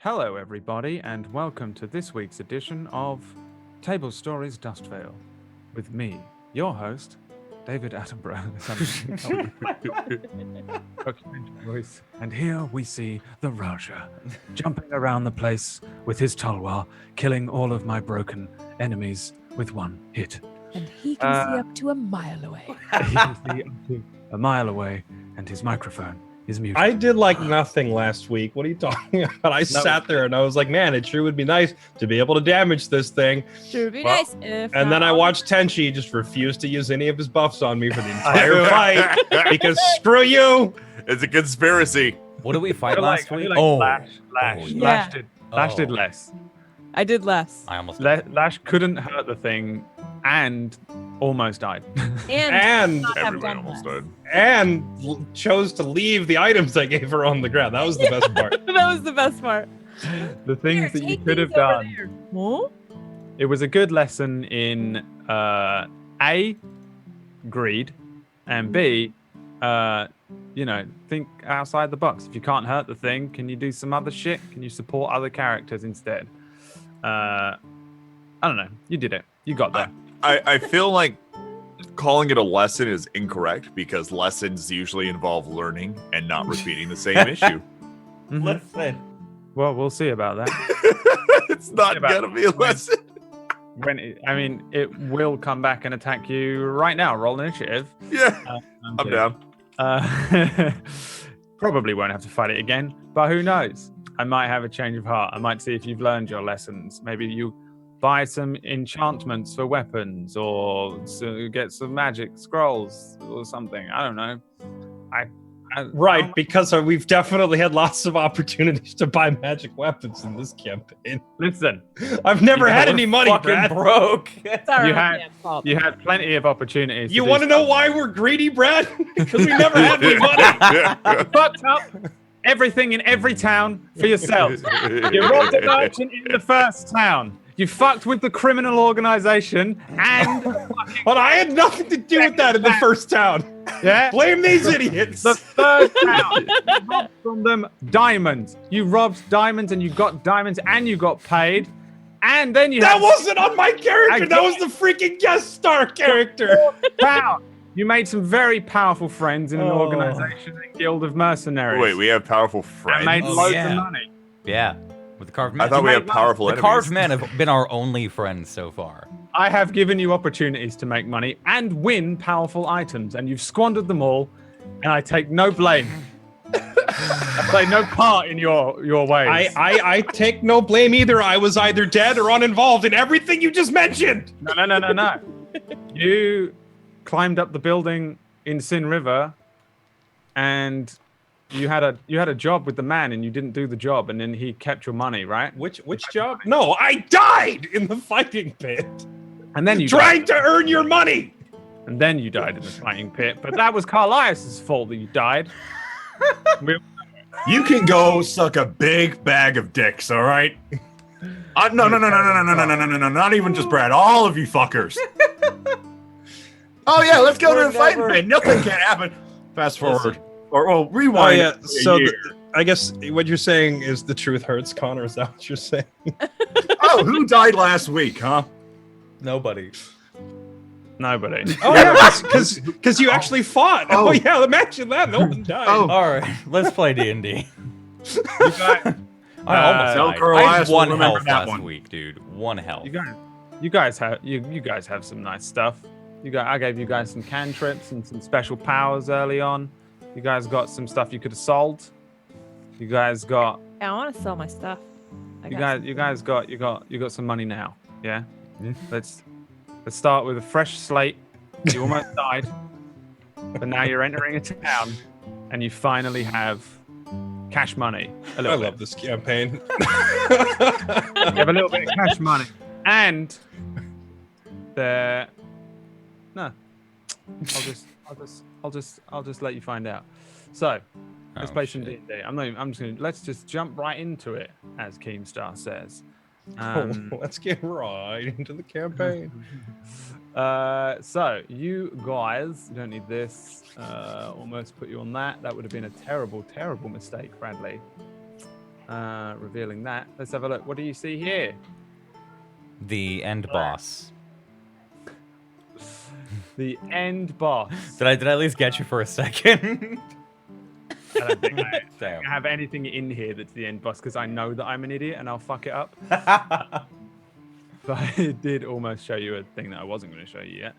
Hello, everybody, and welcome to this week's edition of Tablestory's Dust Veil, with me, your host, David Attenborough. Voice. And here we see the Raja jumping around the place with his talwar, killing all of my broken enemies with one hit. And he can see up to a mile away. He can see up to a mile away, and his microphone is muted. I did like nothing last week. What are you talking about? I sat there and I was like, man, it sure would be nice to be able to damage this thing. Sure would be nice. And then I watched Tenchi just refuse to use any of his buffs on me for the entire fight because screw you. It's a conspiracy. What did we fight last week? Lash Yeah. did less. I did less. I almost Lash couldn't hurt the thing and almost died. And not have Everybody done almost less. died. and chose to leave the items I gave her on the ground. That was the best part. That was the best part. The things Here, that you take could have these over done. there. Huh? It was a good lesson in A, greed, and B, think outside the box. If you can't hurt the thing, can you do some other shit? Can you support other characters instead? I don't know. You did it. You got there. I feel like calling it a lesson is incorrect because lessons usually involve learning and not repeating the same issue. Mhm. Listen. Well, we'll see about that. It's not About- gonna be a lesson. It will come back and attack you right now. Roll initiative. Yeah, I'm down. Probably won't have to fight it again, but who knows? I might have a change of heart. I might see if you've learned your lessons. Maybe you buy some enchantments for weapons, or get some magic scrolls or something. I don't know. Right, because we've definitely had lots of opportunities to buy magic weapons in this campaign. Listen, I've never had We're any money, fucking Brad. broke. It's our You own had- damn fault. you had plenty of opportunities. You do want to know why we're greedy, Brad? Because we never had any money. fucked up everything in every town for yourselves. You robbed a merchant in the first town. You fucked with the criminal organization, and But I had nothing to do with that in the first town. yeah, Blame these idiots. the third town. You robbed from them diamonds. You robbed diamonds, and you got diamonds, and you got paid, and then you That had wasn't on my character. That was the freaking guest star character. town. You made some very powerful friends in an Oh. organization, a guild of mercenaries. Wait, we have powerful and friends. made Oh, loads yeah. of money. Yeah, with the carved men. I thought we made had powerful the enemies. carved men have been our only friends so far. I have given you opportunities to make money and win powerful items, and you've squandered them all, and I take no blame. I play no part in your ways. I take no blame either. I was either dead or uninvolved in everything you just mentioned. No. You climbed up the building in Sin River, and you had a job with the man, and you didn't do the job, and then he kept your money, right? Which job? No, I died in the fighting pit. And then you Trying to earn your money. and then you died in the fighting pit. But that was Carlias's fault that you died. You can go suck a big bag of dicks, all right? No, not even just Brad. All of you fuckers. Oh yeah, let's go to the fighting pit. Nothing can happen. Fast forward, or rewind. Oh yeah. a So year. I guess what you're saying is the truth hurts, Connor. Is that what you're saying? Oh, who died last week, huh? Nobody. Nobody. Oh yeah, because you actually fought. Oh. Yeah, imagine that. No one died. Oh. All right, let's play D&D. You guys, I almost Tell died. Carl I Elias had will one remember health that last one. week, dude. One health. you guys have some nice stuff. I gave you guys some cantrips and some special powers early on. You guys got some stuff you could have sold. You guys got Yeah, I want to sell my stuff. you guys got some money now. Yeah. Let's start with a fresh slate. You almost died, but now you're entering a town, and you finally have cash money. A I little love bit. this campaign. You have a little bit of cash money, and there. No, I'll just let you find out. So, let's Oh, play some shit. D&D. Let's just jump right into it, as Keemstar says. Let's get right into the campaign. So you guys, you don't need this. Almost put you on that. That would have been a terrible, terrible mistake, Bradley. revealing that. Let's have a look. What do you see here? The end boss. The end boss. Did I at least get you for a second? I don't think I Damn. have anything in here that's the end boss because I know that I'm an idiot and I'll fuck it up. But I did almost show you a thing that I wasn't going to show you yet.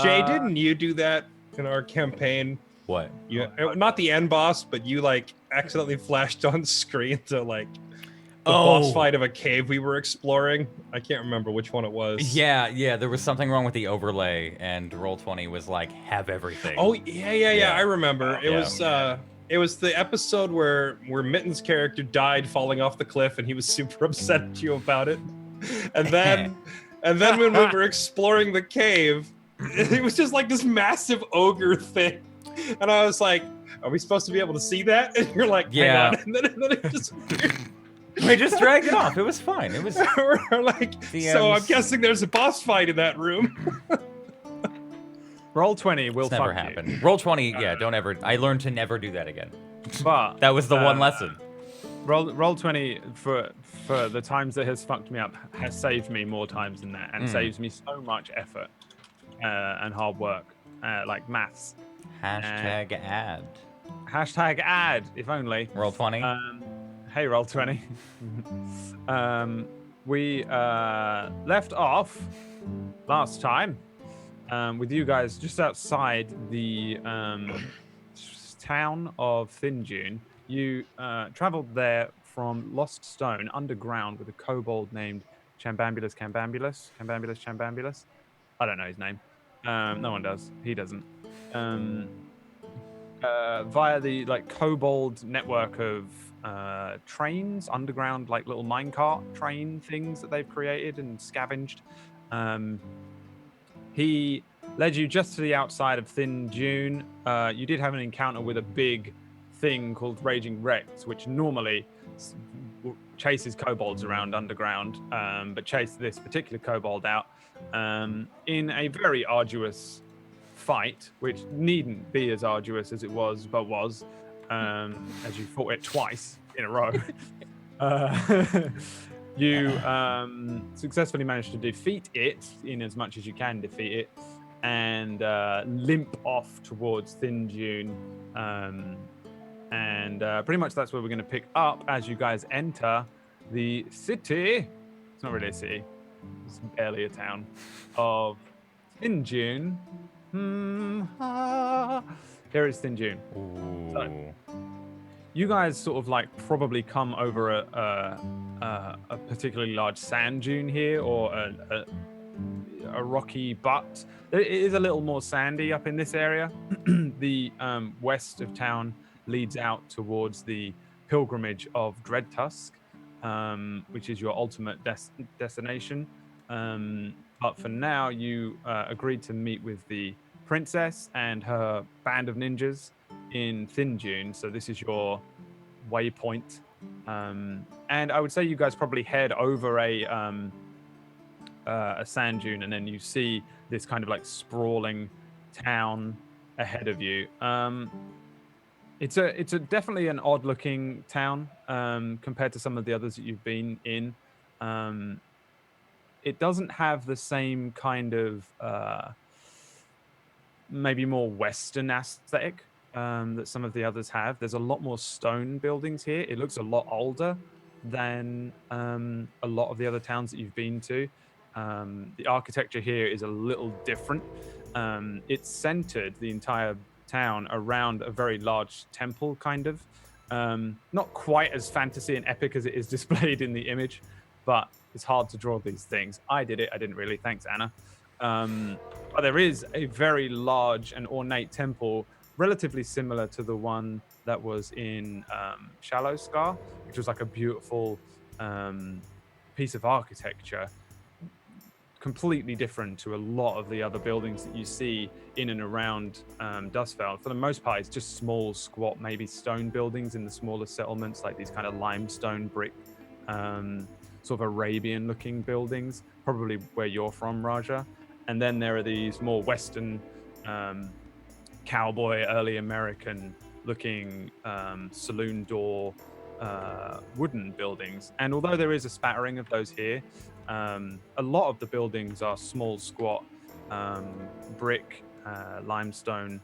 Jay, didn't you do that in our campaign? What? You not the end boss, but you like accidentally flashed on screen to like the boss fight of a cave we were exploring. I can't remember which one it was. Yeah. There was something wrong with the overlay, and Roll20 was like, have everything. Oh yeah. I remember. It Yeah. was the episode where Mitten's character died falling off the cliff, and he was super upset at you about it. And then when we were exploring the cave, it was just like this massive ogre thing. And I was like, are we supposed to be able to see that? And you're like, Yeah. hang on. And then it just We just dragged it off. It was fine. It was. we're like, so I'm guessing there's a boss fight in that room. Roll20 will It's never fuck happened. you. Roll20, yeah, don't ever. I learned to never do that again. But That was the one lesson. Roll20 for the times that has fucked me up has saved me more times than that, and saves me so much effort and hard work, like maths. Hashtag ad. Hashtag ad, if only. Roll20. Hey, Roll20. We left off last time with you guys just outside the town of Thin-Dune. You traveled there from Lost Stone underground with a kobold named Chambambulus. I don't know his name. No one does. He doesn't. Via the like kobold network of trains, underground like little minecart train things that they've created and scavenged. He led you just to the outside of Thin-Dune. You did have an encounter with a big thing called Raging Rex, which normally chases kobolds around underground, but chased this particular kobold out in a very arduous fight, which needn't be as arduous as it was, but was, as you fought it twice in a row. You successfully managed to defeat it in as much as you can defeat it, and limp off towards Thin-Dune. And pretty much that's where we're going to pick up as you guys enter the city. It's not really a city. It's barely a town of Thin-Dune. Here is Thin-Dune. Ooh. You guys sort of like probably come over a particularly large sand dune here, or a rocky butt. It is a little more sandy up in this area. The west of town leads out towards the pilgrimage of Dreadtusk, which is your ultimate destination. But for now, you agreed to meet with the princess and her band of ninjas in Thin-Dune, so this is your waypoint. And I would say you guys probably head over a sand dune, and then you see this kind of like sprawling town ahead of you. It's a definitely an odd looking town compared to some of the others that you've been in. It doesn't have the same kind of maybe more Western aesthetic that some of the others have. There's a lot more stone buildings here. It looks a lot older than a lot of the other towns that you've been to. The architecture here is a little different. It's centered, the entire town, around a very large temple, kind of. Not quite as fantasy and epic as it is displayed in the image, but it's hard to draw these things. I did it. I didn't really. Thanks, Anna. But there is a very large and ornate temple, relatively similar to the one that was in Chalice, which was like a beautiful piece of architecture, completely different to a lot of the other buildings that you see in and around Dustfell. For the most part, it's just small, squat, maybe stone buildings in the smaller settlements, like these kind of limestone brick, sort of Arabian-looking buildings, probably where you're from, Raja. And then there are these more Western, cowboy, early American-looking saloon door wooden buildings. And although there is a spattering of those here, a lot of the buildings are small, squat, brick, limestone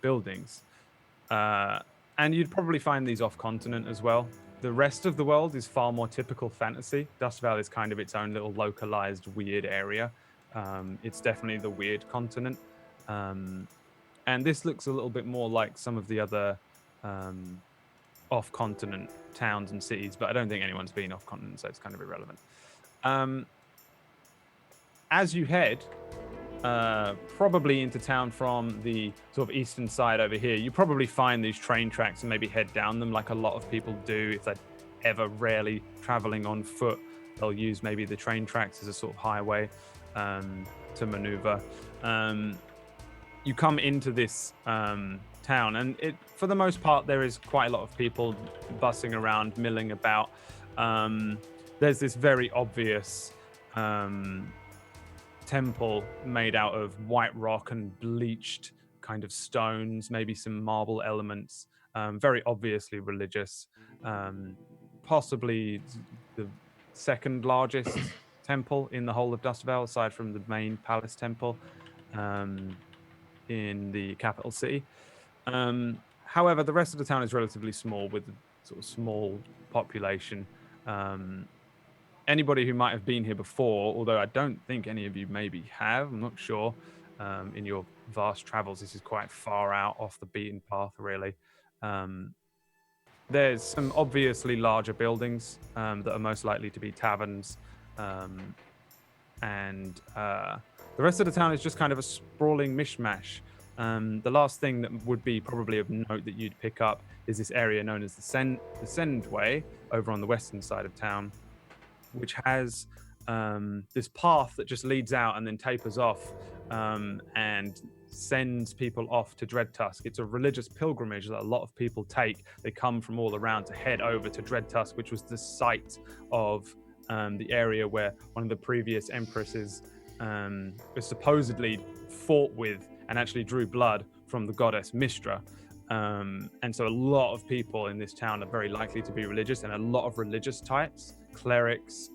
buildings. And you'd probably find these off continent as well. The rest of the world is far more typical fantasy. Dust Vale is kind of its own little localized weird area. It's definitely the weird continent. And this looks a little bit more like some of the other off-continent towns and cities, but I don't think anyone's been off-continent, so it's kind of irrelevant. As you head probably into town from the sort of eastern side over here, you probably find these train tracks and maybe head down them like a lot of people do. If they're ever rarely traveling on foot, they'll use maybe the train tracks as a sort of highway to maneuver. You come into this town, and for the most part, there is quite a lot of people bussing around, milling about. There's this very obvious temple made out of white rock and bleached kind of stones, maybe some marble elements, very obviously religious, possibly the second largest temple in the whole of Dust Vale, aside from the main palace temple in the capital city. However, the rest of the town is relatively small, with a sort of small population. Anybody who might have been here before, although I don't think any of you maybe have, I'm not sure, in your vast travels, this is quite far out off the beaten path, really. There's some obviously larger buildings that are most likely to be taverns, and the rest of the town is just kind of a sprawling mishmash. The last thing that would be probably of note that you'd pick up is this area known as the Send Way over on the western side of town, which has this path that just leads out and then tapers off and sends people off to Dreadtusk. It's a religious pilgrimage that a lot of people take. They come from all around to head over to Dreadtusk, which was the site of the area where one of the previous empresses was supposedly fought with and actually drew blood from the goddess Mistra. And so a lot of people in this town are very likely to be religious, and a lot of religious types, clerics,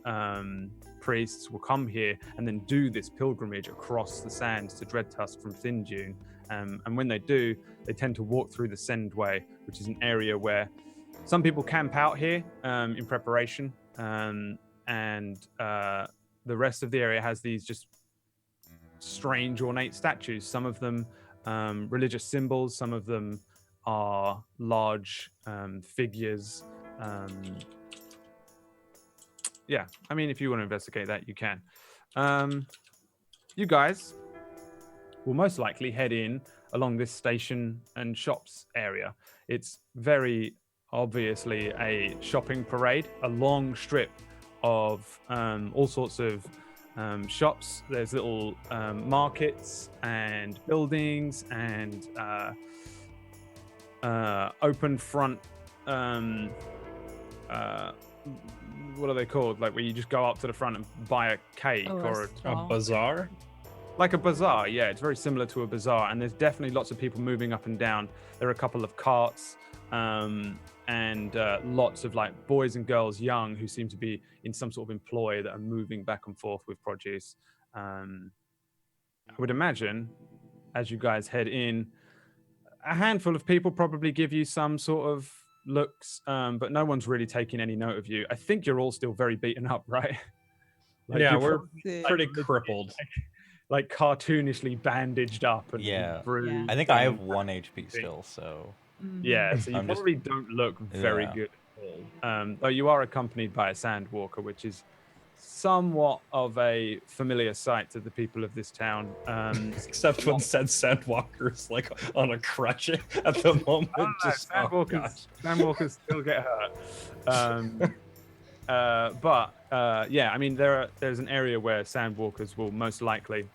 priests, will come here and then do this pilgrimage across the sands to Dreadtusk from Thin Dune. And when they do, they tend to walk through the Send Way, which is an area where some people camp out here in preparation, and the rest of the area has these just strange ornate statues. Some of them religious symbols, some of them are large figures. Yeah, I mean, if you want to investigate that, you can. You guys will most likely head in along this station and shops area. It's very obviously a shopping parade, a long strip of all sorts of shops. There's little markets and buildings and open front what are they called, like where you just go up to the front and buy a cake or a bazaar, like a bazaar. Yeah, it's very similar to a bazaar, and there's definitely lots of people moving up and down. There are a couple of carts and lots of like boys and girls young who seem to be in some sort of employ that are moving back and forth with produce. I would imagine as you guys head in, a handful of people probably give you some sort of looks, but no one's really taking any note of you. I think you're all still very beaten up, right? Like, yeah, you're we're probably, pretty crippled. like cartoonishly bandaged up and Yeah. bruised. I think I have 1 HP still, so Yeah, so you I'm just- probably don't look very Yeah. good at all. Though you are accompanied by a sandwalker, which is somewhat of a familiar sight to the people of this town. Except when said Sandwalker's like on a crutch at the moment. Oh, no, Just, oh, gosh. sandwalkers still get hurt. But yeah, I mean, there's an area where sandwalkers will most likely.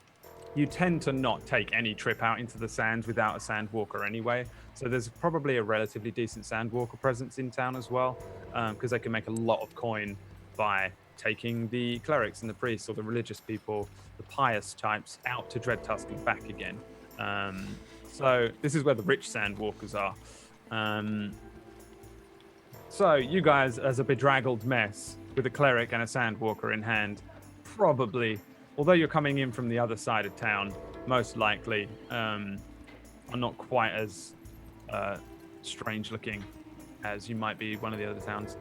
You tend to not take any trip out into the sands without a sandwalker anyway. So there's probably a relatively decent sandwalker presence in town as well, because they can make a lot of coin by taking the clerics and the priests or the religious people, the pious types, out to Dreadtusk and back again. So this is where the rich sandwalkers are. So you guys, as a bedraggled mess with a cleric and a sandwalker in hand, probably, although you're coming in from the other side of town, most likely are not quite as strange looking as you might be one of the other towns.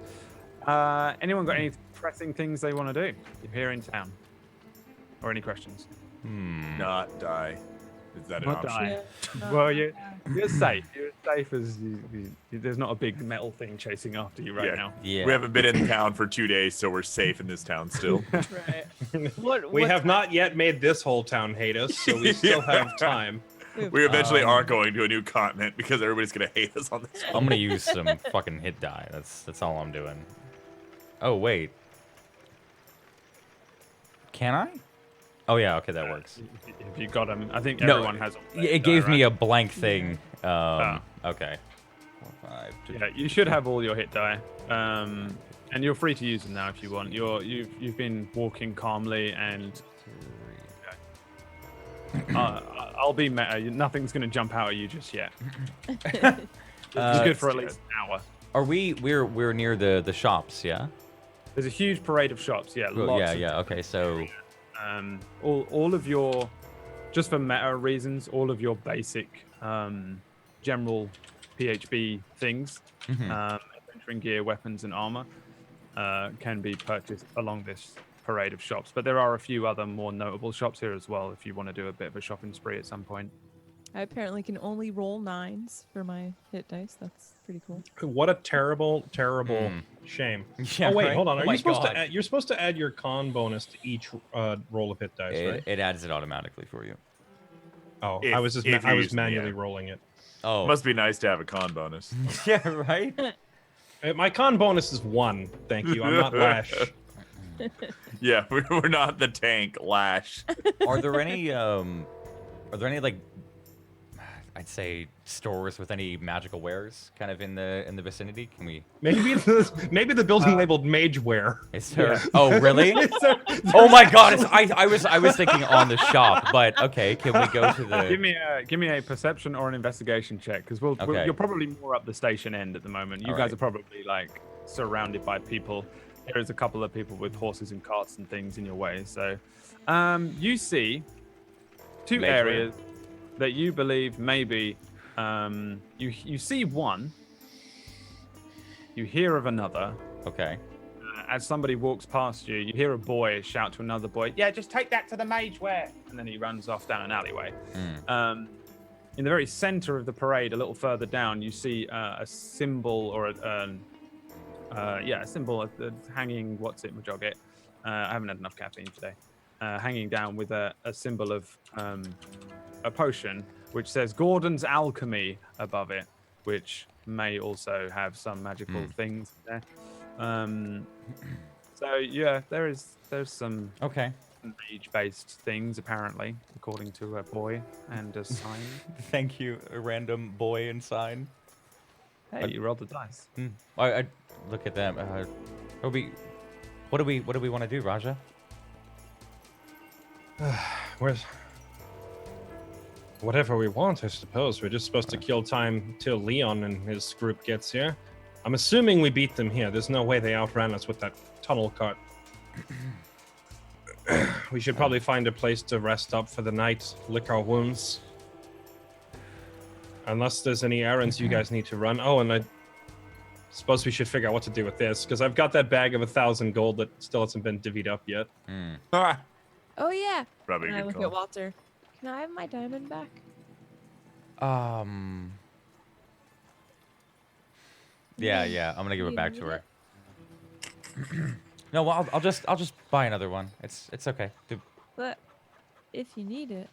Anyone got any pressing things they want to do? You're here in town. Or any questions? Not die. Is that an Not option? die. Well, you're safe. You're safe as there's not a big metal thing chasing after you right Yeah. now. Yeah. We haven't been in town for 2 days, so we're safe in this town still. Right. We have not yet made this whole town hate us, so we still have time. We eventually are going to a new continent because everybody's gonna hate us on this. I'm gonna use some fucking hit die. That's all I'm doing. Oh wait. Can I? Oh yeah. Okay, that works. If you got them, I think No, everyone has. It gave me a blank thing. Okay. 4, 5, 2. Yeah, you should have all your hit die, and you're free to use them now if you want. You've been walking calmly, and I'll be meta. Nothing's gonna jump out at you just yet. It's good for at least an hour. Are we're near the shops? Yeah. There's a huge parade of shops. Yeah, Well, lots yeah. of Yeah. Okay. So. all of your, just for meta reasons, all of your basic general PHB things, adventuring gear, weapons, and armor can be purchased along this parade of shops. But there are a few other more notable shops here as well if you want to do a bit of a shopping spree at some point. I apparently can only roll 9s for my hit dice. That's pretty cool. What a terrible shame. Yeah, oh wait, right? hold on. Oh Are my you supposed God. to? You're supposed to add your con bonus to each roll of hit dice, right? It adds it automatically for you. Oh, If- I was just if I you're was using- manually yeah. rolling it. Oh. Must be nice to have a con bonus. Yeah. Right. My con bonus is 1. Thank you. I'm not Lash. Yeah, we're not the tank Lash. Are there any like I'd say stores with any magical wares kind of in the vicinity? Can we? Maybe the building labeled Mageware. Is there? Oh really? Oh my God! I was thinking on the shop, but okay. Can we go to the? Give me a perception or an investigation check, because Okay. you're probably more up the station end at the moment. You All guys right. are probably like surrounded by people. There is a couple of people with horses and carts and things in your way. So, you see 2 Major. areas that you believe maybe. You see one. You hear of another. Okay. As somebody walks past you, you hear a boy shout to another boy, "Yeah, just take that to the Mageware," and then he runs off down an alleyway. In the very center of the parade, a little further down, you see a symbol or a symbol hanging. What's it, Majogget? I haven't had enough caffeine today. Hanging down with a symbol of a potion which says Gordon's Alchemy above it, which may also have some magical things there. So yeah, there's some Okay. mage-based things apparently, according to a boy and a sign. Thank you, a random boy and sign. Hey, you rolled the dice. I look at them. What do we want to do, Raja? Where's whatever we want, I suppose. We're just supposed to kill time till Leon and his group gets here. I'm assuming we beat them here. There's no way they outran us with that tunnel cart. We should probably find a place to rest up for the night, lick our wounds. Unless there's any errands you guys need to run. Oh, and I suppose we should figure out what to do with this, because I've got that bag of 1,000 gold that still hasn't been divvied up yet. Ah, Oh yeah. probably And a I good look call. at Walter. Can I have my diamond back? Yeah. I'm gonna give it You back need to her. No, well, I'll just buy another one. It's okay. But if you need it.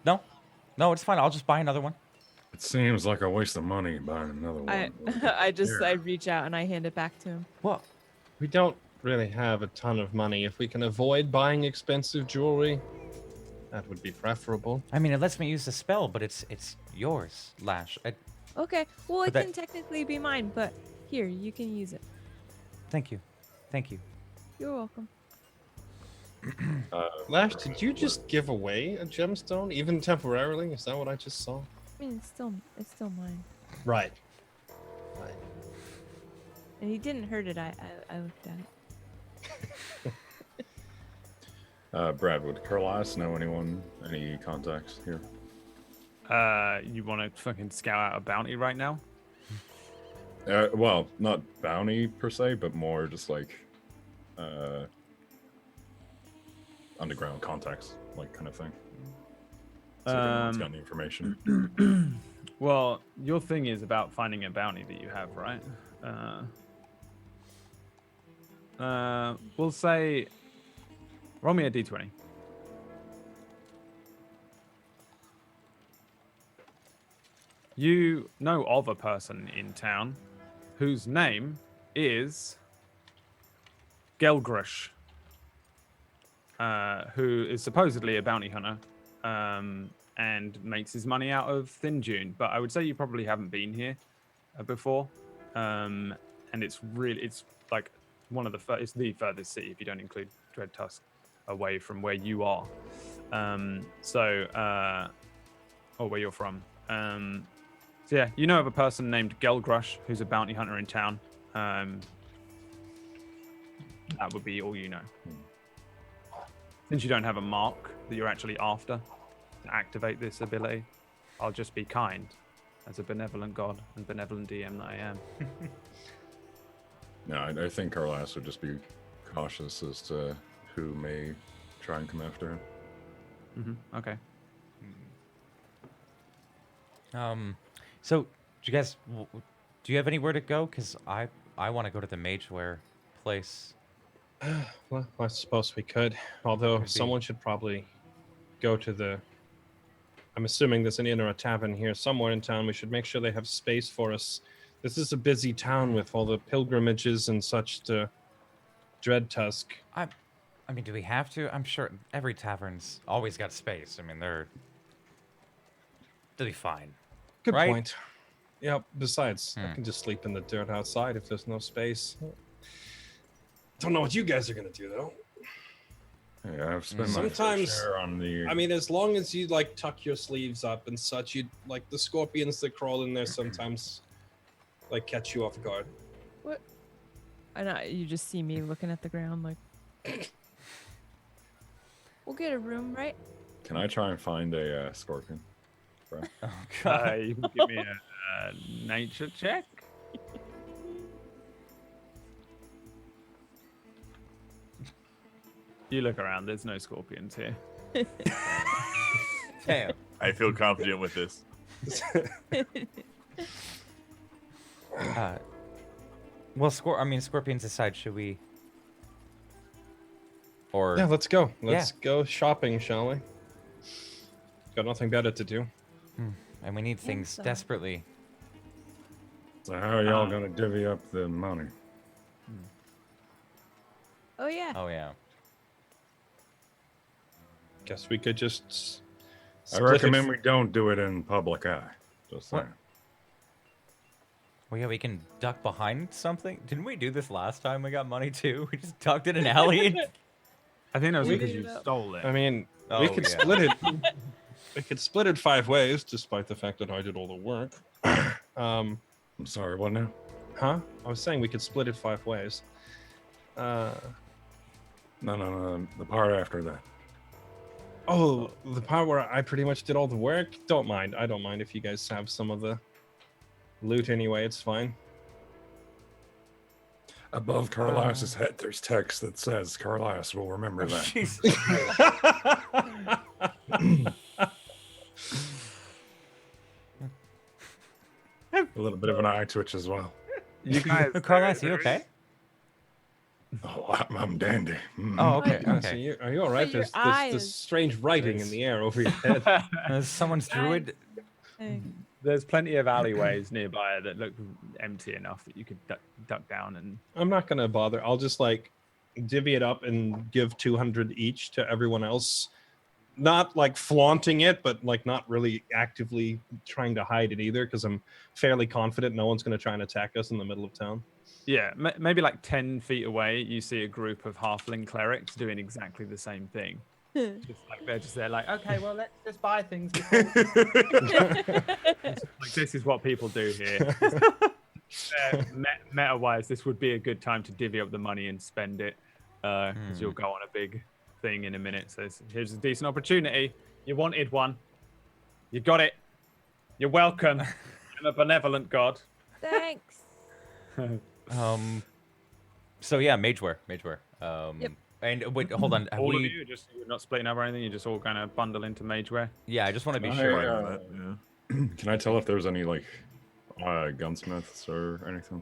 No, it's fine. I'll just buy another one. It seems like a waste of money buying another one. I reach out and I hand it back to him. What? We don't really have a ton of money. If we can avoid buying expensive jewelry, that would be preferable. I mean, it lets me use the spell, but it's yours, Lash. Okay. Well, it But that- can technically be mine, but here, you can use it. Thank you. You're welcome. Lash, did you just give away a gemstone, even temporarily? Is that what I just saw? I mean, it's still mine. Right. but and he didn't hurt it. I looked at it. Brad, would Chalice know anyone, any contacts here? You want to fucking scout out a bounty right now? Well, not bounty per se, but more just like underground contacts, like kind of thing. So if anyone's got any information. Well, your thing is about finding a bounty that you have, right? We'll say, roll me a d20. You know of a person in town whose name is Gelgrush, who is supposedly a bounty hunter and makes his money out of Thin Dune. But I would say you probably haven't been here before, and it's like one of the it's the furthest city if you don't include Dread Tusk away from where you are. Or where you're from. So yeah, you know of a person named Gelgrush who's a bounty hunter in town. That would be all you know. Since you don't have a mark that you're actually after to activate this ability, I'll just be kind as a benevolent god and benevolent DM that I am. No, I think Chalice would just be cautious as to who may try and come after him. Okay. So, do you guys, do you have anywhere to go? Because I want to go to the Mageware place. Well, I suppose we could. Although Could be. someone should probably go to the. I'm assuming there's an inn or a tavern here somewhere in town. We should make sure they have space for us. This is a busy town with all the pilgrimages and such to Dread Tusk. I mean, do we have to? I'm sure every tavern's always got space. I mean, they'll be fine. Good Right? point. Yeah. Besides, I can just sleep in the dirt outside if there's no space. Don't know what you guys are gonna do though. Yeah, I've spent my Sometimes- fair share on the. I mean, as long as you like tuck your sleeves up and such, you like the scorpions that crawl in there sometimes like catch you off guard. What? And you just see me looking at the ground like. We'll get a room, right? Can I try and find a scorpion? Brad? Oh, You can give me a nature check. You look around, there's no scorpions here. Damn. I feel confident with this. Well, scorpions aside, should we? Or Yeah, let's go. Let's go shopping, shall we? Got nothing better to do. and we need things so. desperately. So how are y'all gonna divvy up the money? Oh yeah. Oh yeah. Guess we could just. I split it recommend we don't do it in public eye. Just What? saying. Well, yeah, we can duck behind something. Didn't we do this last time we got money too? We just ducked in an alley. And... I think that was We because did you it up. stole it. I mean, Oh, we could yeah. split it. We could split it 5 ways, despite the fact that I did all the work. I'm sorry, what now? Huh? I was saying we could split it 5 ways. No, the part after that. Oh, the part where I pretty much did all the work? Don't mind. I don't mind if you guys have some of the loot anyway. It's fine. Above Chalice's head, there's text that says Chalice will remember that. Jesus. A little bit of an eye twitch as well. You guys, Carlos, you okay? Oh, I'm dandy. Mm. Oh, okay. So Okay. are you all right? But your There's eyes- strange writing in the air over your head. Someone's druid. There's plenty of alleyways nearby that look empty enough that you could duck down and. I'm not gonna bother. I'll just like divvy it up and give 200 each to everyone else. Not like flaunting it, but like not really actively trying to hide it either, because I'm fairly confident no one's gonna try and attack us in the middle of town. Yeah, maybe like 10 feet away, you see a group of halfling clerics doing exactly the same thing. Just like they're just there, like, okay, well, let's just buy things. Like, this is what people do here. Meta-wise, this would be a good time to divvy up the money and spend it, because you'll go on a big thing in a minute. So here's a decent opportunity. You wanted one. You got it. You're welcome. I'm a benevolent god. Thanks. So yeah, mageware. Yep. And wait, hold on. Have All of we? you, you're not splitting up or anything. You're just all kind of bundle into mageware. Yeah, I just want to be Can sure. I, Can I tell if there's any like gunsmiths or anything?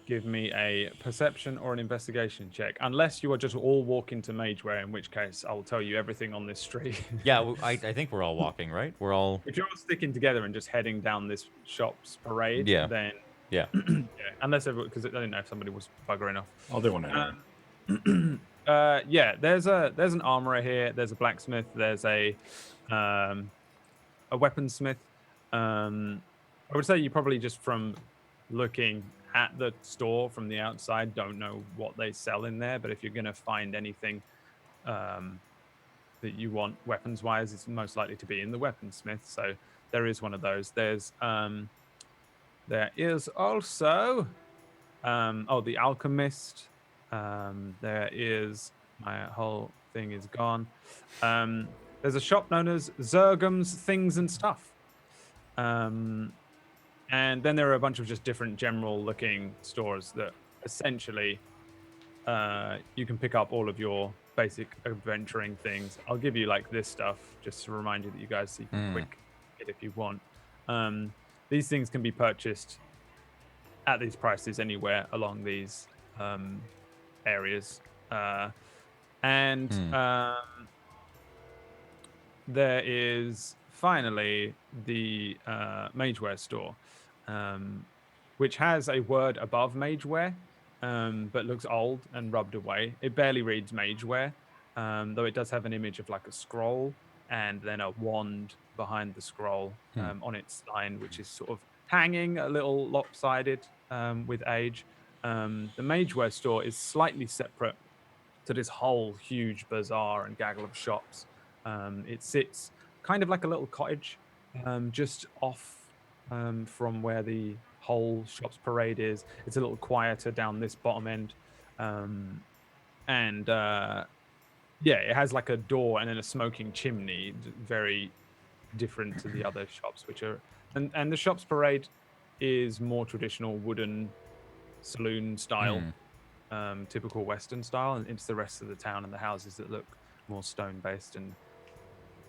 Give me a perception or an investigation check, unless you are just all walking to mageware, in which case I will tell you everything on this street. Yeah, I think we're all walking, right? We're all. If you're all sticking together and just heading down this shop's parade, Yeah. then Yeah. yeah, unless because I didn't know if somebody was buggering off. I'll do one anyway. Yeah, there's an armorer here. There's a blacksmith. There's a weaponsmith. I would say you probably just from looking at the store from the outside don't know what they sell in there. But if you're gonna find anything that you want weapons wise, it's most likely to be in the weaponsmith. So there is one of those. There is also the alchemist. There is, my whole thing is gone. There's a shop known as Zergum's Things and Stuff. And then there are a bunch of just different general looking stores that essentially you can pick up all of your basic adventuring things. I'll give you like this stuff just to remind you that you guys see quick it if you want. These things can be purchased at these prices anywhere along these areas. There is finally the mageware store, which has a word above mageware, but looks old and rubbed away. It barely reads mageware, though it does have an image of like a scroll and then a wand behind the scroll on its sign, which is sort of hanging a little lopsided with age. The mageware store is slightly separate to this whole huge bazaar and gaggle of shops. It sits kind of like a little cottage, just off from where the whole shops parade is. It's a little quieter down this bottom end. It has like a door and then a smoking chimney, very different to the other shops, which are... And the shops parade is more traditional wooden saloon style, typical Western style, and it's the rest of the town and the houses that look more stone-based and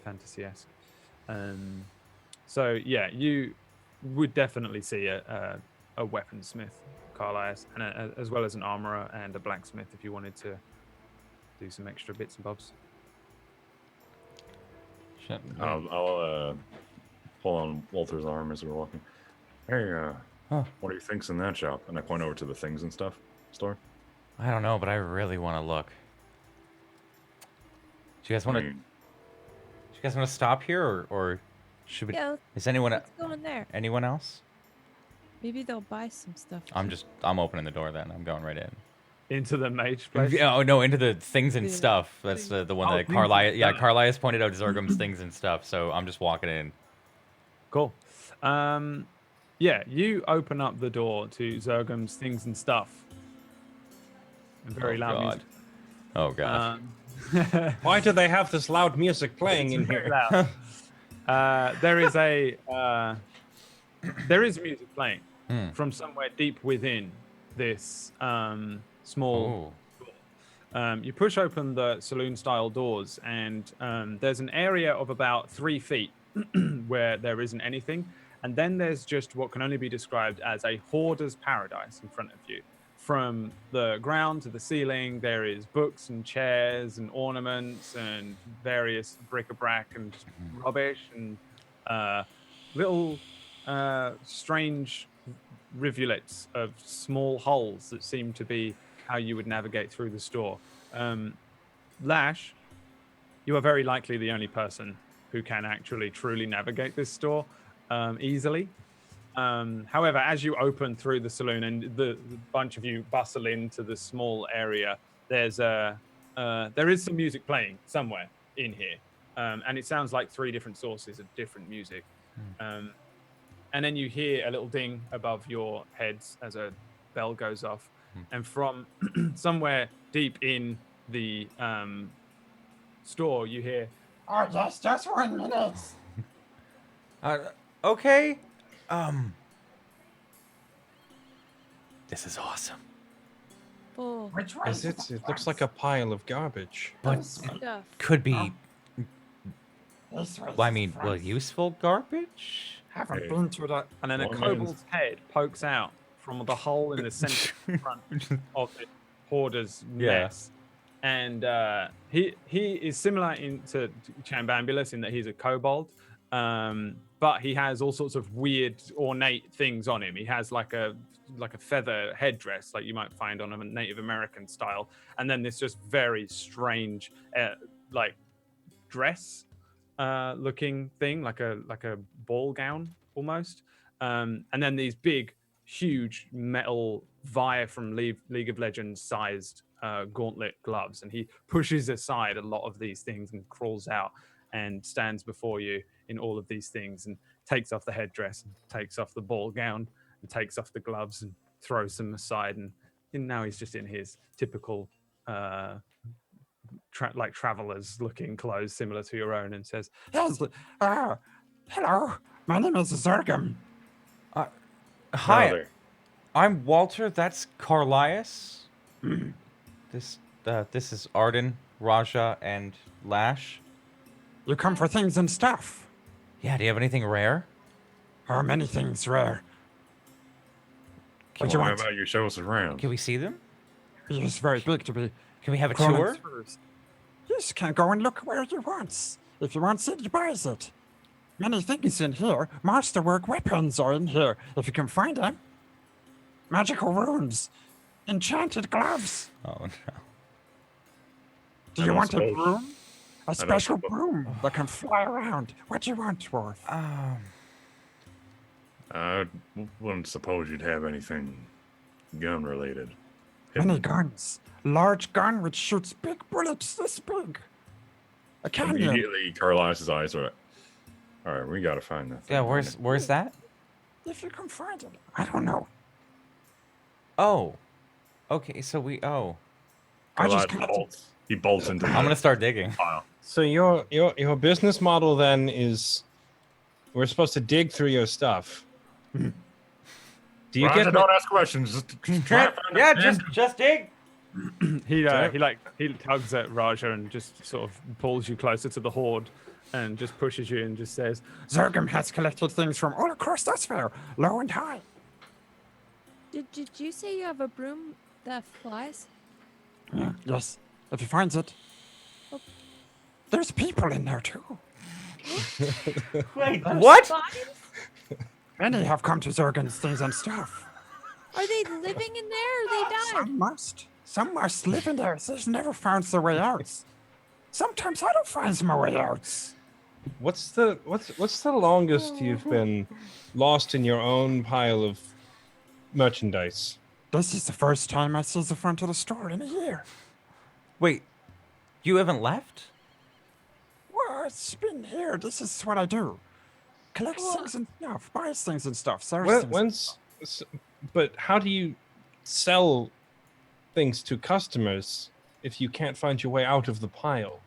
fantasy-esque. So yeah, you would definitely see a weaponsmith, Carlisle, and as well as an armorer and a blacksmith if you wanted to do some extra bits and bobs. Shit. I'll pull on Walter's arm as we're walking. Hey, what do you think's in that shop? And I point over to the things and stuff store. I don't know, but I really want to look. Do you guys want to? I Do mean, you guys want to stop here, or should we? Yeah, Is anyone let's go in there. anyone else? Maybe they'll buy some stuff. I'm opening the door then. I'm going right in. Into the mage place? Yeah, oh no, into the things and Yeah. stuff. That's the one Oh, that things Carlisle. and Yeah, stuff. Carlisle has pointed out Zergum's things and stuff. So I'm just walking in. Cool. Yeah, you open up the door to Zergum's Things and Stuff. And very Oh, loud God. music. Oh gosh. Why do they have this loud music playing in Very here? loud. There is music playing from somewhere deep within this small. Oh. You push open the saloon-style doors, and there's an area of about 3 feet where there isn't anything, and then there's just what can only be described as a hoarder's paradise in front of you. From the ground to the ceiling, there is books and chairs and ornaments and various bric-a-brac and just rubbish and little strange rivulets of small holes that seem to be how you would navigate through the store. Lash, you are very likely the only person who can actually truly navigate this store easily. However, as you open through the saloon and the bunch of you bustle into the small area, there is some music playing somewhere in here, and it sounds like 3 different sources of different music. and then you hear a little ding above your heads as a bell goes off, and from somewhere deep in the store, you hear, "Oh yes, just 1 minute." Okay. This is awesome. Oh, Which way? Is it? It looks like a pile of garbage. But stuff. could be, This way. well, I mean, well, useful garbage? Haven't Hey. been to that. And then a Well, kobold's head pokes out from the hole in the center front of the hoarder's Yeah. mess. And he is similar to Chambambulus in that he's a kobold, but he has all sorts of weird, ornate things on him. He has like a feather headdress, like you might find on a Native American style, and then this just very strange, like dress looking thing, like a ball gown almost, and then these big, huge metal Via from League of Legends sized gauntlet gloves, and he pushes aside a lot of these things and crawls out and stands before you in all of these things and takes off the headdress and takes off the ball gown and takes off the gloves and throws them aside, and now he's just in his typical like travelers looking clothes similar to your own, and says, "Yes, hello, my name is Zergum." Hi, there. I'm Walter. That's Carlias. This is Arden, Raja, and Lash. You come for things and stuff. Yeah, do you have anything rare? How many things rare? Come What do you on, how want? about you show us around? Can we see them? It's very big to be Can we have a crawling tour? through. Yes, can go and look where you want. If you want it, you buys it. Many things in here. Masterwork weapons are in here, if you can find them. Magical runes. Enchanted gloves. Oh no. Do I you don't want a suppose- broom? A special suppose- broom that can fly around. What do you want, Dwarf? I wouldn't suppose you'd have anything gun related. Many guns. Large gun which shoots big bullets this big. A canyon. Immediately, Carlis's eyes are like, all right, we gotta find that thing. Yeah, where's that? If you can find it. I don't know. Oh. Okay, so we I Carlis just collected. bolts. He bolts into the I'm gonna start digging. pile. So your business model then is, we're supposed to dig through your stuff. Do you Raja, get? don't ask questions. Just try to find Yeah, the just dig. He tugs at Raja and just sort of pulls you closer to the horde and just pushes you and just says, "Zergum has collected things from all across this fair, low and high." Did you say you have a broom that flies? Yeah, yes, if he finds it. Oh. There's people in there too. Wait, what? Bodies? Many have come to Zergum's things and stuff. Are they living in there or they died? Some must live in there. They've never found their way out. Sometimes I don't find my way out. What's the longest you've been lost in your own pile of merchandise? This is the first time I see the front of the store in a year. Wait, you haven't left? Well, it's been here. This is what I do. Collect things and stuff, buy things and stuff. But how do you sell things to customers if you can't find your way out of the pile?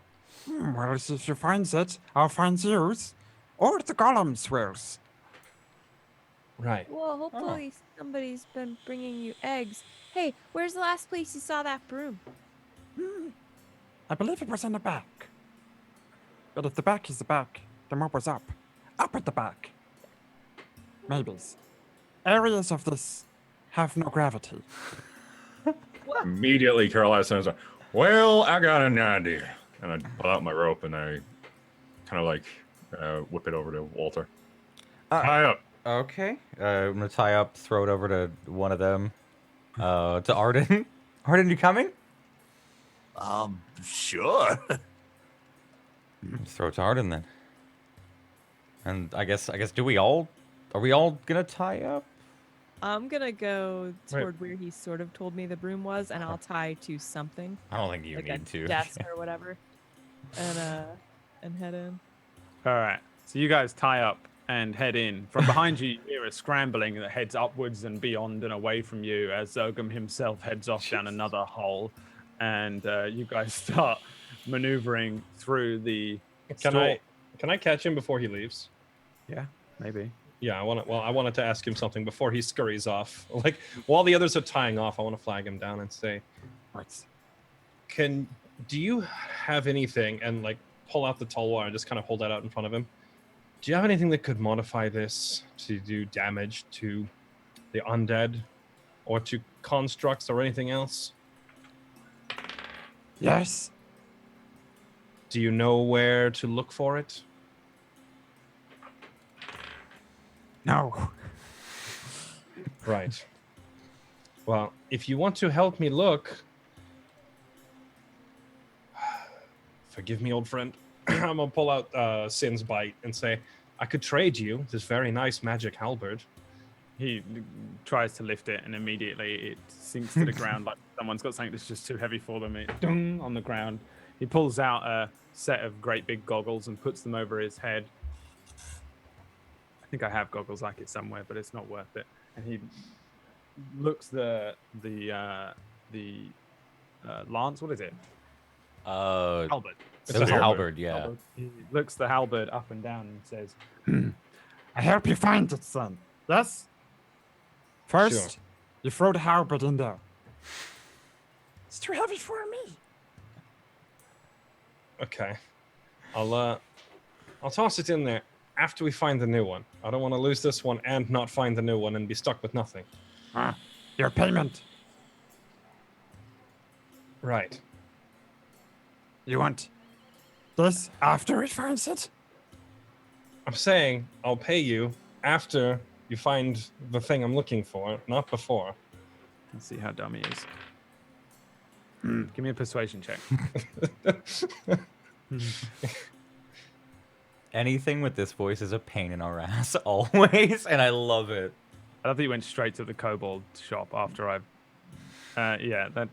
Well, if you find it, I'll find yours. Or the golems wills. Right. Well, hopefully somebody's been bringing you eggs. Hey, where's the last place you saw that broom? I believe it was in the back. But if the back is the back, the mob was up. Up at the back. Maybes. Areas of this have no gravity. Immediately, Carlis says, well, I got an idea. And I pull out my rope and I kind of like whip it over to Walter. Tie up. Okay. I'm gonna tie up, throw it over to one of them. To Arden. Arden, you coming? Sure. Just throw it to Arden then. And I guess are we all gonna tie up? I'm gonna go toward where he sort of told me the broom was, and I'll tie to something. I don't think you like need a to. desk or whatever, and head in. All right. So you guys tie up and head in. From behind you, you hear a scrambling that heads upwards and beyond and away from you as Zogum himself heads off down another hole. And you guys start maneuvering through the store. Can I catch him before he leaves? Yeah, maybe. Yeah, I wanted to ask him something before he scurries off. Like while the others are tying off, I want to flag him down and say, do you have anything, and like pull out the Tulwar and just kind of hold that out in front of him. Do you have anything that could modify this to do damage to the undead or to constructs or anything else? Yes. Do you know where to look for it? No. Right. Well, if you want to help me look, forgive me, old friend. I'm gonna pull out Sin's Bite and say, I could trade you this very nice magic halberd. He tries to lift it, and immediately it sinks to the ground like someone's got something that's just too heavy for them. It dung on the ground. He pulls out a set of great big goggles and puts them over his head. I think I have goggles like it somewhere, but it's not worth it. And he looks the lance. What is it? Halberd. It was a halberd, yeah. Halberd. He looks the halberd up and down and says, I help you find it, son. Yes? First, Sure. you throw the halberd in there. It's too heavy for me. Okay. I'll toss it in there after we find the new one. I don't want to lose this one and not find the new one and be stuck with nothing. Your payment. Right. You want this after he finds it? I'm saying I'll pay you after you find the thing I'm looking for, not before. Let's see how dumb he is. Give me a persuasion check. Anything with this voice is a pain in our ass, always, and I love it. I love that you went straight to the kobold shop after I've... yeah, that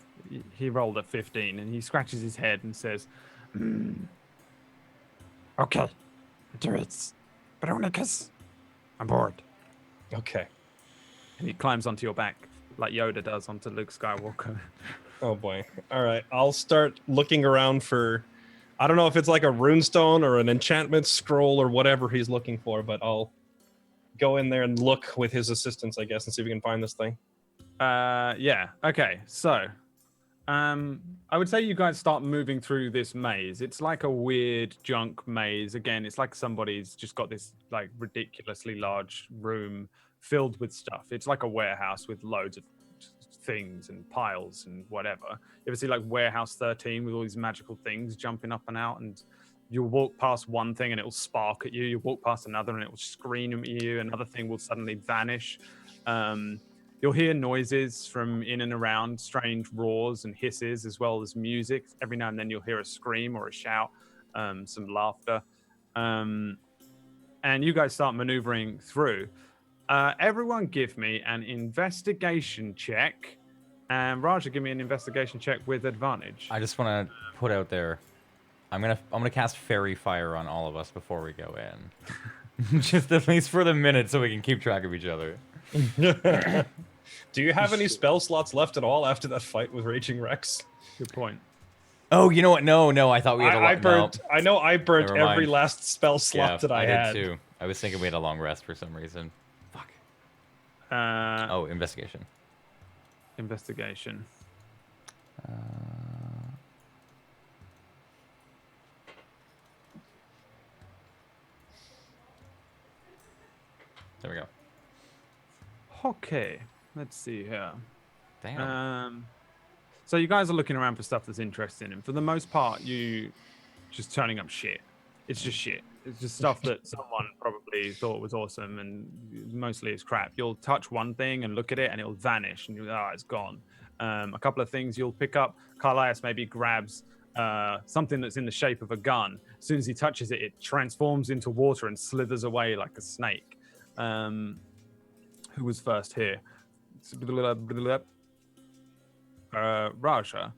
he rolled a 15, and he scratches his head and says, okay, do it. But only because I'm bored. Okay. And he climbs onto your back, like Yoda does onto Luke Skywalker. Oh boy. All right. I'll start looking around for... I don't know if it's like a runestone or an enchantment scroll or whatever he's looking for, but I'll go in there and look with his assistance, I guess, and see if we can find this thing. Yeah. Okay. So, I would say you guys start moving through this maze. It's like a weird junk maze. Again, it's like somebody's just got this like ridiculously large room filled with stuff. It's like a warehouse with loads of things and piles and whatever. You ever see like Warehouse 13 with all these magical things jumping up and out, and you'll walk past one thing and it'll spark at you. You walk past another and it will scream at you. Another thing will suddenly vanish. You'll hear noises from in and around, strange roars and hisses, as well as music. Every now and then you'll hear a scream or a shout, some laughter. And you guys start maneuvering through. Everyone give me an investigation check. And Raja, give me an investigation check with advantage. I just want to put out there, I'm gonna cast Fairy Fire on all of us before we go in. Just at least for the minute so we can keep track of each other. Do you have any spell slots left at all after that fight with Raging Rex? Good point. Oh, you know what? No, I thought we had a lot. I burnt. No. I know I burnt Never mind. every last spell slot that I had. did too. I was thinking we had a long rest for some reason. Fuck. Oh, investigation. Investigation. There we go. Okay, let's see here. Damn. So you guys are looking around for stuff that's interesting, and for the most part, you just turning up shit. It's just shit. It's just stuff that someone probably thought was awesome, and mostly it's crap. You'll touch one thing and look at it, and it'll vanish, and it's gone. A couple of things you'll pick up. Carlias maybe grabs something that's in the shape of a gun. As soon as he touches it, it transforms into water and slithers away like a snake. Who was first here? Raja.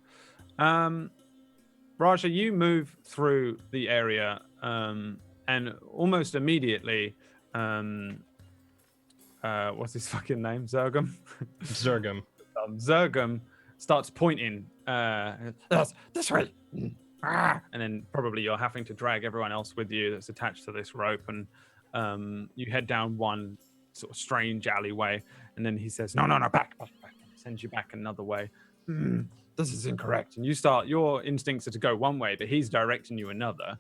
Raja, you move through the area, and almost immediately what's his fucking name? Zergum. Zergum. Zergum starts pointing. Yes, this way. And then probably you're having to drag everyone else with you that's attached to this rope, and you head down one sort of strange alleyway, and then he says, "No, back. Sends you back another way. This is incorrect." And you start. Your instincts are to go one way, but he's directing you another.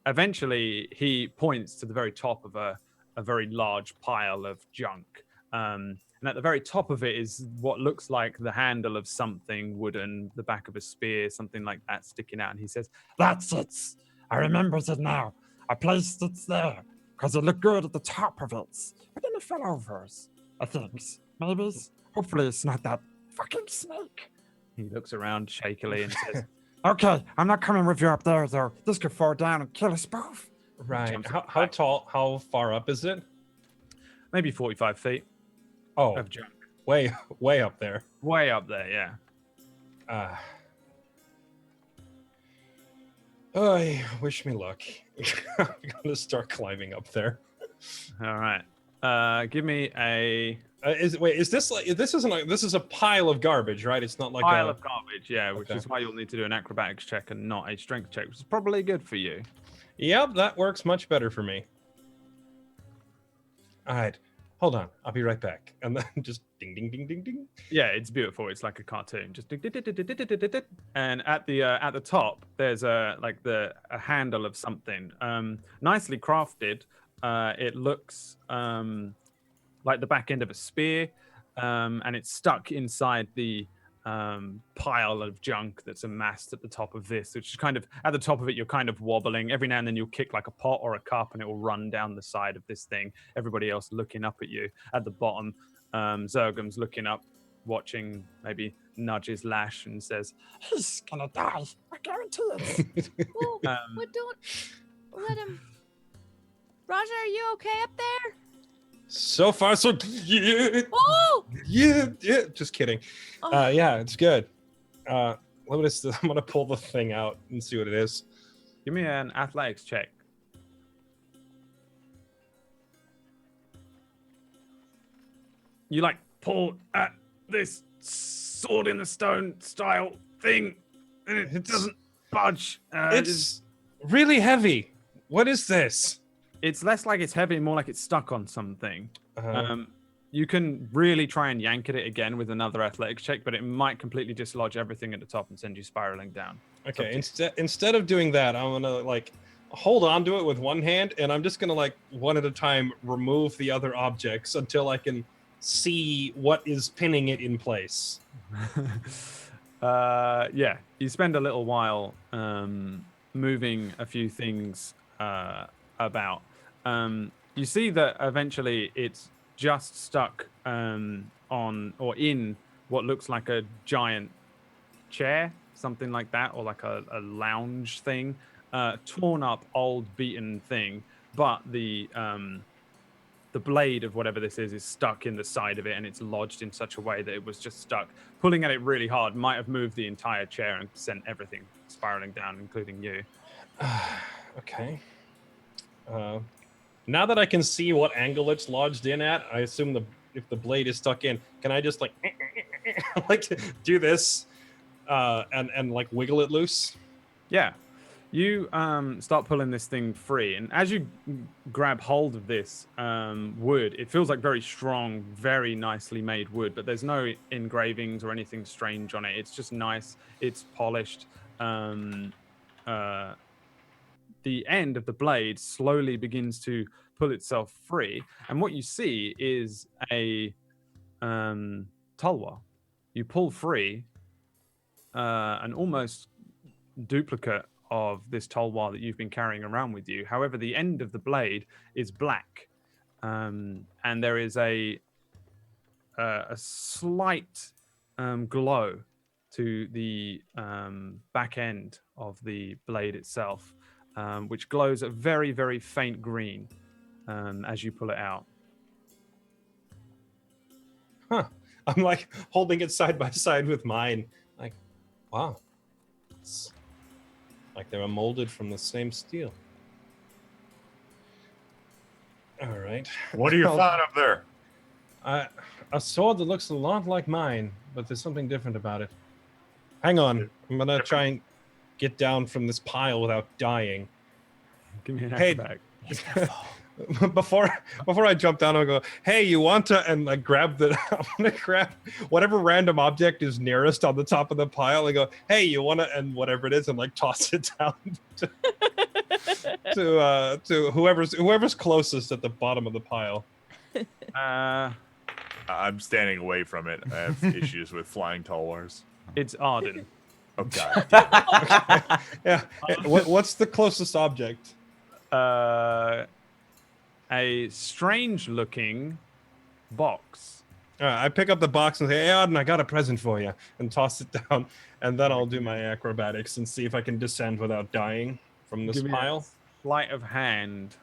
Eventually, he points to the very top of a very large pile of junk. And at the very top of it is what looks like the handle of something wooden, the back of a spear, something like that sticking out. And he says, "That's it. I remember it now. I placed it there because it looked good at the top of it. But then it fell over, I think. Maybe. Hopefully it's not that fucking snake." He looks around shakily and says, "Okay, I'm not coming with you up there, though. This could fall down and kill us both." Right. Jumps How tall? How far up is it? Maybe 45 feet Oh, of junk. way up there. Way up there, yeah. Wish me luck. I'm gonna start climbing up there. All right. Give me a Is this is a pile of garbage, right? It's not like pile of garbage, yeah, which Okay. is why you'll need to do an acrobatics check and not a strength check, which is probably good for you. Yep, that works much better for me. All right, hold on. I'll be right back. And then just ding, ding, ding, ding, ding. Yeah, it's beautiful. It's like a cartoon. Just and at the top there's a handle of something, nicely crafted. It looks like the back end of a spear, and it's stuck inside the pile of junk that's amassed at the top of this, which is kind of at the top of it. You're kind of wobbling. Every now and then you'll kick like a pot or a cup and it will run down the side of this thing. Everybody else looking up at you. At the bottom, Zergum's looking up, watching, maybe nudges Lash and says, "He's gonna die, I guarantee it." Well, don't let him. Roger, are you okay up there? So far, so yeah, Oh! yeah. Just kidding. Oh. Yeah, it's good. I'm gonna pull the thing out and see what it is. Give me an athletics check. You pull at this sword in the stone style thing, and it doesn't budge. It's really heavy. What is this? It's less like it's heavy, more like it's stuck on something. Uh, You can really try and yank at it again with another athletics check, but it might completely dislodge everything at the top and send you spiraling down. okay, instead of doing that, I'm gonna hold on to it with one hand, and I'm just gonna one at a time remove the other objects until I can see what is pinning it in place. Yeah, you spend a little while moving a few things about. You see that eventually it's just stuck on or in what looks like a giant chair, something like that, or like a lounge thing, torn up, old, beaten thing. But the blade of whatever this is stuck in the side of it, and it's lodged in such a way that it was just stuck. Pulling at it really hard might have moved the entire chair and sent everything spiraling down, including you. Okay. Now that I can see what angle it's lodged in at, I assume if the blade is stuck in, can I just do this and wiggle it loose? Yeah. You start pulling this thing free, and as you grab hold of this wood, it feels like very strong, very nicely made wood, but there's no engravings or anything strange on it. It's just nice. It's polished. The end of the blade slowly begins to pull itself free, and what you see is a tulwar. You pull free an almost duplicate of this tulwar that you've been carrying around with you. However, the end of the blade is black, and there is a slight glow to the back end of the blade itself, which glows a very, very faint green as you pull it out. Huh. I'm holding it side by side with mine. Wow. It's like they were molded from the same steel. right. What do you I'll- find up there? A sword that looks a lot like mine, but there's something different about it. Hang on. I'm gonna try and get down from this pile without dying. Give me an Hey. acrobatic. before I jump down, I'll go, hey, you want to, and I grab the, I'm gonna grab whatever random object is nearest on the top of the pile and go, hey, you want to, and whatever it is, and like toss it down to whoever's closest at the bottom of the pile. I'm standing away from it. I have issues with flying tall wars. It's Arden. Oh god. Yeah. What's the closest object? A strange-looking box. I pick up the box and say, hey, Auden, I got a present for you, and toss it down, and then I'll do my acrobatics and see if I can descend without dying from this Give me pile. a sleight of hand.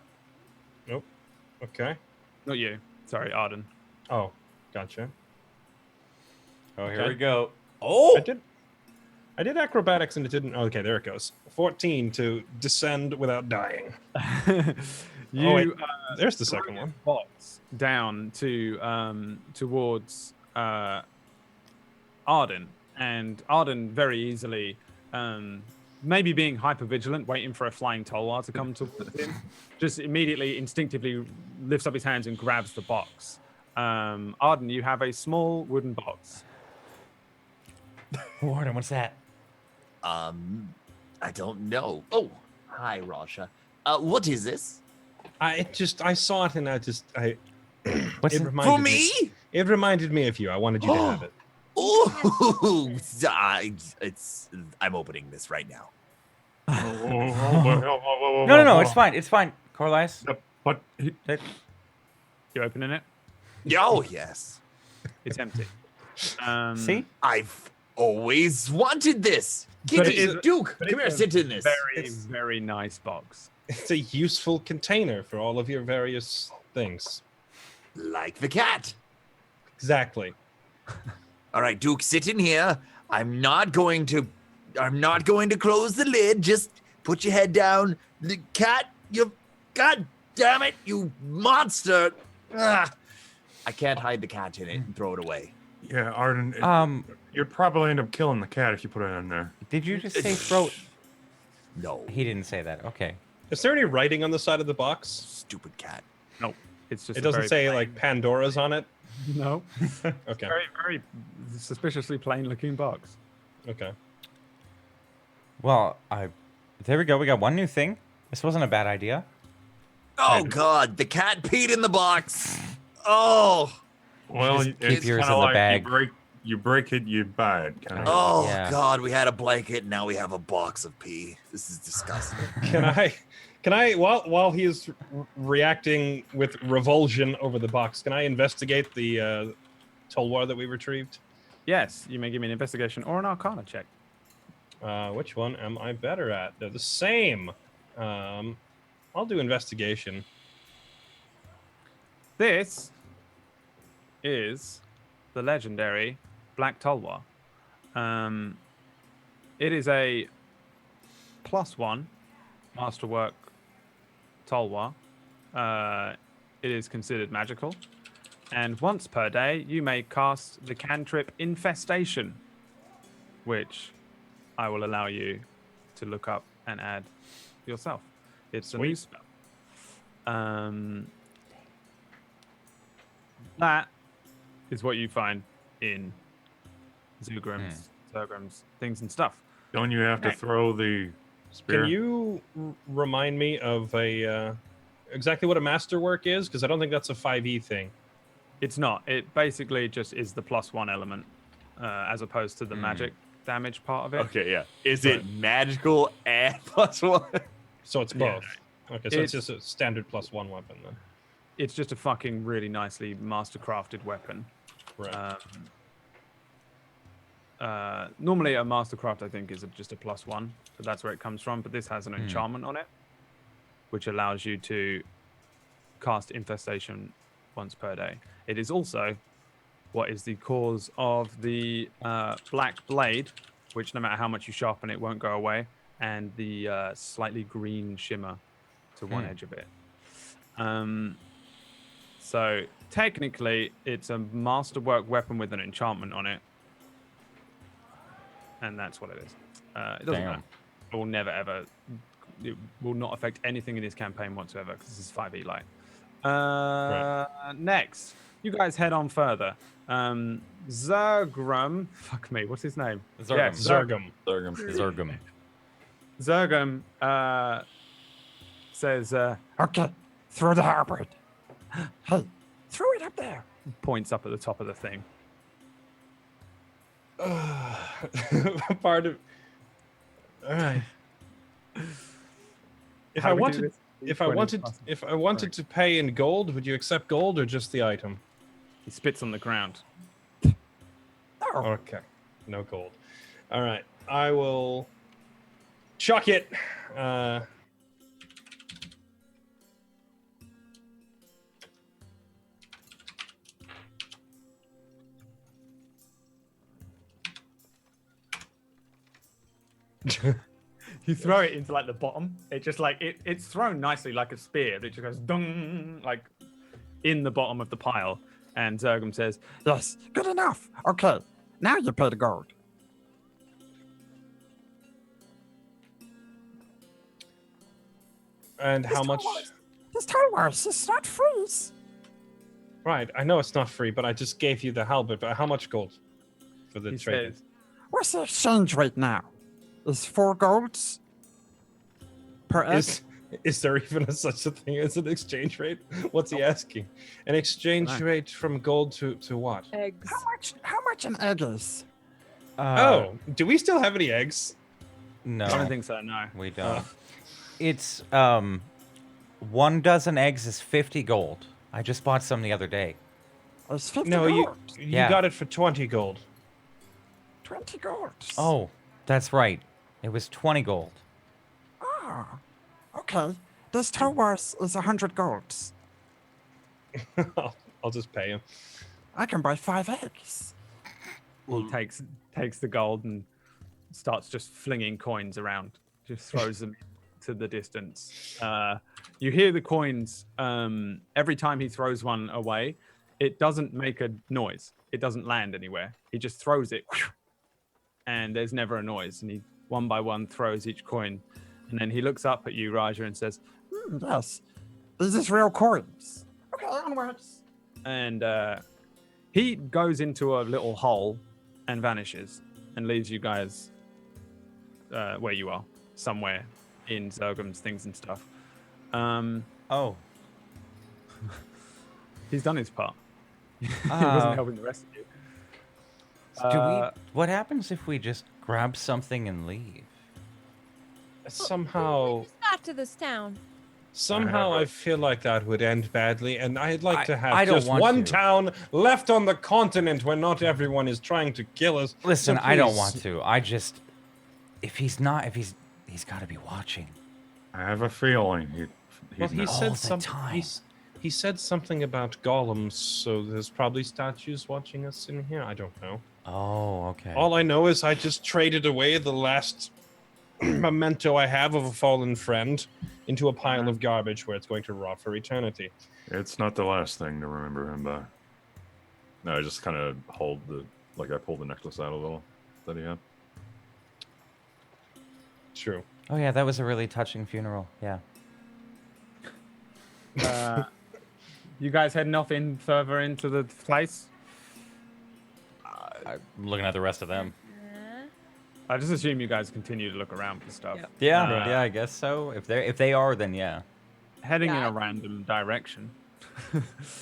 Nope. Okay. Not you. Sorry, Arden. Oh, gotcha. Oh, here Okay. we go. Oh! I did acrobatics and it didn't. Okay, there it goes. 14 to descend without dying. You wait. There's the second one. box down to towards Arden, and Arden very easily, maybe being hyper vigilant, waiting for a flying Tolwar to come towards him, just immediately instinctively lifts up his hands and grabs the box. Arden, you have a small wooden box. Warden, what's that? I don't know. Oh, hi, Rasha. What is this? I saw it and What's it in- reminded For me? It reminded me of you. I wanted you to have it. Ooh, I'm opening this right now. No, it's fine. It's fine. Corlias. What? You opening it? Oh, yes. It's empty. See? I've always wanted this. But Kitty, it is- Duke, but come here, it's a sit in this. Very, very nice box. It's a useful container for all of your various things. Like the cat. Exactly. All right, Duke, sit in here. I'm not going to close the lid. Just put your head down. The cat, God damn it, you monster. Ah. I can't hide the cat in it and throw it away. Yeah, Arden. You'd probably end up killing the cat if you put it in there. Did you just say throat? No, He didn't say that. Okay. Is there any writing on the side of the box? stupid cat. Nope. It's just It a doesn't very say plain- like Pandora's on it. No. Okay. Very, very suspiciously plain-looking box. Okay. Well, there we go. We got one new thing. This wasn't a bad idea. Oh God, the cat peed in the box. Oh, Well, Just keep it's yours kind in of the like bag. you break it, you buy it. Kind of. oh Yeah. God, we had a blanket, now we have a box of pee. This is disgusting. Can I while he's reacting with revulsion over the box, can I investigate the Tolwar that we retrieved? Yes, you may give me an investigation or an arcana check. Which one am I better at? They're the same. I'll do investigation. This is the legendary Black Tolwar. It is a +1 masterwork Tolwar. It is considered magical. And once per day, you may cast the cantrip Infestation, which I will allow you to look up and add yourself. It's a new spell. That is what you find in Zugram's, things and stuff. Don't you have to throw the spear? Can you remind me of exactly what a masterwork is? Because I don't think that's a 5e thing. It's not. It basically just is the +1 element, as opposed to the magic damage part of it. Okay, yeah. Is it magical and +1? So it's Yeah. both. Okay, so it's just a standard +1 weapon then. It's just a fucking really nicely mastercrafted weapon. Right. Normally a mastercraft, I think, is just a +1, but that's where it comes from. But this has an enchantment on it, which allows you to cast Infestation once per day. It is also what is the cause of the black blade, which no matter how much you sharpen it, won't go away, and the slightly green shimmer to one edge of it. So technically, it's a masterwork weapon with an enchantment on it, and that's what it is. It doesn't Damn. matter. It will never ever. It will not affect anything in this campaign whatsoever because this is 5e light. Next, you guys head on further. Zergrum, fuck me, what's his name? Zergum. Yes, Zergum. Zergum. Zergum says, Okay, throw the halberd. Hey, throw it up there. points up at the top of the thing. Part of. All right. If How I do we do wanted, this? if I wanted to pay in gold, would you accept gold or just the item? He spits on the ground. Oh, Okay, no gold. All right, I will chuck it. You throw it into like the bottom. It just like it's thrown nicely like a spear. But it just goes dung like in the bottom of the pile. And Zergum says, yes, good enough. Okay, now you pay the gold. And how much? This Towers is not free. Right, I know it's not free, but I just gave you the halberd. But how much gold for the he trade? says, What's the exchange rate now? Is 4 golds per egg? Is there even such a thing as an exchange rate? What's he asking? An exchange Right. rate from gold to what? Eggs. How much an egg is? Oh, do we still have any eggs? No. I don't think so, no. We don't. It's 1 dozen eggs is 50 gold. I just bought some the other day. It's 50 No, gold. you Yeah. got it for 20 gold. 20 golds. Oh, that's right. It was 20 gold. Ah, okay. This Towers is 100 golds. I'll just pay him. I can buy 5 eggs. He takes the gold and starts just flinging coins around. Just throws them to the distance. You hear the coins every time he throws one away. It doesn't make a noise. It doesn't land anywhere. He just throws it, and there's never a noise. And he one by one throws each coin, and then he looks up at you, Raja, and says, Yes, these is real coins. Okay, onwards. and he goes into a little hole and vanishes and leaves you guys where you are, somewhere in Zergum's things and stuff. Oh. He's done his part. He wasn't helping the rest of you. What happens if we just grab something and leave? Somehow, Not to this town. I feel like that would end badly, and I'd like to I have don't just want one to. town left on the continent where not everyone is trying to kill us. Listen, So I don't please- want to. I just if he's got to be watching. I have a feeling Well, he's he not. said the something. time. He said something about golems, so there's probably statues watching us in here. I don't know. Oh, okay. All I know is I just traded away the last memento I have of a fallen friend into a pile of garbage where it's going to rot for eternity. It's not the last thing to remember him by. No, I just kind of I pulled the necklace out a little that he had. True. Oh yeah, that was a really touching funeral. Yeah. You guys heading off further into the place? I'm looking at the rest of them. I just assume you guys continue to look around for stuff. Yep. Yeah, Right. yeah, I guess so. If they are, then yeah. Heading in Yeah. a random direction.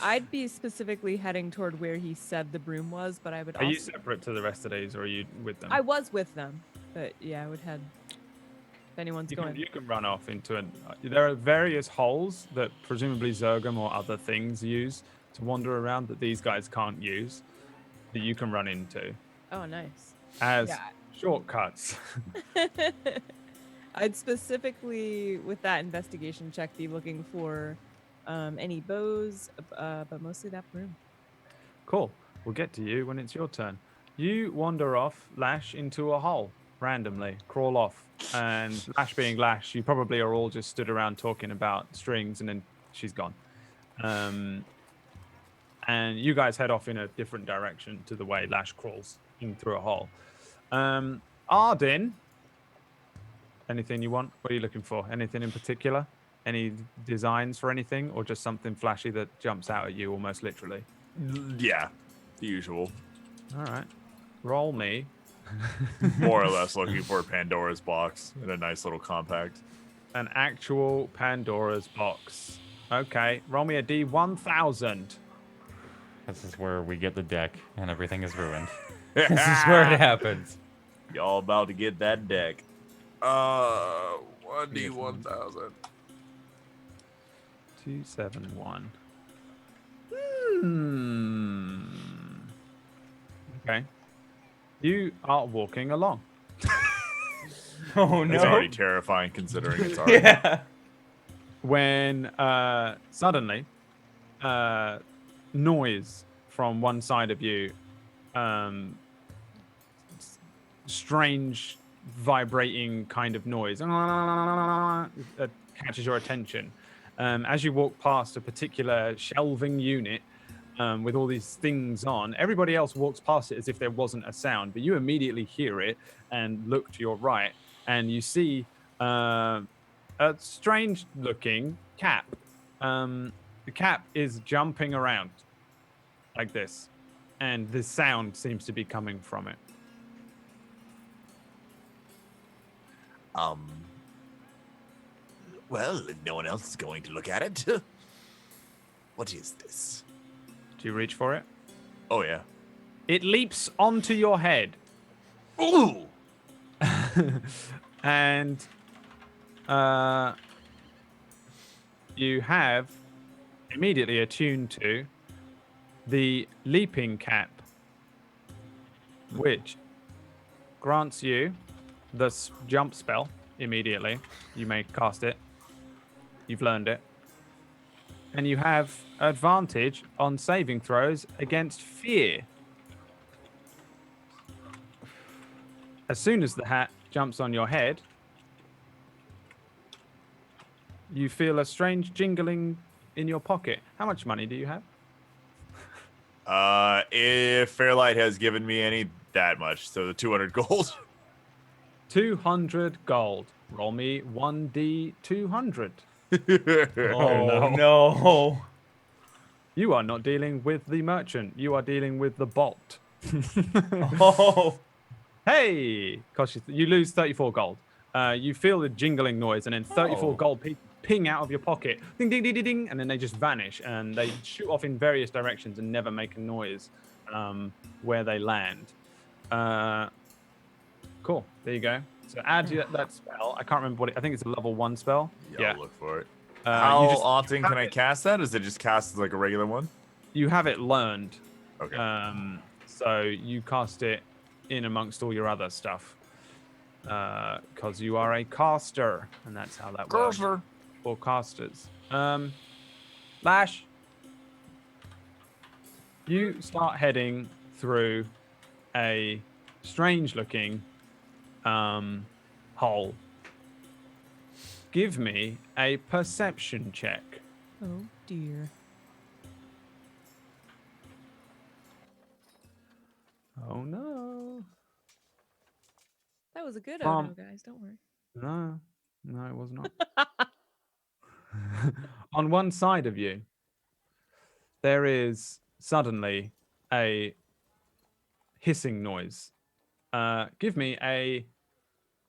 I'd be specifically heading toward where he said the broom was, but I would Are you also. separate to the rest of these, or are you with them? I was with them, but yeah, I would head. If anyone's You going. can, you can run off into an. There are various holes that presumably Zergum or other things use to wander around that these guys can't use, that you can run into Oh, nice. as Yeah. shortcuts. I'd specifically, with that investigation check, be looking for any bows, but mostly that broom. Cool. We'll get to you when it's your turn. You wander off, Lash, into a hole randomly, crawl off. And Lash being Lash, you probably are all just stood around talking about strings, and then she's gone. and you guys head off in a different direction to the way Lash crawls in through a hole. Arden, anything you want? What are you looking for? Anything in particular? Any designs for anything, or just something flashy that jumps out at you almost literally? Yeah, the usual. All right. Roll me. More or less looking for Pandora's box in a nice little compact. An actual Pandora's box. Okay. Roll me a D1000. This is where we get the deck and everything is ruined. This is where it happens. Y'all about to get that deck. 1D1000. 271. Okay. You are walking along. Oh It's already terrifying considering it's already. Yeah. When suddenly noise from one side of you, strange vibrating kind of noise catches your attention. As you walk past a particular shelving unit with all these things on, everybody else walks past it as if there wasn't a sound, but you immediately hear it and look to your right, and you see a strange looking cap. The cap is jumping around like this, and the sound seems to be coming from it. Well, no one else is going to look at it. What is this? Do you reach for it? Oh, yeah. It leaps onto your head. Ooh! And you have immediately attuned to the leaping cap, which grants you the jump spell immediately. You may cast it. You've learned it. And you have advantage on saving throws against fear. As soon as the hat jumps on your head, you feel a strange jingling in your pocket. How much money do you have? If Fairlight has given me any, that much. So the 200 gold. 200 gold. Roll me 1d200. Oh no. You are not dealing with the merchant. You are dealing with the bot. Oh. Hey! Gosh, you lose 34 gold. You feel the jingling noise, and then 34 gold ping out of your pocket. Ding, ding, ding, ding, ding. And then they just vanish, and they shoot off in various directions and never make a noise where they land. Cool. There you go. So add that spell. I can't remember what it... I think it's a level 1 spell. Yeah, I'll look for it. You How just often can have I it- cast that? Is it just cast as like a regular one? You have it learned. Okay. So you cast it in amongst all your other stuff. Because you are a caster, and that's how that works. Or casters. Lash, you start heading through a strange-looking hole. Give me a perception check. Oh dear. Oh no. That was a good From- Odo, guys. Don't worry. No, it was not. On one side of you, there is suddenly a hissing noise. Give me a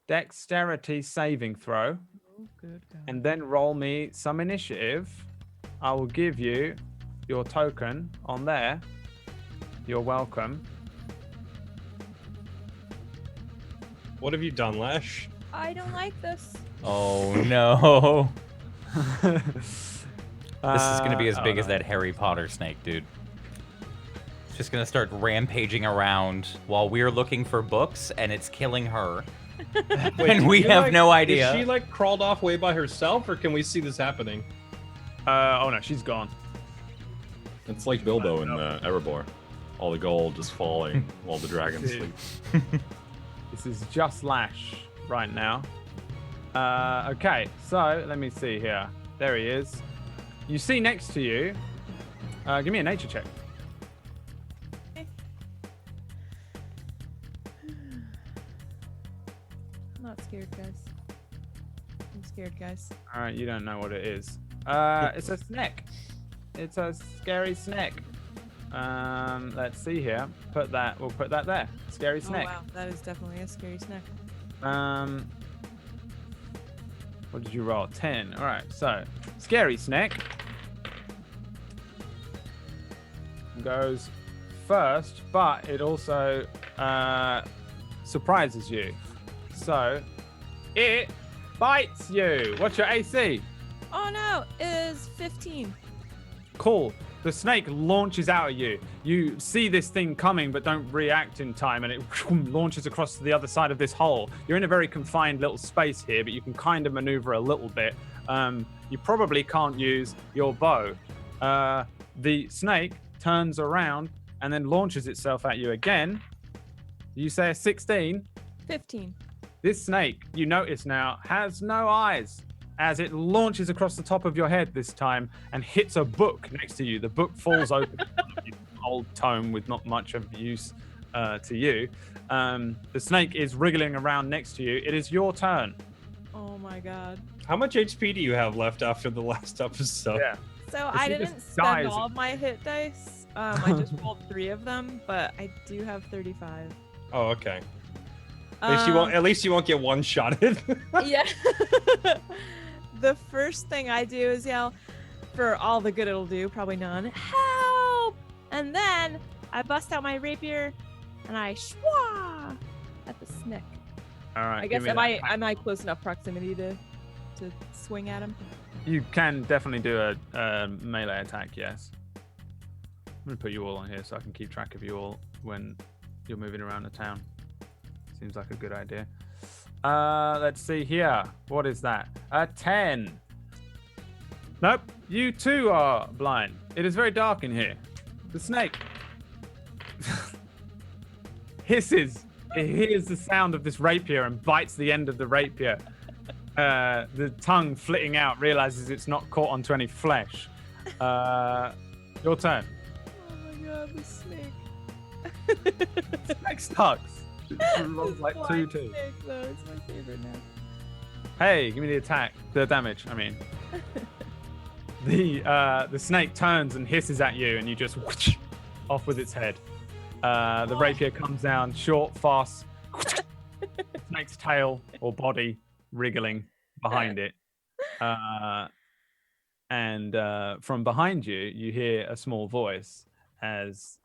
dexterity saving throw, Oh, good God. and then roll me some initiative. I will give you your token on there. You're welcome. What have you done, Lash? I don't like this. Oh no. This is gonna be as big as that Harry Potter snake, dude. It's just gonna start rampaging around while we're looking for books, and it's killing her. And we you, have like- no idea. Is she like crawled off way by herself, or can we see this happening? Oh no, she's gone. It's like Bilbo in Erebor. All the gold just falling while the dragons Dude. sleep. This is just Lash right now. Okay, so let me see here. There he is. You see next to you. Give me a nature check. scared, guys. I'm scared, guys. All right, you don't know what it is. It's a snake. It's a scary snake. Let's see here. We'll put that there. Scary Oh, snake. wow. That is definitely a scary snack. What did you roll? 10. All right, so scary snake goes first, but it also surprises you. So it bites you. What's your AC? Oh no, is 15. Cool. The snake launches out at you. You see this thing coming, but don't react in time, and it launches across to the other side of this hole. You're in a very confined little space here, but you can kind of maneuver a little bit. You probably can't use your bow. The snake turns around and then launches itself at you again. You say a 16. 15. This snake, you notice now, has no eyes as it launches across the top of your head this time and hits a book next to you. The book falls open. Old tome with not much of use to you. The snake is wriggling around next to you. It is your turn. Oh my god. How much HP do you have left after the last episode? Yeah. So If I she didn't just spend dies- all of my hit dice. I just rolled 3 of them, but I do have 35. Oh, okay. At least you won't get one-shotted. Yeah. The first thing I do is yell, for all the good it'll do, probably none, help! And then I bust out my rapier and I schwa at the snake. All right. I guess am I close enough proximity to swing at him? You can definitely do a melee attack, yes. I'm going to put you all on here so I can keep track of you all when you're moving around the town. Seems like a good idea. Let's see here. What is that? A 10. Nope. You too are blind. It is very dark in here. The snake hisses. It hears the sound of this rapier and bites the end of the rapier. The tongue flitting out realizes it's not caught onto any flesh. Your turn. Oh my god, the snake. Snake sucks. It rolls like Blind 2-2. snake, though. It's my favorite now. Hey, give me the attack. The damage, I mean. The snake turns and hisses at you, and you just whoosh, off with its head. The rapier comes down, short, fast. Snake's tail or body wriggling behind it. And from behind you, you hear a small voice as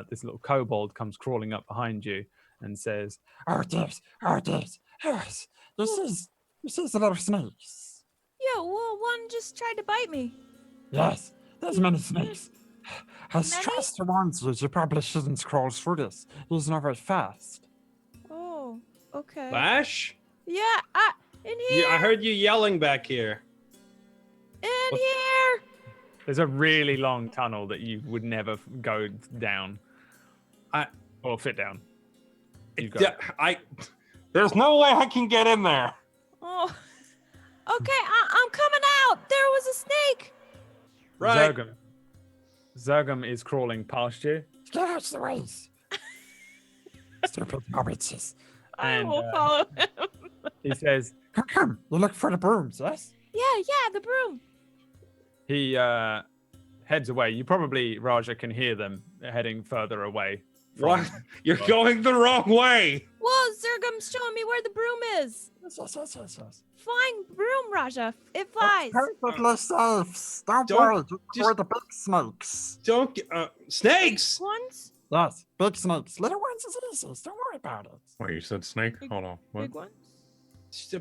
this little kobold comes crawling up behind you and says, Oh, yes, yes. This is a little snakes. Yeah, well, one just tried to bite me. Yes, there's many snakes. As Many? Trust warns you, you probably shouldn't crawl through this. He's not very fast. Oh, okay. Flash? Yeah, in here. I heard you yelling back here. In here. there's a really long tunnel that you would never go down. Or fit down. You go. There's no way I can get in there. Oh, okay. I'm coming out. There was a snake. Right. Zergum is crawling past you. Get out of the ways. Stupid hobbits. I And, will follow him. He says, Come, you look for the brooms, yes? Yeah, the broom. he heads away. You probably, Raja, can hear them heading further away. What? You're going the wrong way. Well, Zergum's showing me where the broom is. Yes. Flying broom, Raja. It flies. Perfectly safe. Don't Don't- worry, just- just the big snakes. Don't get, snakes. Ones? Yes, big snakes. Little ones is easy. Don't worry about it. Wait, you said snake? Hold on. What? Big ones?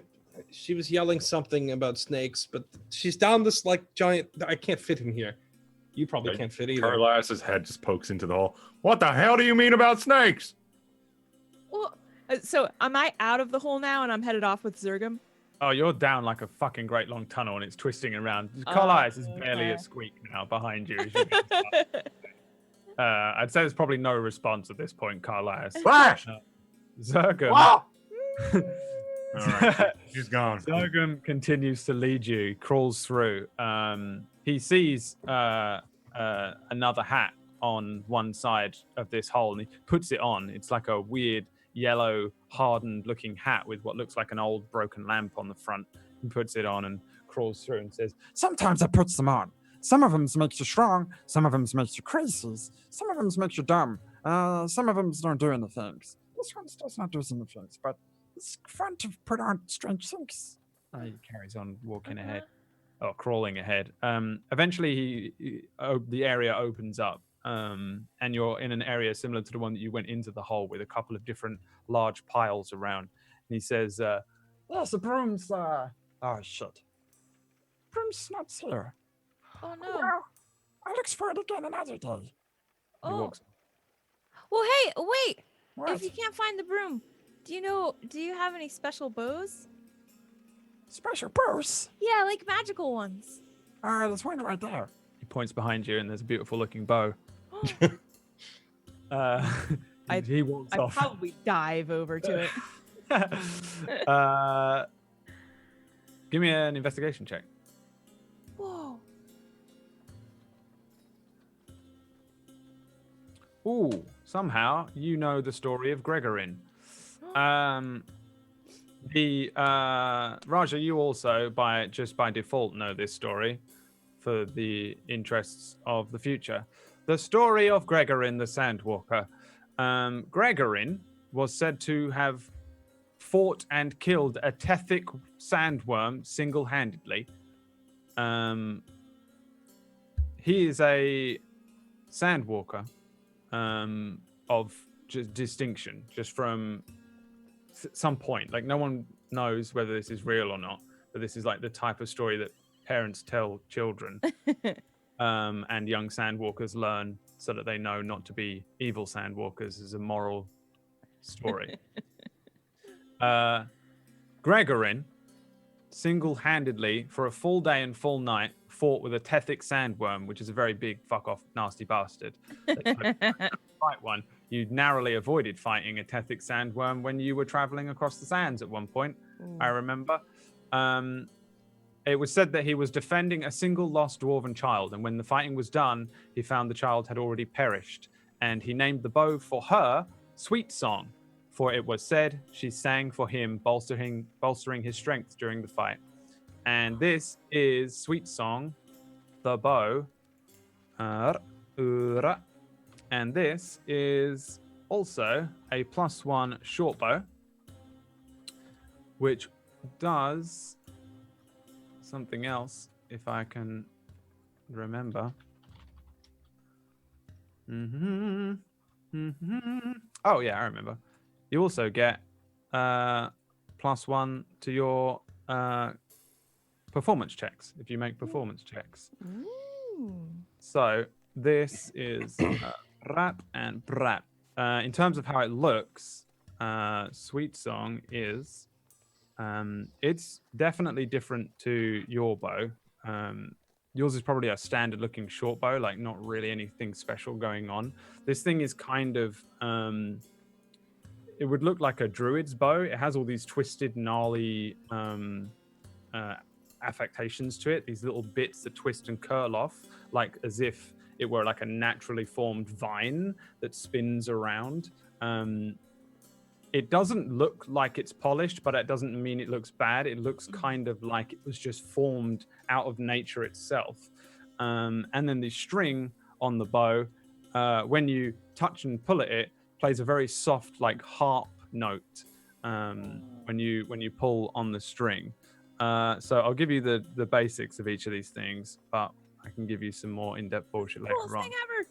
She was yelling something about snakes, but she's down this like giant. I can't fit in here. You probably Like, can't fit either. Carlass's head just pokes into the hole. What the hell do you mean about snakes? Well, so am I out of the hole now and I'm headed off with Zergum? Oh, you're down like a fucking great long tunnel and it's twisting around. Carlisle is barely okay. a squeak now behind you. As you get started. I'd say there's probably no response at this point, Carlisle. Flash! Zergum. All right, she's gone. Zergum continues to lead you, crawls through. He sees another hat on one side of this hole and he puts it on. It's like a weird yellow, hardened-looking hat with what looks like an old broken lamp on the front. He puts it on and crawls through and says, Sometimes I puts them on. Some of them makes you strong. Some of them makes you crazy. Some of them makes you dumb. Some of them don't do anything. This one does not do anything, but it's fun to put on strange things. He carries on walking ahead, or crawling ahead. Eventually, the area opens up, and you're in an area similar to the one that you went into the hole with a couple of different large piles around. And he says, Yes, the broom's, oh, shit. Broom's not here. Oh no. Well, I'll look for it again another day. he Oh. walks. Well, hey, wait. What? If you can't find the broom, do you have any special bows? Special bows? Yeah, like magical ones. There's one right there. He points behind you, and there's a beautiful-looking bow. He walks I'd off. probably dive over to it. Give me an investigation check. Whoa. Ooh, somehow you know the story of Gregorin. Raja, you also by default know this story for the interests of the future. The story of Gregorin the Sandwalker. Gregorin was said to have fought and killed a Tethic sandworm single-handedly. He is a sandwalker of distinction, just from some point. Like, no one knows whether this is real or not, but this is like the type of story that parents tell children, and young sandwalkers learn so that they know not to be evil sandwalkers is a moral story. Gregorin single-handedly for a full day and full night fought with a Tethic sandworm, which is a very big fuck-off nasty bastard. Fight one. You narrowly avoided fighting a Tethic sandworm when you were traveling across the sands at one point. I remember. It was said that he was defending a single lost dwarven child, and when the fighting was done, he found the child had already perished, and he named the bow for her Sweet Song, for it was said she sang for him, bolstering his strength during the fight. And this is Sweet Song, the bow. And this is also a +1 short bow, which does something else, if I can remember. Oh, yeah, I remember. You also get +1 to your performance checks if you make performance checks. Ooh. So this is rap and brap. In terms of how it looks, Sweet Song is it's definitely different to your bow. Yours is probably a standard looking short bow, like not really anything special going on. This thing is kind of it would look like a druid's bow. It has all these twisted, gnarly affectations to it, these little bits that twist and curl off, like as if it were like a naturally formed vine that spins around. It doesn't look like it's polished, but it doesn't mean it looks bad. It looks kind of like it was just formed out of nature itself. And then the string on the bow, when you touch and pull at it, plays a very soft, like harp note when you pull on the string. So I'll give you the basics of each of these things, but I can give you some more in-depth bullshit later Coolest on. thing ever.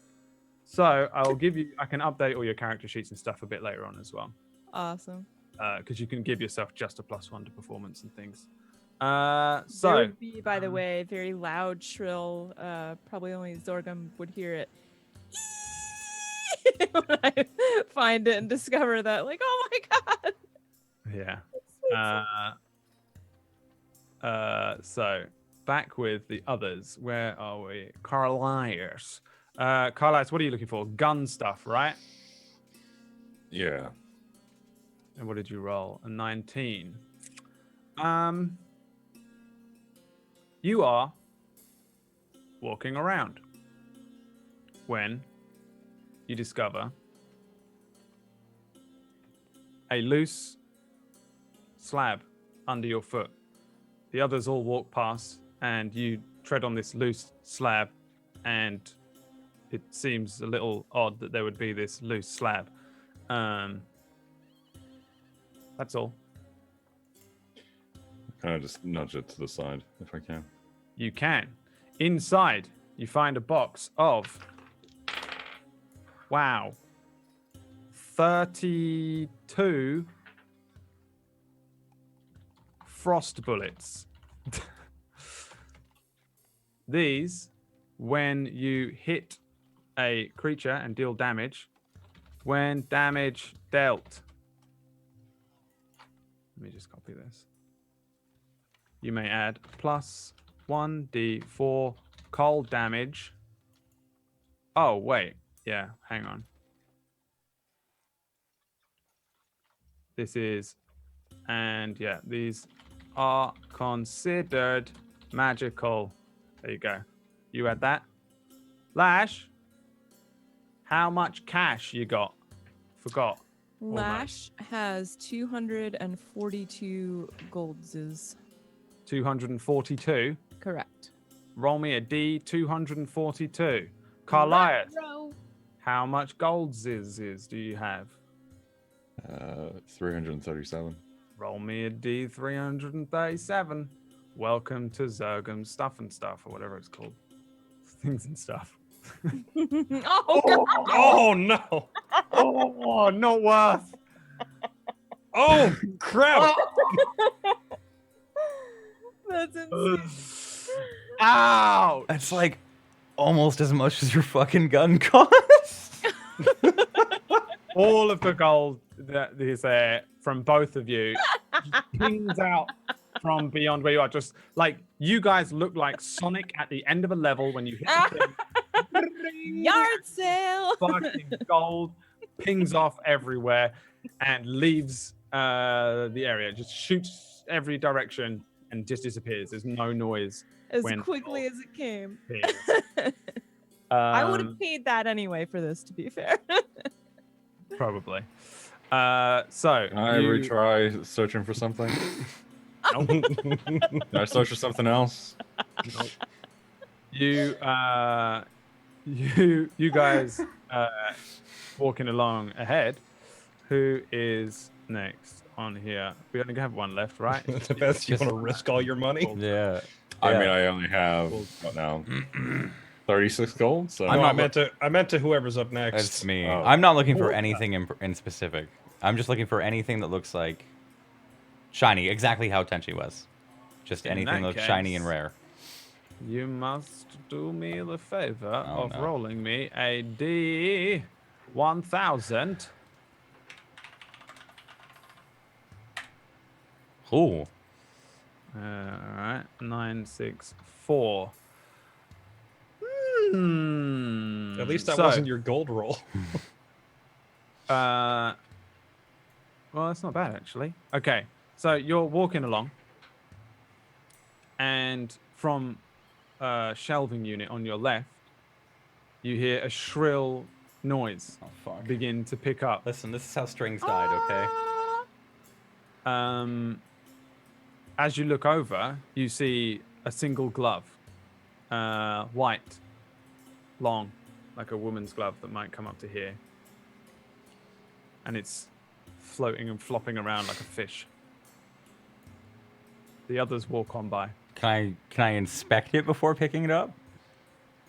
So I can update all your character sheets and stuff a bit later on as well. Awesome. Because you can give yourself just a +1 to performance and things. There So would be, by the way, very loud, shrill. Probably only Zorgum would hear it. When I find it and discover that, like, oh my god. yeah. So back with the others. Where are we? Carlisle. Carlisle, what are you looking for? Gun stuff, right? Yeah. And what did you roll? A 19. You are walking around when you discover a loose slab under your foot. The others all walk past, and you tread on this loose slab, and it seems a little odd that there would be this loose slab. That's all. Kind of just nudge it to the side if I can. You can. Inside, you find a box of 32 frost bullets. These, when you hit a creature and deal damage, when damage dealt. Let me just copy this. You may add plus 1d4 cold damage. Oh, wait. Yeah, hang on. This is, and yeah, these are considered magical. There you go. You add that. Lash, how much cash you got? Forgot. Lash has 242 golds. 242. Correct. Roll me a D242. Carlias, how much golds do you have? 337. Roll me a D337. Welcome to Zergum's Stuff and Stuff, or whatever it's called. Things and Stuff. Oh no! Oh, not worth. Oh crap! That's insane. Ow! That's like almost as much as your fucking gun costs. All of the gold that is there from both of you pings out from beyond where you are. Just like you guys look like Sonic at the end of a level when you hit the thing. Yard sale. Fucking gold pings off everywhere and leaves the area. Just shoots every direction and just disappears. There's no noise. As when quickly gold as it came. appears. I would have paid that anyway for this, to be fair. Probably. So Can I retry searching for something? Can I search for something else? Nope. You guys walking along ahead. Who is next on here? We only have one left, right? The best. You want to risk all your money? Yeah. I mean, I only have what now? 36 gold. So No, I meant to whoever's up next. That's me. Oh. I'm not looking for anything in specific. I'm just looking for anything that looks like shiny, exactly how Tenchi was. Just In anything that that looks shiny and case- rare. You must do me the favor of no. rolling me a D1000. Ooh. All right, 964. At least that So, wasn't your gold roll. well, that's not bad actually. Okay, so you're walking along, and from a shelving unit on your left, you hear a shrill noise Oh fuck. begin to pick up. Listen, this is how strings died, okay? As you look over, you see a single glove, white, long, like a woman's glove that might come up to here, and it's floating and flopping around like a fish. The others walk on by. Can I inspect it before picking it up?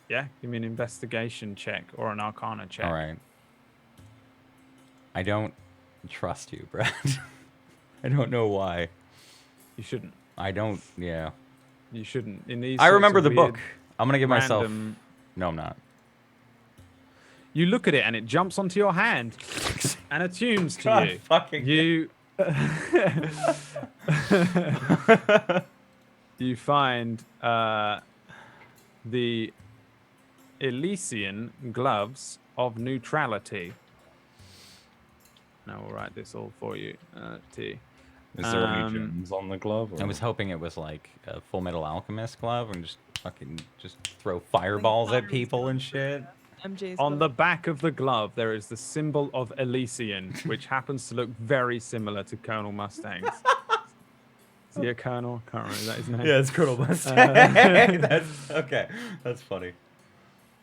Yeah, give me an investigation check or an arcana check. All right. I don't trust you, Brad. I don't know why. You shouldn't. I don't. Yeah. You shouldn't. In these. I sorts remember of the weird, book. I'm gonna give myself. random- No, I'm not. You look at it and it jumps onto your hand and attunes to God you. fucking. You. You find the Elysian gloves of neutrality. Now we'll write this all for you. T. is there any gems on the glove? I or- was hoping it was like a Full Metal Alchemist glove and just fucking just throw fireballs at people and shit. MJ's On the boat. back of the glove, there is the symbol of Elysian, which happens to look very similar to Colonel Mustang's. Is he a colonel? Can't remember. Is that his name? Yeah, it's Colonel Mustang. That's okay. That's funny.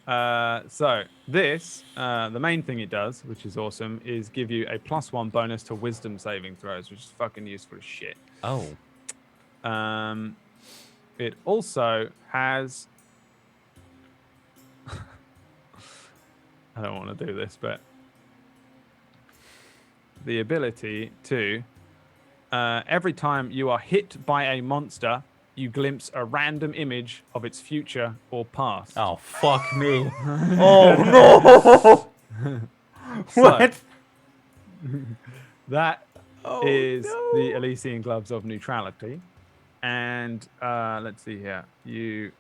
So this, the main thing it does, which is awesome, is give you a +1 bonus to wisdom saving throws, which is fucking useful as shit. Oh. It also has... I don't want to do this, but the ability to, every time you are hit by a monster, you glimpse a random image of its future or past. Oh, fuck me. Oh, no. What? That is the Elysian Gloves of Neutrality. And let's see here. You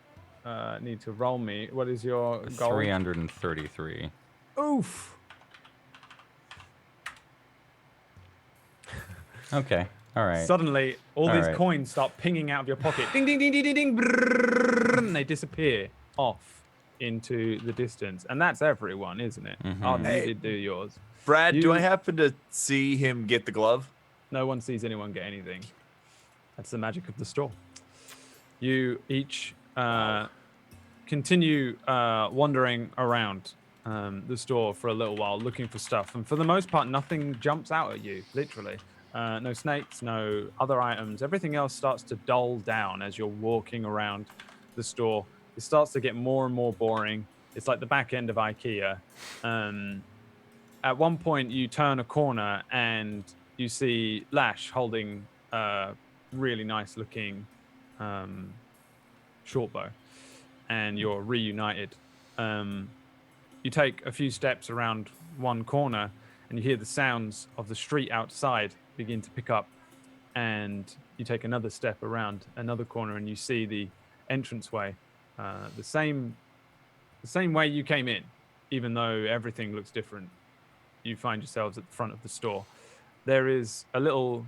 need to roll me. What is your goal? 333. Oof. Okay. All right. Suddenly, all All these right. coins start pinging out of your pocket. Ding, ding, ding, ding, ding, ding. Brrrr, and they disappear off into the distance. And that's everyone, isn't it? Mhm. Arden, Hey. you did do yours. Brad, do You- I happen to see him get the glove? No one sees anyone get anything. That's the magic of the store. You each continue wandering around the store for a little while, looking for stuff. And for the most part, nothing jumps out at you, literally. No snakes, no other items. Everything else starts to dull down as you're walking around the store. It starts to get more and more boring. It's like the back end of IKEA. At one point, you turn a corner and you see Lash holding a really nice looking short bow, and you're reunited. You take a few steps around one corner and you hear the sounds of the street outside begin to pick up, and you take another step around another corner and you see the entranceway the same way you came in, even though everything looks different. You find yourselves at the front of the store. There is a little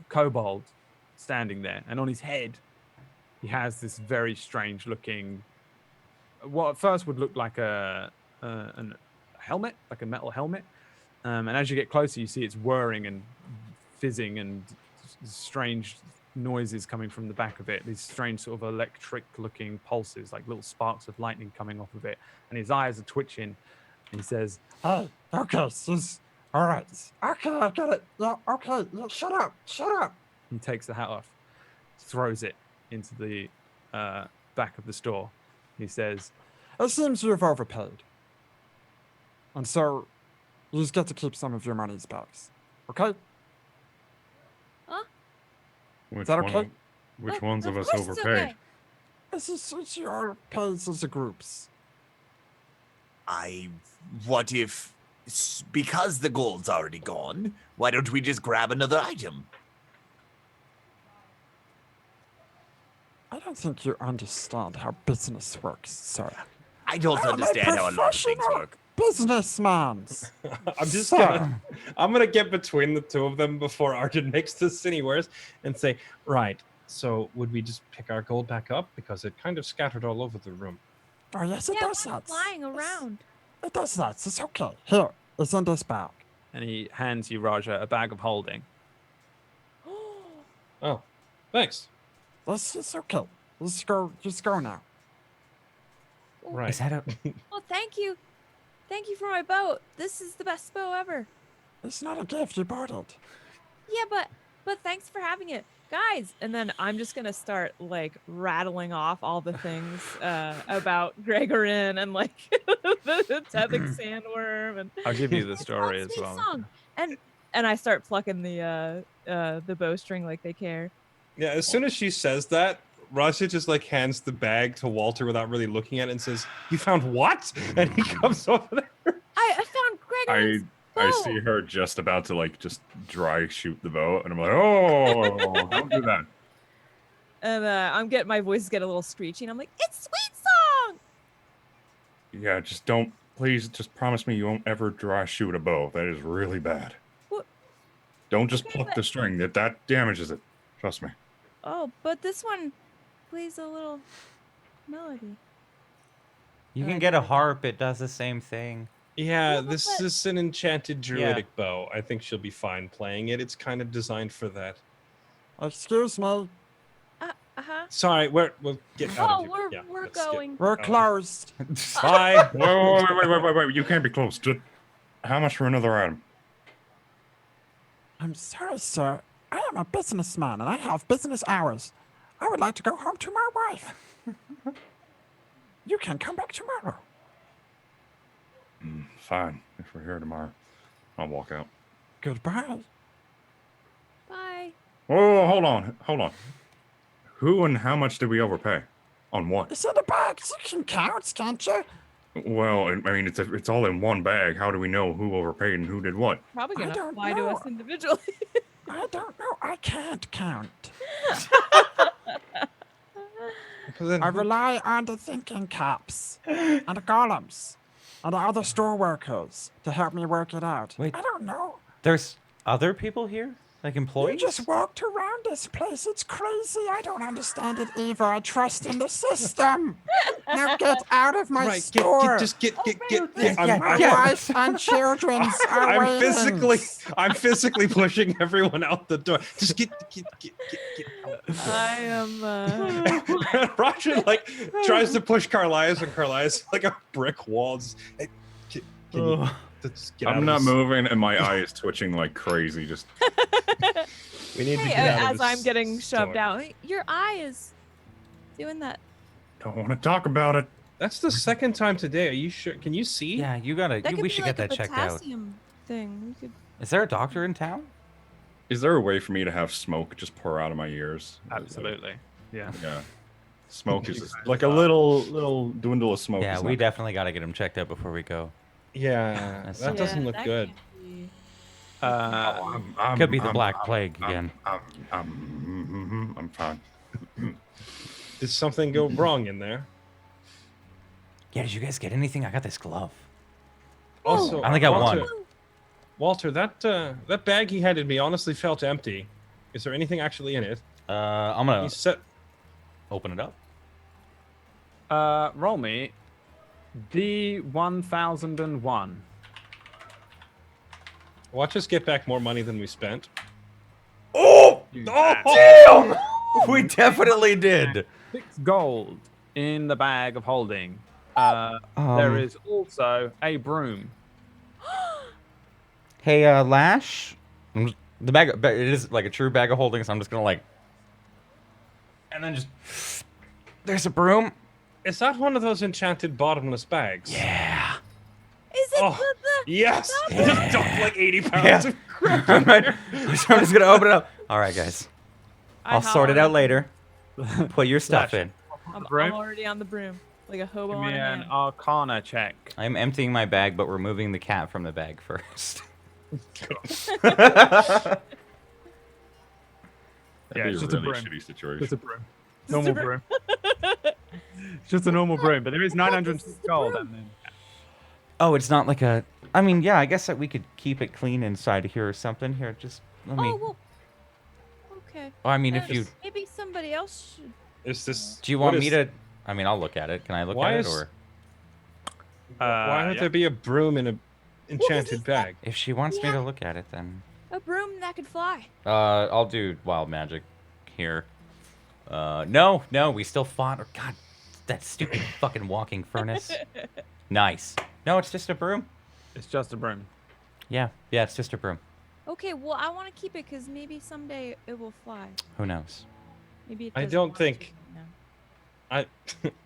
kobold standing there, and on his head he has this very strange looking, what at first would look like a helmet, like a metal helmet. And as you get closer, you see it's whirring and fizzing and strange noises coming from the back of it. These strange sort of electric looking pulses, like little sparks of lightning coming off of it. And his eyes are twitching. And he says, Hey, okay, sis. All right. Okay, I get it. Yeah, okay. Yeah, shut up. Shut up. he takes the hat off, throws it into the back of the store. He says, It seems you've overpaid. And so, you just get to keep some of your money's back. Okay? Which that one okay? Which ones of us course it's overpaid? okay. It's your pays as a groups. What if, because the gold's already gone, why don't we just grab another item? I don't think you understand how business works, sir. I don't I'm a understand how a lot of things professional work. businessman. I'm just Sir. gonna get between the two of them before Arden makes this any worse and say, right, so would we just pick our gold back up? Because it kind of scattered all over the room. Oh, yes, it Yeah, does what's that. flying around? It does that. It's okay. Here, it's in this bag. and he hands you, Raja, a bag of holding. Oh, thanks. It's okay. Just go now. Right. Is that a... Well, thank you. Thank you for my boat. This is the best bow ever. It's not a gift, you bought it. Yeah, but thanks for having it. Guys, and then I'm just gonna start like rattling off all the things about Gregor and like the tething sandworm and I'll give you the it's story one as sweet well. song. And I start plucking the bowstring like they care. Yeah, as soon as she says that, Raja just like hands the bag to Walter without really looking at it and says, "You found what?" And he comes over there. I found Gregor's I bow. see her just about to like just dry shoot the bow, and I'm like, oh, don't do that. And I'm getting my voice get a little screechy, and I'm like, "It's sweet song." Yeah, just don't. Please, just promise me you won't ever dry shoot a bow. That is really bad. What? Don't just Okay, pluck but- the string. That damages it. Trust me. Oh, but this one plays a little melody. You And can I get do a like that. harp. It does the same thing. Yeah, Yeah, but- this is an enchanted druidic bow. I think she'll be fine playing it. It's kind of designed for that. Excuse me, Uh-huh. Sorry, we'll get out of Oh, here. we're let's get going. we're out of here. closed. Bye. Wait. You can't be close. How much for another item? I'm sorry, sir. I am a businessman and I have business hours. I would like to go home to my wife. You can come back tomorrow. Fine. If we're here tomorrow, I'll walk out. Goodbye. Bye. Whoa, hold on. Who and how much did we overpay? On what? It's in the bag. You can count, can't you? Well, I mean, it's all in one bag. How do we know who overpaid and who did what? Probably I gonna don't fly to know. us individually. I don't know. I can't count. I rely on the thinking caps and the golems and the other store workers to help me work it out. Wait. I don't know. There's other people here, like You employees. just walked around this place. It's crazy. I don't understand it either. I trust in the system. Now get out of my store. Get. My wife and children are I'm waiting. physically pushing everyone out the door. Just get out. I am. Roger tries to push Carlias, and Carlias like a brick wall. Just, hey, can you just get out I'm of not this? moving, and my eye is twitching like crazy. Just We need to Hey, get out of as this I'm getting shoved store. out, your eye is doing that. don't want to talk about it. That's the second time today. Are you sure? Can you see? Yeah, you gotta. That could We be should like get a that checked out. potassium thing. We could. Is there a doctor in town? Is there a way for me to have smoke just pour out of my ears? Absolutely. Yeah. Yeah. Smoke is just like a little dwindle of smoke. Yeah, is we not- definitely gotta get him checked out before we go. Yeah, That's that something. doesn't look that good. can't be- Could be the Black Plague again. I'm fine. Did something go wrong in there? Yeah, did you guys get anything? I got this glove. Also, I only got Walter, one. Walter, that bag he handed me honestly felt empty. Is there anything actually in it? I'm He gonna said, open it up. Roll me D1001. "Watch us get back more money than we spent." Damn! We definitely did. 6 gold in the bag of holding. There is also a broom. Hey, Lash. The bag. It is like a true bag of holding, so I'm just gonna like. And then just. There's a broom. Is that one of those enchanted bottomless bags? Yeah. Is it Oh, the Yes. Yeah. Just dumped like 80 pounds Yeah. of crap. So I'm just gonna open it up. All right, guys. I'll sort it out later. Put your stuff Lash. in. I'm Broom? already on the broom, like a hobo Give on me a an man. Arcana check. I'm emptying my bag, but removing the cat from the bag first. Yeah, That'd it's be just a really broom. shitty situation. Just a broom. Normal broom. It's just a normal broom, but there is 906 gold. And then Oh, it's not like a. I mean, yeah, I guess that we could keep it clean inside here or something. Here, just let me. Oh well. Okay. I mean, if you. Maybe somebody else should. Is this? Do you what want me is- to? I mean, I'll look at it. Can I look Why at it, is- or Why would yeah. there be a broom in a enchanted is bag? if she wants me Yeah. to look at it, then A broom that could fly. I'll do wild magic here. No, we still fought. Or God, that stupid fucking walking furnace. Nice. No, it's just a broom. It's just a broom. Yeah, it's just a broom. Okay, well I want to keep it because maybe someday it will fly. Who knows? Maybe it I doesn't don't want think- to, you know.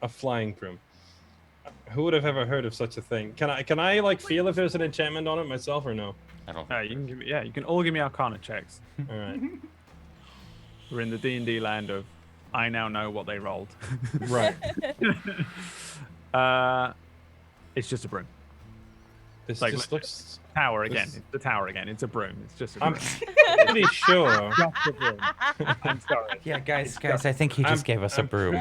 A flying broom. Who would have ever heard of such a thing? Can I like feel if there's an enchantment on it myself or no? I don't. You can give me, you can all give me Arcana checks. All right. We're in the D&D land of I now know what they rolled. Right. It's just a broom. This Like, just looks. Tower again. This- It's the tower again. It's a broom. It's just a I'm broom. pretty sure. Just a broom. I'm sorry. Yeah, guys, I think he just gave us a broom.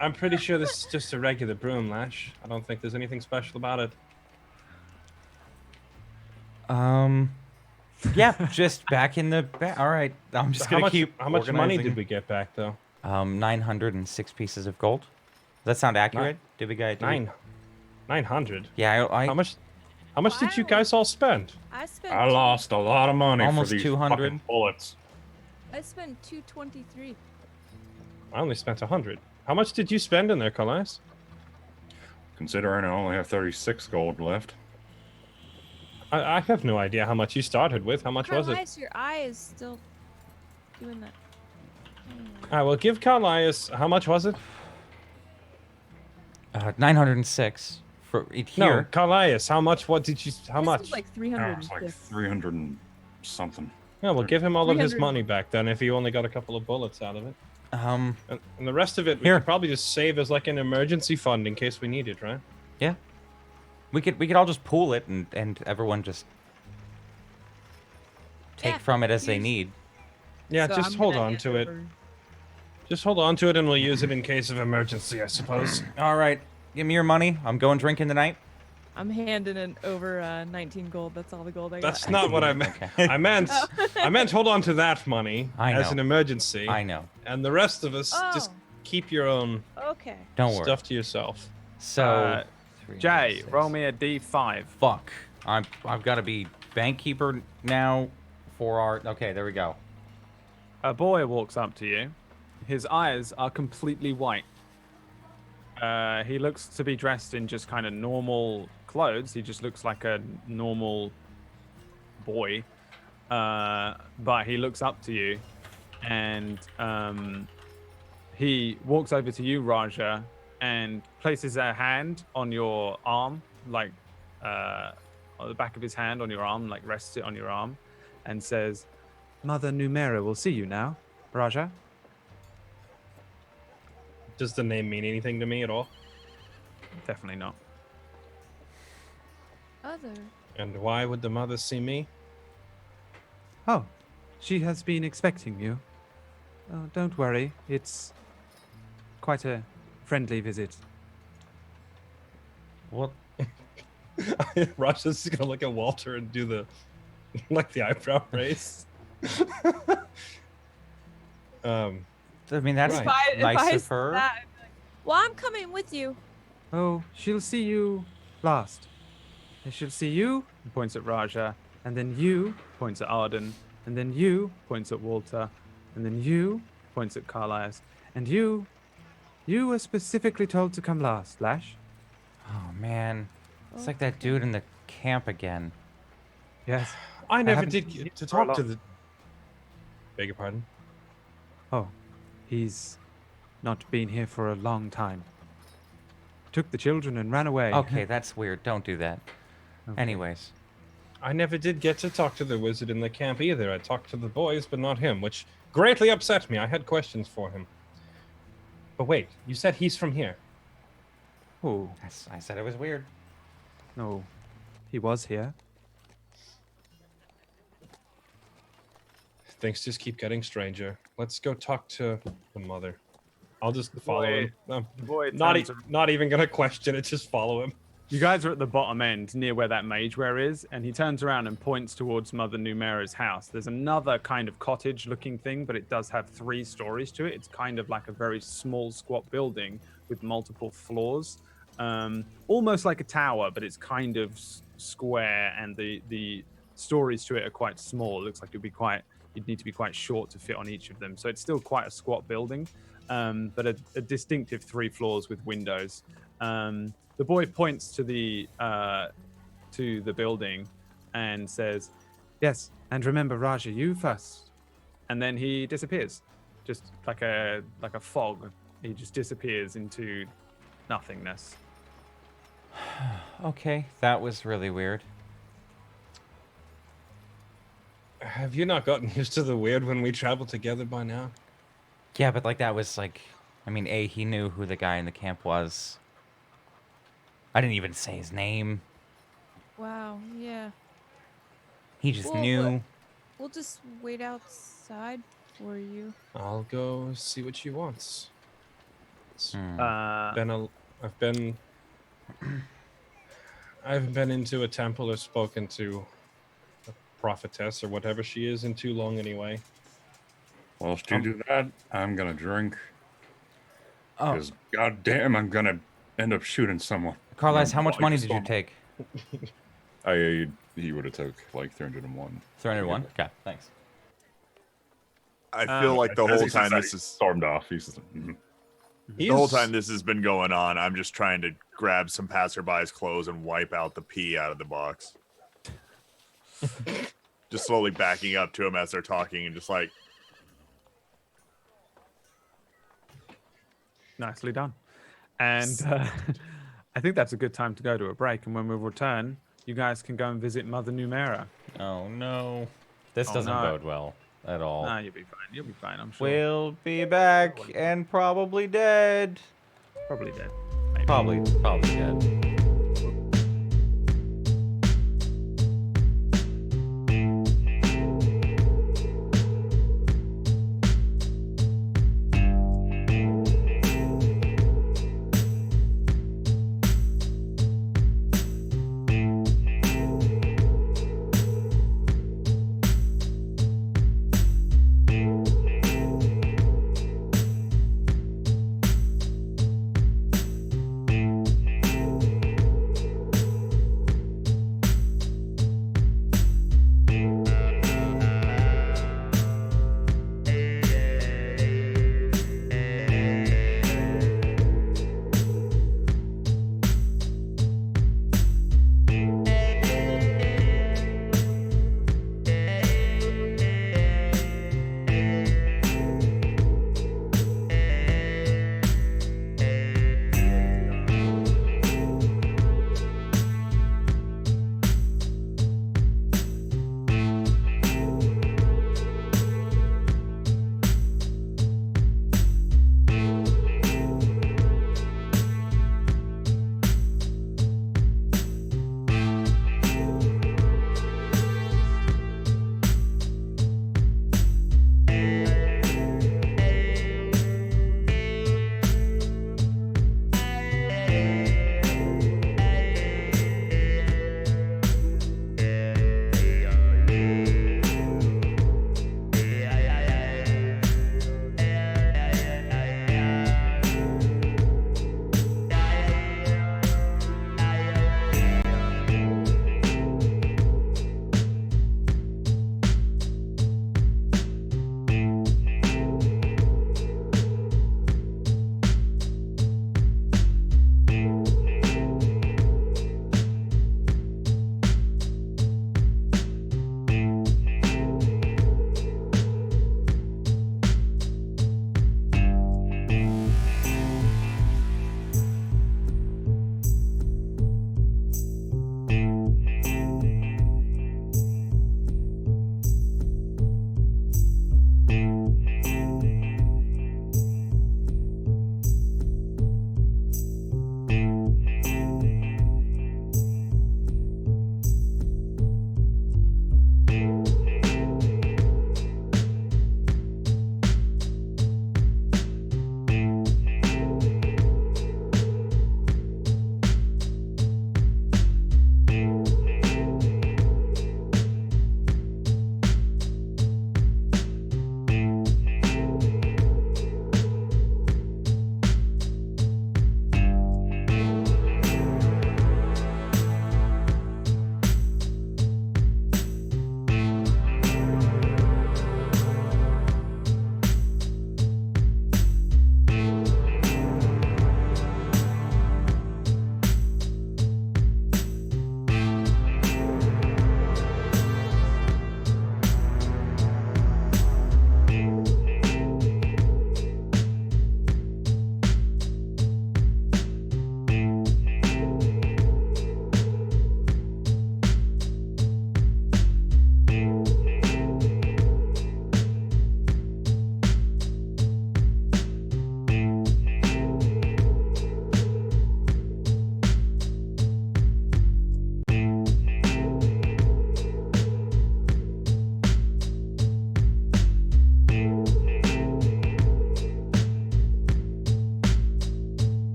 I'm pretty sure this is just a regular broom, Lash. I don't think there's anything special about it. Yeah, just back in the back. All right, I'm just How gonna much? keep. How much money did organizing. we get back though? 906 pieces of gold. Does that sound accurate? Did we get 9. 900. Yeah, I How much did you guys all spend? I spent. I lost a lot of money Almost for these 200. fucking bullets. I spent 223. I only spent 100. How much did you spend in there, Chalice? Considering I only have 36 gold left. I have no idea how much you started with. How much was it? Carlice, your eye is still doing that. I will give Carlias. How much was it? 906 for it No, here. Carlias. How much? What did you? How This much? was like Oh, 300. it's like 300 and something. Yeah, we'll give him all of his 300. money back then if he only got a couple of bullets out of it. Um, And the rest of it, we Here. could probably just save as like an emergency fund in case we need it, right? yeah. We could all just pool it and everyone just take Yeah, from it as they here's- need. Yeah, So just I'm hold gonna on hand to it. over- Just hold on to it and we'll use it in case of emergency, I suppose. All right, give me your money. I'm going drinking tonight. I'm handing it over 19 gold. That's all the gold I got. That's not what I meant. Okay. I meant hold on to that money I as know. an emergency. I know. And the rest of us just Oh. keep your own Okay. Don't worry. stuff to yourself. So, Jay, 306. roll me a d5. Fuck. I've got to be bank keeper now for our. Okay, there we go. A boy walks up to you. His eyes are completely white. He looks to be dressed in just kind of normal clothes. He just looks like a normal boy. But he looks up to you and he walks over to you, Raja, and places a hand on your arm, like on the back of his hand on your arm, like rests it on your arm, and says, Mother Numera will see you now, Raja. Does the name mean anything to me at all? Definitely not. Other. And why would the mother see me? Oh, she has been expecting you. Oh, don't worry. It's quite a friendly visit. What? Raja's just gonna look at Walter and do the like the eyebrow raise. I mean, that's Right. nice of her. That, I'd be like, well, I'm coming with you. Oh, she'll see you last. She'll see you, points at Raja, and then you, points at Arden, and then you, points at Walter, and then you, points at Carlias, and you were specifically told to come last, Lash. Oh man, it's like that dude in the camp again. Yes. I never haven't did seen him get to for a talk to long- the. Beg your pardon. Oh, he's not been here for a long time. Took the children and ran away. Okay, that's weird. Don't do that. Okay. Anyways, I never did get to talk to the wizard in the camp either. I talked to the boys, but not him, which greatly upset me. I had questions for him. But wait, you said he's from here. Oh, I said it was weird. no. He was here. Things just keep getting stranger. Let's go talk to the mother. I'll just follow him. Not even gonna question it. Just follow him. You guys are at the bottom end, near where that mageware is, and he turns around and points towards Mother Numera's house. There's another kind of cottage-looking thing, but it does have 3 stories to it. It's kind of like a very small, squat building with multiple floors, almost like a tower, but it's kind of square, and the stories to it are quite small. It looks like you'd need to be quite short to fit on each of them. So it's still quite a squat building, but a distinctive 3 floors with windows. The boy points to the building and says, "Yes, and remember, Raja, you first." And then he disappears, just like a fog. He just disappears into nothingness. Okay, that was really weird. Have you not gotten used to the weird when we travel together by now? Yeah, but like that was like, I mean, he knew who the guy in the camp was. I didn't even say his name. Wow, yeah. He just Well, knew. We'll just wait outside for you. I'll go see what she wants. It's Hmm. I haven't been into a temple or spoken to a prophetess or whatever she is in too long anyway. Whilst you do that, I'm gonna drink. Oh, Because goddamn, I'm gonna end up shooting someone. Carlos, how much Like money a did you storm. take? He would have took like 301. 301? Okay, thanks. I feel like the As whole he says time that, this he is stormed off. He's mhm. the whole time this has been going on. I'm just trying to grab some passerby's clothes and wipe out the pee out of the box. Just slowly backing up to them as they're talking and just like, Nicely done. And I think that's a good time to go to a break. And when we return, you guys can go and visit Mother Numera. Oh no. This Oh, doesn't no. bode well at all. Nah, you'll be fine. You'll be fine, I'm sure. We'll be back and probably dead. Probably dead. Maybe. Probably dead.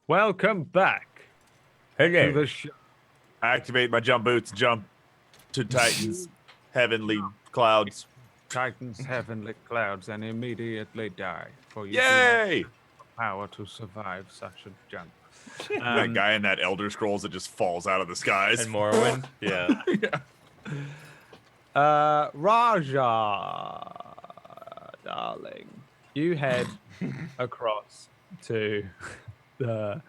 Welcome back to the show. Activate my jump boots. Jump to Titan's heavenly clouds. Titan's heavenly clouds and immediately die. For you Yay! power to survive such a jump. That guy in that Elder Scrolls that just falls out of the skies. And Morrowind. Yeah. Raja, darling, you head across to the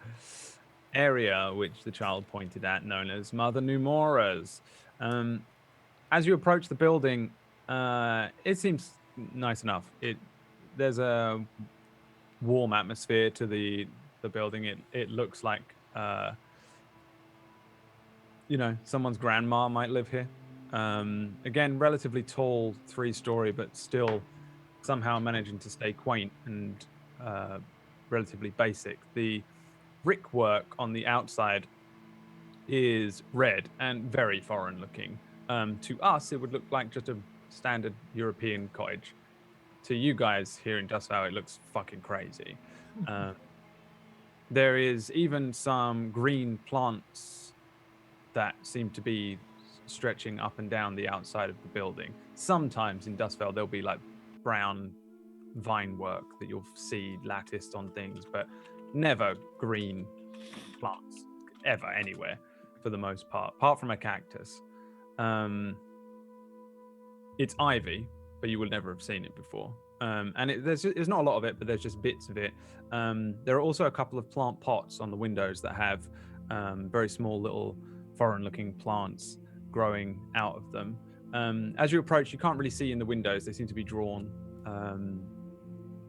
area which the child pointed at, known as Mother Numora's. As you approach the building, it seems nice enough. There's a warm atmosphere to the building. It looks like someone's grandma might live here. Again, relatively tall, 3-story, but still somehow managing to stay quaint and relatively basic. The brickwork on the outside is red and very foreign looking. To us, it would look like just a standard European cottage. To you guys here in Dust Valley, it looks fucking crazy. There is even some green plants that seem to be stretching up and down the outside of the building. Sometimes in Dustvale, there'll be like brown vine work that you'll see latticed on things, but never green plants ever anywhere for the most part, apart from a cactus. It's ivy, but you would never have seen it before. There's not a lot of it, but there's just bits of it. There are also a couple of plant pots on the windows that have very small little foreign-looking plants growing out of them. As you approach, you can't really see in the windows. They seem to be drawn.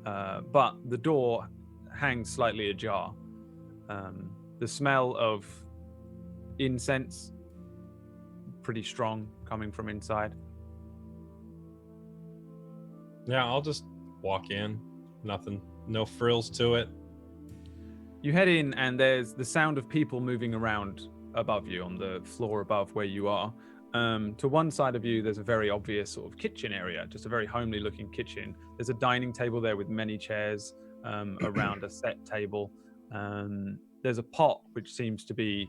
But the door hangs slightly ajar. The smell of incense, pretty strong, coming from inside. Yeah, I'll just walk in. Nothing, no frills to it. You head in, and there's the sound of people moving around above you on the floor above where you are. To one side of you, there's a very obvious sort of kitchen area, just a very homely looking kitchen. There's a dining table there with many chairs around a set table. There's a pot which seems to be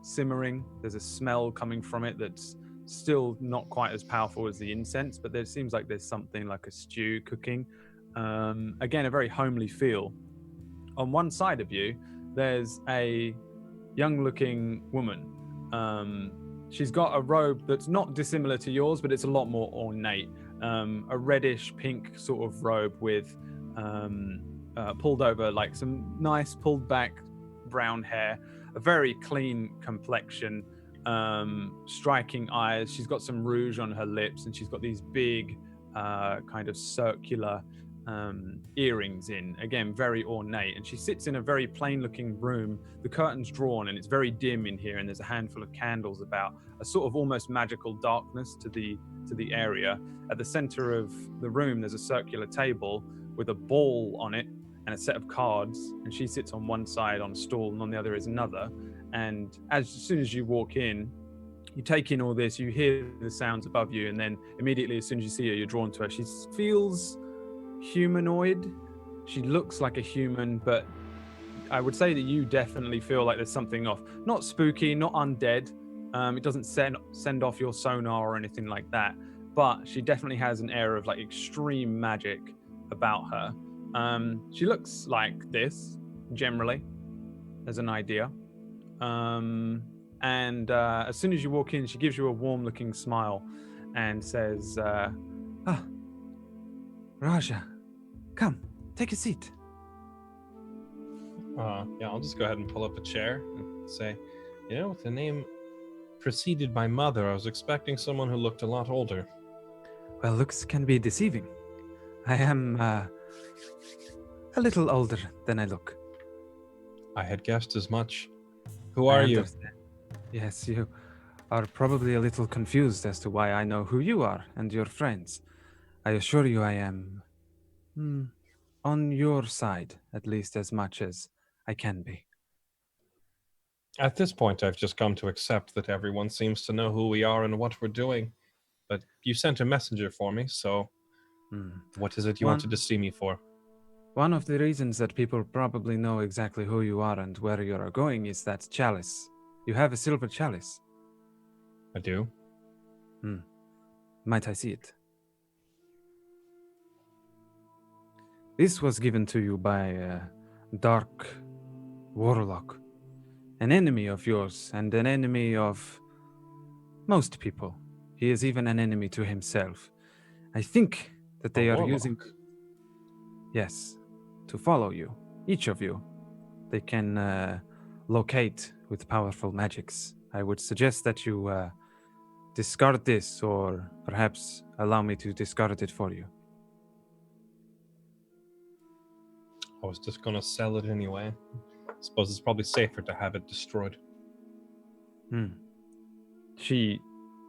simmering. There's a smell coming from it that's still not quite as powerful as the incense, but there seems like there's something like a stew cooking. Again, a very homely feel. On one side of you, there's a young-looking woman. She's got a robe that's not dissimilar to yours, but it's a lot more ornate. A reddish pink sort of robe with pulled over, like some nice pulled back brown hair, a very clean complexion, striking eyes. She's got some rouge on her lips, and she's got these big kind of circular earrings in, again very ornate, and she sits in a very plain looking room. The curtains drawn, and it's very dim in here, and there's a handful of candles about, a sort of almost magical darkness to the area. At the center of the room, there's a circular table with a ball on it and a set of cards, and she sits on one side on a stool, and on the other is another. And as soon as you walk in, you take in all this, you hear the sounds above you, and then immediately as soon as you see her, you're drawn to her. She feels humanoid. She looks like a human, but I would say that you definitely feel like there's something off. Not spooky, not undead. It doesn't send off your sonar or anything like that, but she definitely has an air of like extreme magic about her. She looks like this generally, as an idea. And as soon as you walk in, she gives you a warm looking smile and says, Raja, come, take a seat. Yeah, I'll just go ahead and pull up a chair and say, with the name preceded by mother, I was expecting someone who looked a lot older. Well, looks can be deceiving. I am a little older than I look. I had guessed as much. Who are you? Yes, you are probably a little confused as to why I know who you are and your friends. I assure you I am on your side, at least as much as I can be. At this point, I've just come to accept that everyone seems to know who we are and what we're doing. But you sent a messenger for me, so what is it you wanted to see me for? One of the reasons that people probably know exactly who you are and where you are going is that chalice. You have a silver chalice. I do. Might I see it? This was given to you by a dark warlock, an enemy of yours and an enemy of most people. He is even an enemy to himself. I think that they are using... Yes, to follow you. Each of you. They can locate with powerful magics. I would suggest that you discard this, or perhaps allow me to discard it for you. I was just gonna sell it anyway. Suppose it's probably safer to have it destroyed. She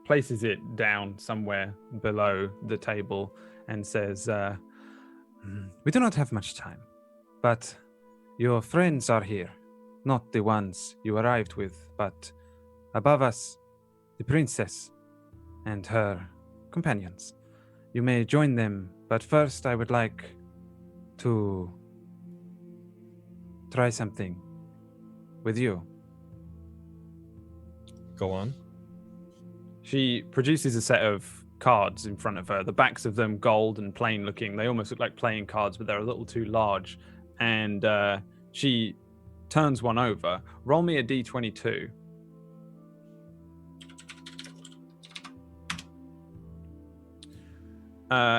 places it down somewhere below the table and says, we do not have much time, but your friends are here. Not the ones you arrived with, but above us, the princess and her companions. You may join them, but first I would like to try something with you. Go on. She produces a set of cards in front of her. The backs of them gold and plain looking. They almost look like playing cards, but they're a little too large. And she turns one over. Roll me a d22.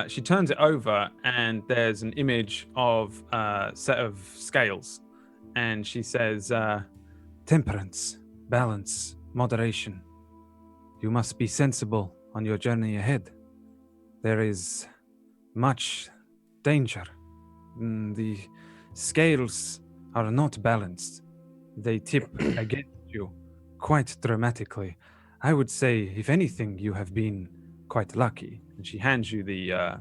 She turns it over, and there's an image of a set of scales. And she says, temperance, balance, moderation. You must be sensible on your journey ahead. There is much danger. The scales are not balanced. They tip against you quite dramatically. I would say, if anything, you have been quite lucky. And she hands you the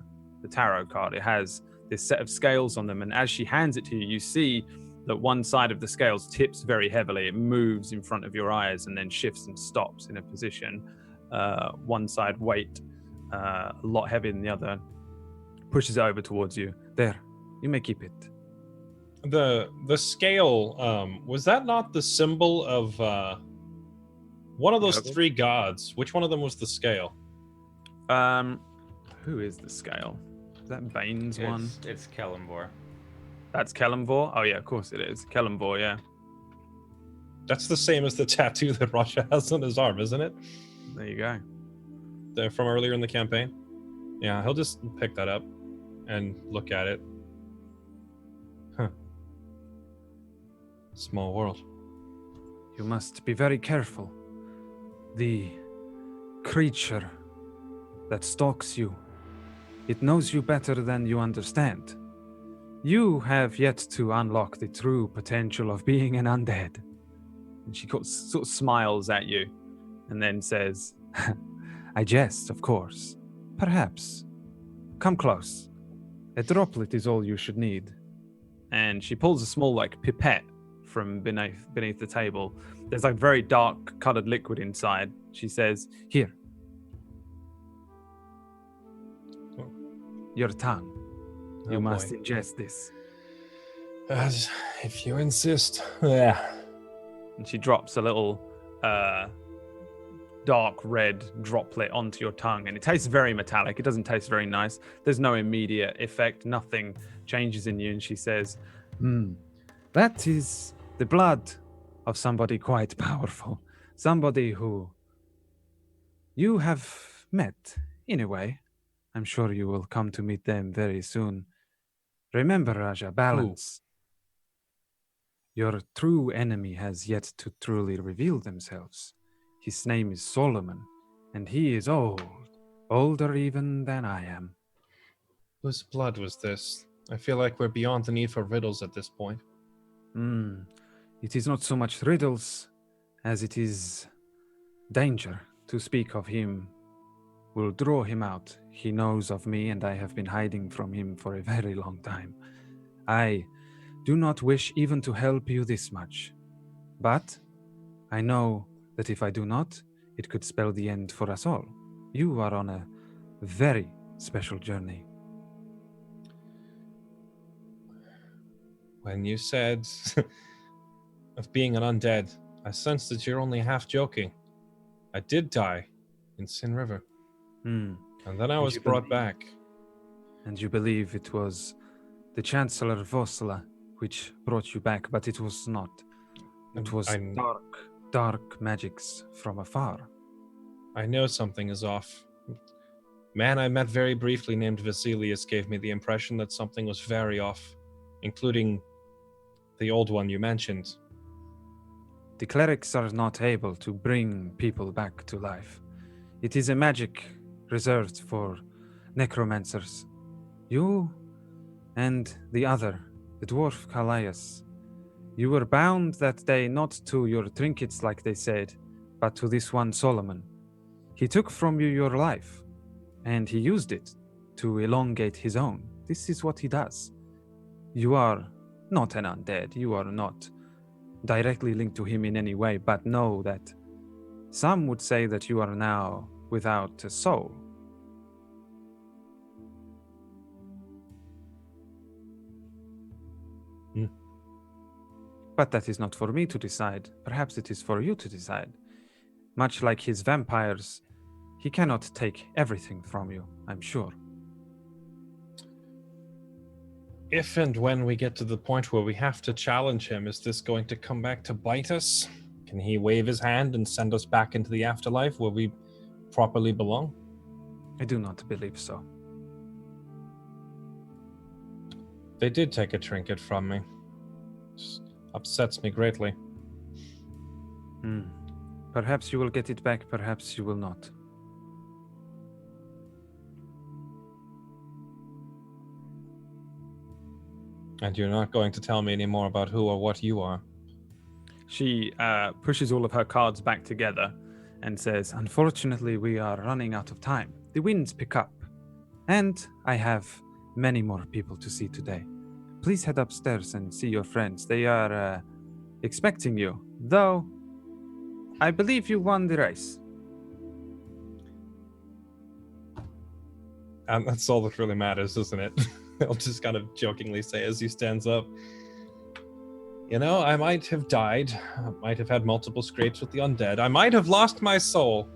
tarot card. It has this set of scales on them, and as she hands it to you, you see that one side of the scales tips very heavily. It moves in front of your eyes and then shifts and stops in a position. One side weight a lot heavier than the other, pushes it over towards you. There, you may keep it. The scale, was that not the symbol of one of those three gods? Which one of them was the scale? Who is the scale? Is that Bane's one? It's Kellenvor. That's Kellenvor? Oh yeah, of course it is. Kellenvor, yeah. That's the same as the tattoo that Rasha has on his arm, isn't it? There you go. They're from earlier in the campaign. Yeah, he'll just pick that up and look at it. Huh. Small world. You must be very careful. The creature that stalks you, it knows you better than you understand. You have yet to unlock the true potential of being an undead. And she sort of smiles at you and then says, I jest, of course. Perhaps. Come close. A droplet is all you should need. And she pulls a small, pipette from beneath the table. There's, very dark colored liquid inside. She says, here. Your tongue. You must ingest this. If you insist. Yeah. And she drops a little dark red droplet onto your tongue, and it tastes very metallic. It doesn't taste very nice. There's no immediate effect. Nothing changes in you. And she says, that is the blood of somebody quite powerful. Somebody who you have met, in a way. I'm sure you will come to meet them very soon. Remember, Raja, balance. Your true enemy has yet to truly reveal themselves. His name is Solomon, and he is old. Older even than I am. Whose blood was this? I feel like we're beyond the need for riddles at this point. It is not so much riddles as it is danger. To speak of him will draw him out. He knows of me, and I have been hiding from him for a very long time. I do not wish even to help you this much. But I know that if I do not, it could spell the end for us all. You are on a very special journey. when you said of being an undead, I sensed that you're only half joking. I did die in Sin River, Hmm. and then I Would was you brought believe- back. And you believe it was the Chancellor Vosla which brought you back, but it was not. It was dark magics from afar. I know something is off. Man I met very briefly named Vasilius gave me the impression that something was very off, including the old one you mentioned. The clerics are not able to bring people back to life. It is a magic reserved for necromancers. You and the other, the dwarf Callias, you were bound that day not to your trinkets like they said, but to this one Solomon. He took from you your life, and he used it to elongate his own. This is what he does. You are not an undead. You are not directly linked to him in any way, but know that some would say that you are now without a soul. But that is not for me to decide. Perhaps it is for you to decide. Much like his vampires, he cannot take everything from you, I'm sure. If and when we get to the point where we have to challenge him, is this going to come back to bite us? Can he wave his hand and send us back into the afterlife where we properly belong? I do not believe so. They did take a trinket from me. Just upsets me greatly. Perhaps you will get it back, perhaps you will not. And you're not going to tell me any more about who or what you are. She pushes all of her cards back together and says, unfortunately, we are running out of time. The winds pick up, and I have many more people to see today. Please head upstairs and see your friends. They are expecting you, though I believe you won the race. And that's all that really matters, isn't it? I'll just kind of jokingly say as he stands up. You know, I might have died. I might have had multiple scrapes with the undead. I might have lost my soul.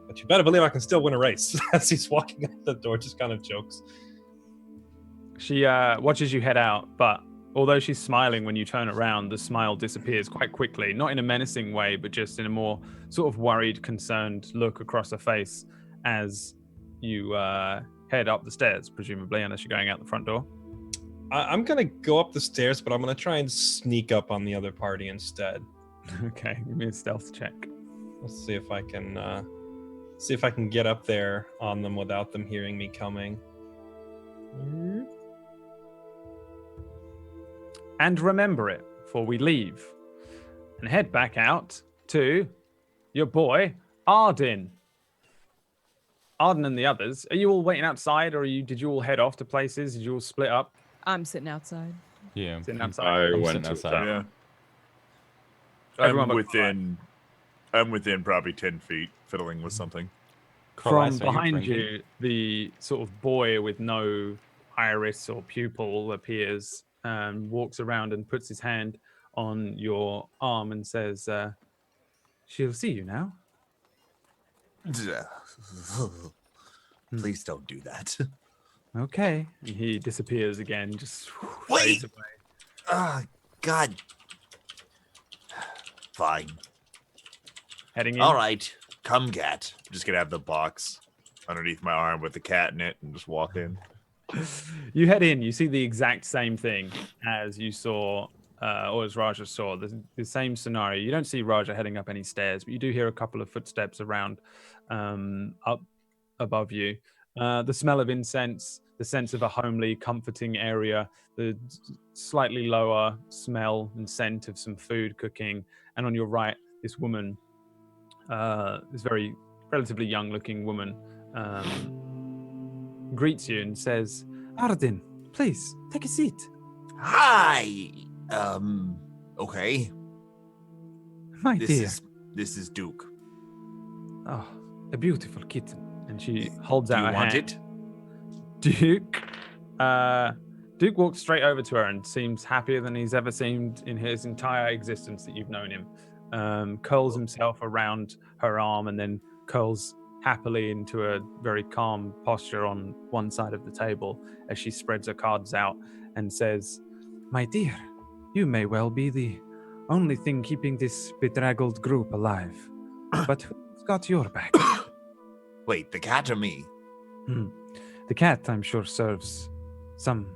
But you better believe I can still win a race. As he's walking out the door, just kind of jokes. She watches you head out, but although she's smiling when you turn around, the smile disappears quite quickly. Not in a menacing way, but just in a more sort of worried, concerned look across her face as you head up the stairs, presumably, unless you're going out the front door. I'm going to go up the stairs, but I'm going to try and sneak up on the other party instead. Okay, give me a stealth check. Let's see if I can get up there on them without them hearing me coming. And remember it before we leave. And head back out to your boy, Arden. Arden and the others, are you all waiting outside, or did you all head off to places? Did you all split up? I'm sitting outside. Yeah. Sitting outside? I I'm went sitting to outside. Yeah. Everyone I'm within probably 10 feet, fiddling with something. From Chalice, are you behind drinking? you, the sort of boy with no iris or pupil appears and walks around and puts his hand on your arm and says, she'll see you now. Please don't do that. Okay. And he disappears again, just Wait! fades away. Ah, God. Fine. Heading in. All right. Come, cat. I'm just gonna have the box underneath my arm with the cat in it and just walk in. You head in, you see the exact same thing as you saw, or as Raja saw, the same scenario. You don't see Raja heading up any stairs, but you do hear a couple of footsteps around up above you. The smell of incense, the sense of a homely, comforting area, the slightly lower smell and scent of some food cooking, and on your right, this woman, this very relatively young-looking woman, greets you and says, Arden, please, take a seat. Hi. Okay. My dear. This is Duke. Oh, a beautiful kitten. And she holds Do out you her want hand. it? Duke, Duke walks straight over to her and seems happier than he's ever seemed in his entire existence that you've known him. Curls himself around her arm and then curls happily into a very calm posture on one side of the table as she spreads her cards out and says, My dear, you may well be the only thing keeping this bedraggled group alive. But who's got your back? Wait, the cat or me? The cat, I'm sure, serves some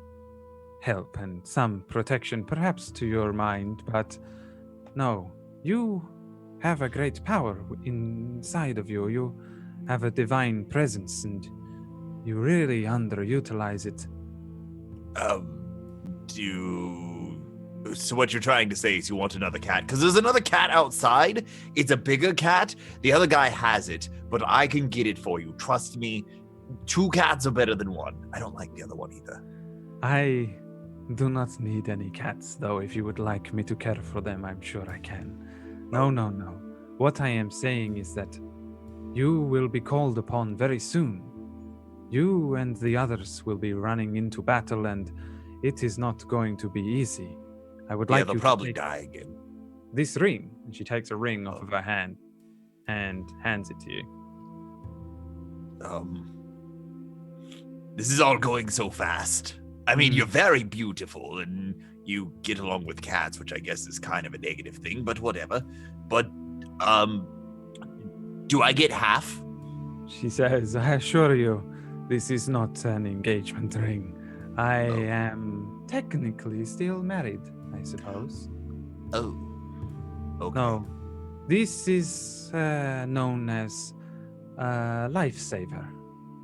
help and some protection, perhaps to your mind, but no, you have a great power inside of you. You have a divine presence, and you really underutilize it. So what you're trying to say is you want another cat? Because there's another cat outside. It's a bigger cat. The other guy has it, but I can get it for you. Trust me. 2 cats are better than 1. I don't like the other one either. I do not need any cats, though. If you would like me to care for them, I'm sure I can. No. What I am saying is that you will be called upon very soon. You and the others will be running into battle, and it is not going to be easy. I would like they'll you probably to take die again. this ring. and she takes a ring off of her hand and hands it to you. This is all going so fast. I mean, you're very beautiful, and you get along with cats, which I guess is kind of a negative thing, but whatever. But, do I get half? She says, I assure you, this is not an engagement ring. I am technically still married, I suppose. Oh. Okay. No, this is known as a lifesaver.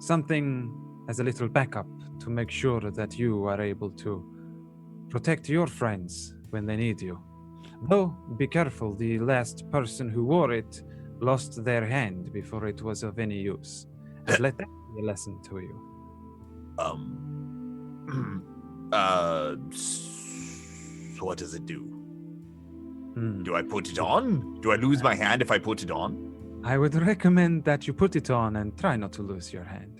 Something as a little backup to make sure that you are able to protect your friends when they need you. Though, be careful, the last person who wore it lost their hand before it was of any use. And let that be a lesson to you. So what does it do? Do I put it on? Do I lose my hand if I put it on? I would recommend that you put it on and try not to lose your hand.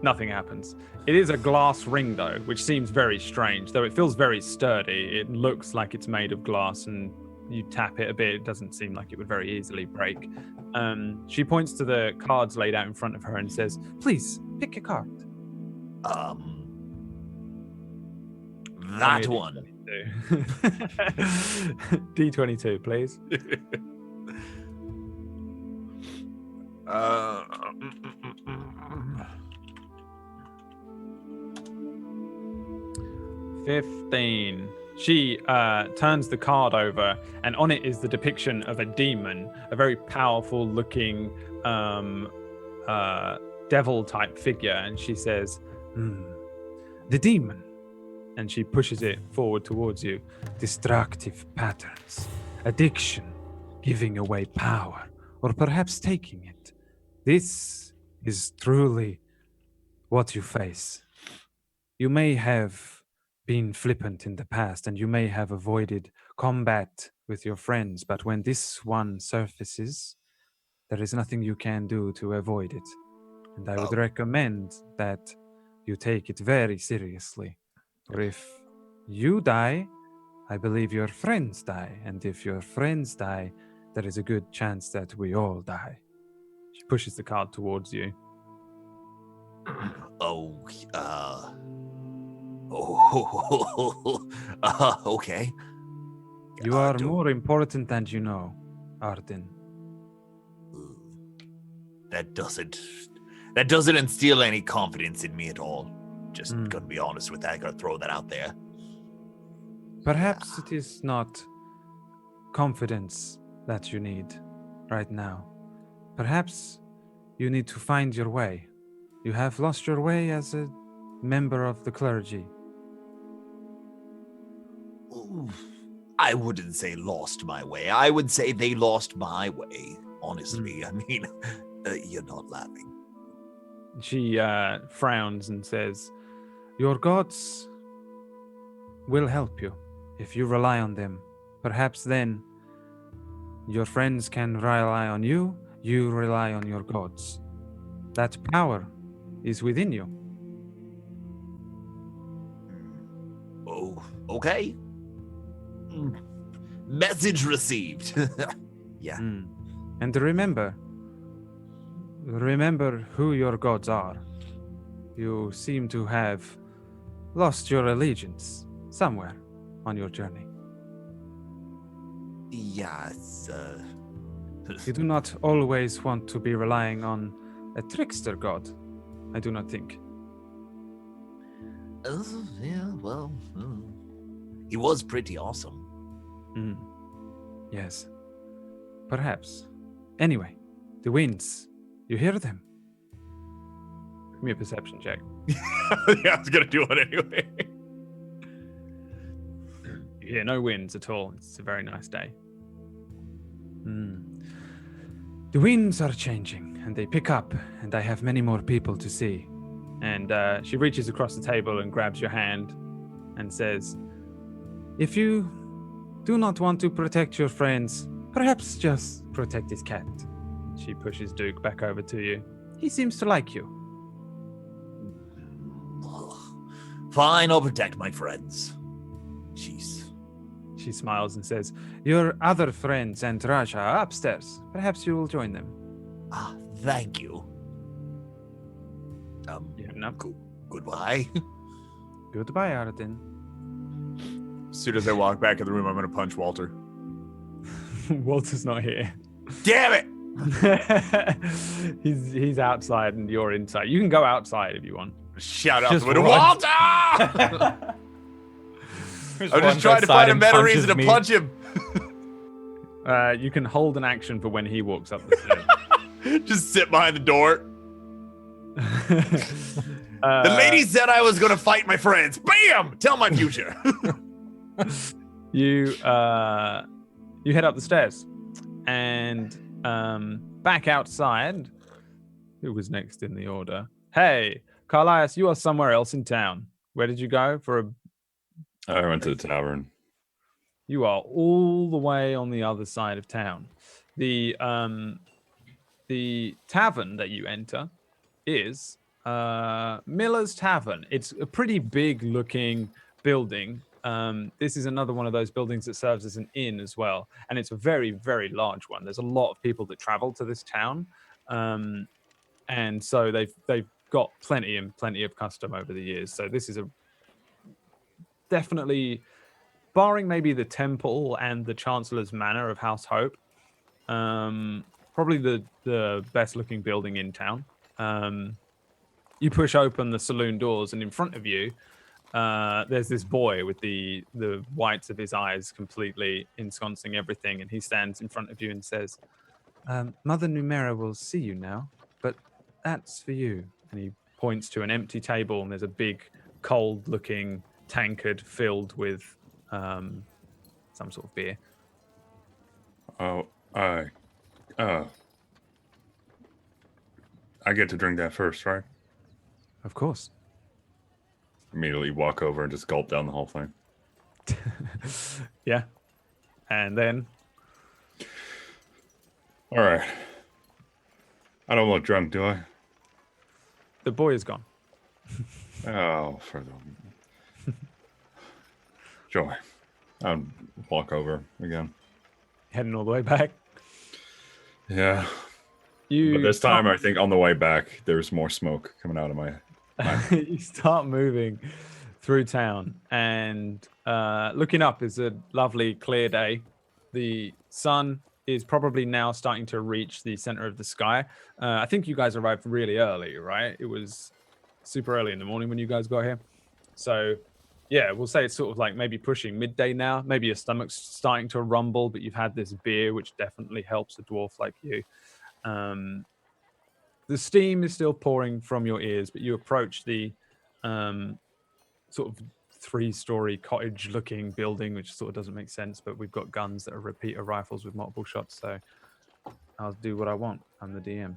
Nothing happens. It is a glass ring, though, which seems very strange. Though it feels very sturdy, it looks like it's made of glass, and you tap it a bit, it doesn't seem like it would very easily break. She points to the cards laid out in front of her and says, Please, pick a card. That one. D22, please. 15. She turns the card over, and on it is the depiction of a demon, a very powerful looking devil type figure. And she says, The demon. and she pushes it forward towards you. Destructive patterns, addiction, giving away power, or perhaps taking it. This is truly what you face. You may have been flippant in the past, and you may have avoided combat with your friends, but when this one surfaces, there is nothing you can do to avoid it. And I would recommend that you take it very seriously. For if you die, I believe your friends die. And if your friends die, there is a good chance that we all die. She pushes the card towards you. Okay. You are more important than you know, Arden. That doesn't instill any confidence in me at all. Just gonna be honest with that. Gotta throw that out there. Perhaps it is not confidence that you need right now. Perhaps you need to find your way. You have lost your way as a member of the clergy. I wouldn't say lost my way. I would say they lost my way, honestly. I mean, you're not laughing. She frowns and says, Your gods will help you if you rely on them. Perhaps then your friends can rely on you, you rely on your gods. That power is within you. Oh, okay. Message received. Yeah. And remember who your gods are. You seem to have lost your allegiance somewhere on your journey. Yes. You do not always want to be relying on a trickster god, I do not think. Yeah, well, he was pretty awesome. Yes, perhaps. Anyway, the winds, you hear them? Give me a perception check. Yeah, I was gonna do it anyway. You hear no winds at all. It's a very nice day. The winds are changing, and they pick up, and I have many more people to see. And she reaches across the table and grabs your hand and says, if you do not want to protect your friends, perhaps just protect his cat. She pushes Duke back over to you. He seems to like you. Fine, I'll protect my friends. Jeez. She smiles and says, your other friends and Raja are upstairs. Perhaps you will join them. Ah, thank you. Goodbye. Goodbye, Arden. As soon as I walk back in the room, I'm gonna punch Walter. Walter's not here. Damn it! He's outside and you're inside. You can go outside if you want. Shout out Just the window, run. Walter! I'm just trying to find a better reason to punch him. You can hold an action for when he walks up the stairs. Just sit behind the door. The lady said I was gonna fight my friends. Bam! Tell my future. You head up the stairs and back outside. Who was next in the order? Hey, Carlias, you are somewhere else in town. Where did you go for a? I went to the tavern. You are all the way on the other side of town. The tavern that you enter is Miller's Tavern. It's a pretty big looking building. This is another one of those buildings that serves as an inn as well, and it's a very, very large one. There's a lot of people that travel to this town, and so they've got plenty of custom over the years. So this is a definitely, barring maybe the temple and the Chancellor's Manor of House Hope, probably the best looking building in town. You push open the saloon doors, and in front of you, there's this boy with the whites of his eyes completely ensconcing everything, and he stands in front of you and says, Mother Numera will see you now, but that's for you. And he points to an empty table, and there's a big, cold-looking tankard filled with some sort of beer. Oh, I get to drink that first, right? Of course. Immediately walk over and just gulp down the whole thing. Yeah. And then? All right. I don't look drunk, do I? The boy is gone. Oh, for the joy. I'll walk over again. Heading all the way back. Yeah. But this time, I think on the way back, there's more smoke coming out of my You start moving through town, and looking up is a lovely clear day. The sun is probably now starting to reach the center of the sky. I think you guys arrived really early, right? It was super early in the morning when you guys got here. So yeah, we'll say it's sort of like maybe pushing midday now. Maybe your stomach's starting to rumble, but you've had this beer, which definitely helps a dwarf like you. The steam is still pouring from your ears, but you approach the sort of 3-story cottage-looking building, which sort of doesn't make sense, but we've got guns that are repeater rifles with multiple shots, so I'll do what I want. I'm the DM.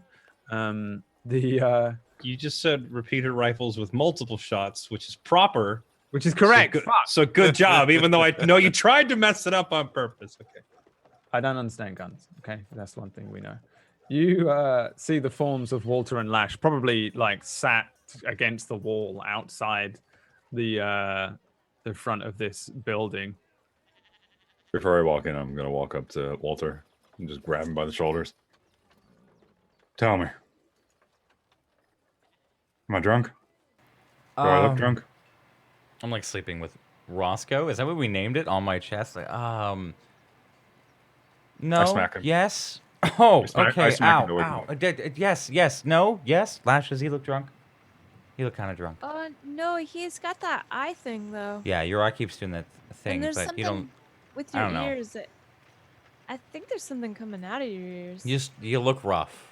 You just said repeater rifles with multiple shots, which is proper. Which is correct. So good job, even though I know you tried to mess it up on purpose. Okay. I don't understand guns, okay? That's one thing we know. You see the forms of Walter and Lash, probably like sat against the wall outside the front of this building. Before I walk in, I'm gonna walk up to Walter and just grab him by the shoulders. Tell me, am I drunk? Do I look drunk? I'm like sleeping with Roscoe. Is that what we named it on my chest? Like, no. I smack him. Yes. Oh, I okay. smack him to wake him Ow. up. Yes. Yes. No. Yes. Lash, does he look drunk? He looked kind of drunk. No, he's got that eye thing though. Yeah, your eye keeps doing that thing, And there's but something you don't. with I your don't know. ears. I think there's something coming out of your ears. You look rough.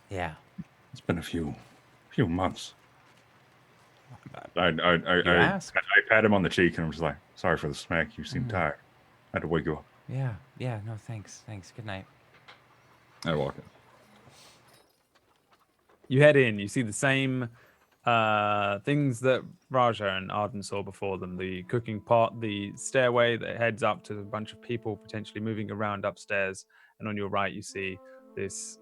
Yeah. It's been a few months. I ask. I pat him on the cheek and I'm just like, sorry for the smack. You seem tired. I had to wake you up. Yeah. Yeah. No, thanks. Good night. I walk in. You head in. You see the same things that Raja and Arden saw before them. The cooking pot, the stairway that heads up to a bunch of people potentially moving around upstairs. And on your right, you see this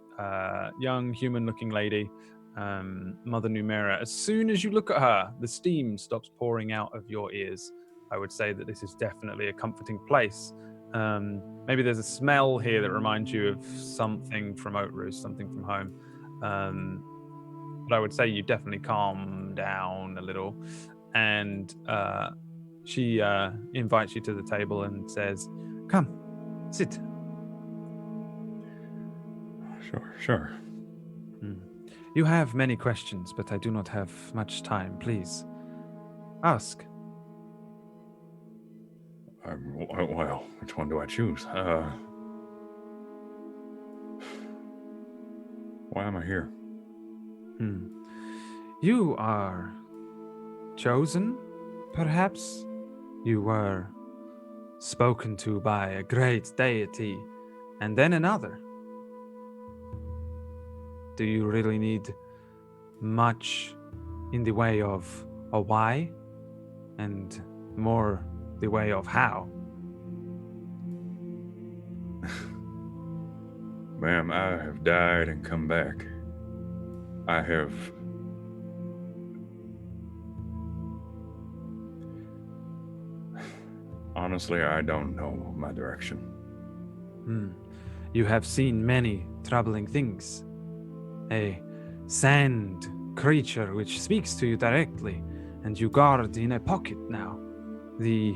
young human-looking lady, Mother Numera. As soon as you look at her, the steam stops pouring out of your ears. I would say that this is definitely a comforting place. Maybe there's a smell here that reminds you of something from Oat Roost, something from home. But I would say you definitely calm down a little. And she invites you to the table and says, "Come, sit." Sure. You have many questions, but I do not have much time. Please, ask. Well, which one do I choose? Why am I here? You are chosen, perhaps? You were spoken to by a great deity, and then another. Do you really need much in the way of a why, and more the way of how? Ma'am, I have died and come back. I have... Honestly, I don't know my direction. You have seen many troubling things. A sand creature which speaks to you directly, and you guard in a pocket now. The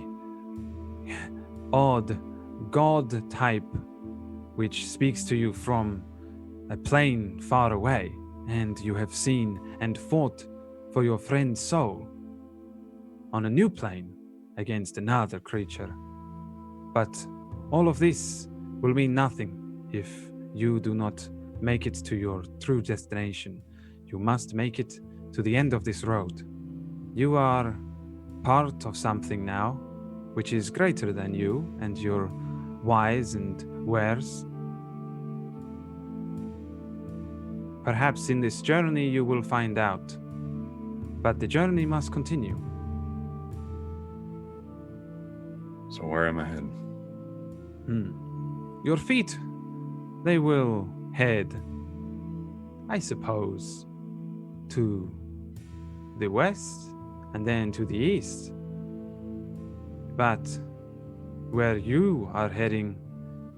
odd god type which speaks to you from a plane far away, and you have seen and fought for your friend's soul on a new plane against another creature. But all of this will mean nothing if you do not make it to your true destination. You must make it to the end of this road. You are part of something now, which is greater than you and your whys and wheres. Perhaps in this journey you will find out, but the journey must continue. So where am I headed? Your feet, they will head, I suppose, to the west and then to the east. But where you are heading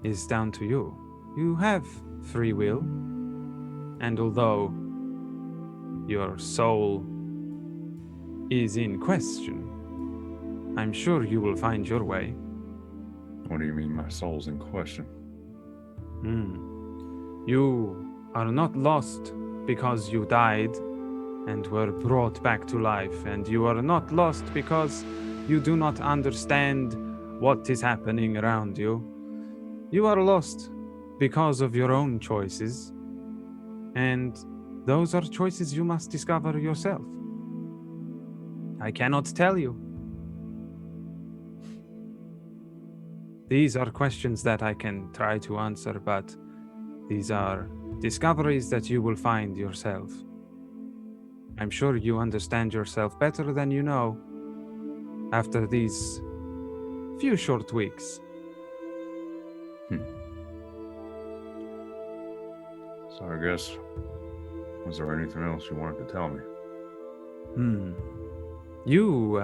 is down to you. You have free will, and although your soul is in question, I'm sure you will find your way. What do you mean my soul's in question? You are not lost because you died and were brought back to life, and you are not lost because you do not understand what is happening around you. You are lost because of your own choices, and those are choices you must discover yourself. I cannot tell you. These are questions that I can try to answer, but these are discoveries that you will find yourself. I'm sure you understand yourself better than you know after these few short weeks. So I guess, was there anything else you wanted to tell me? You,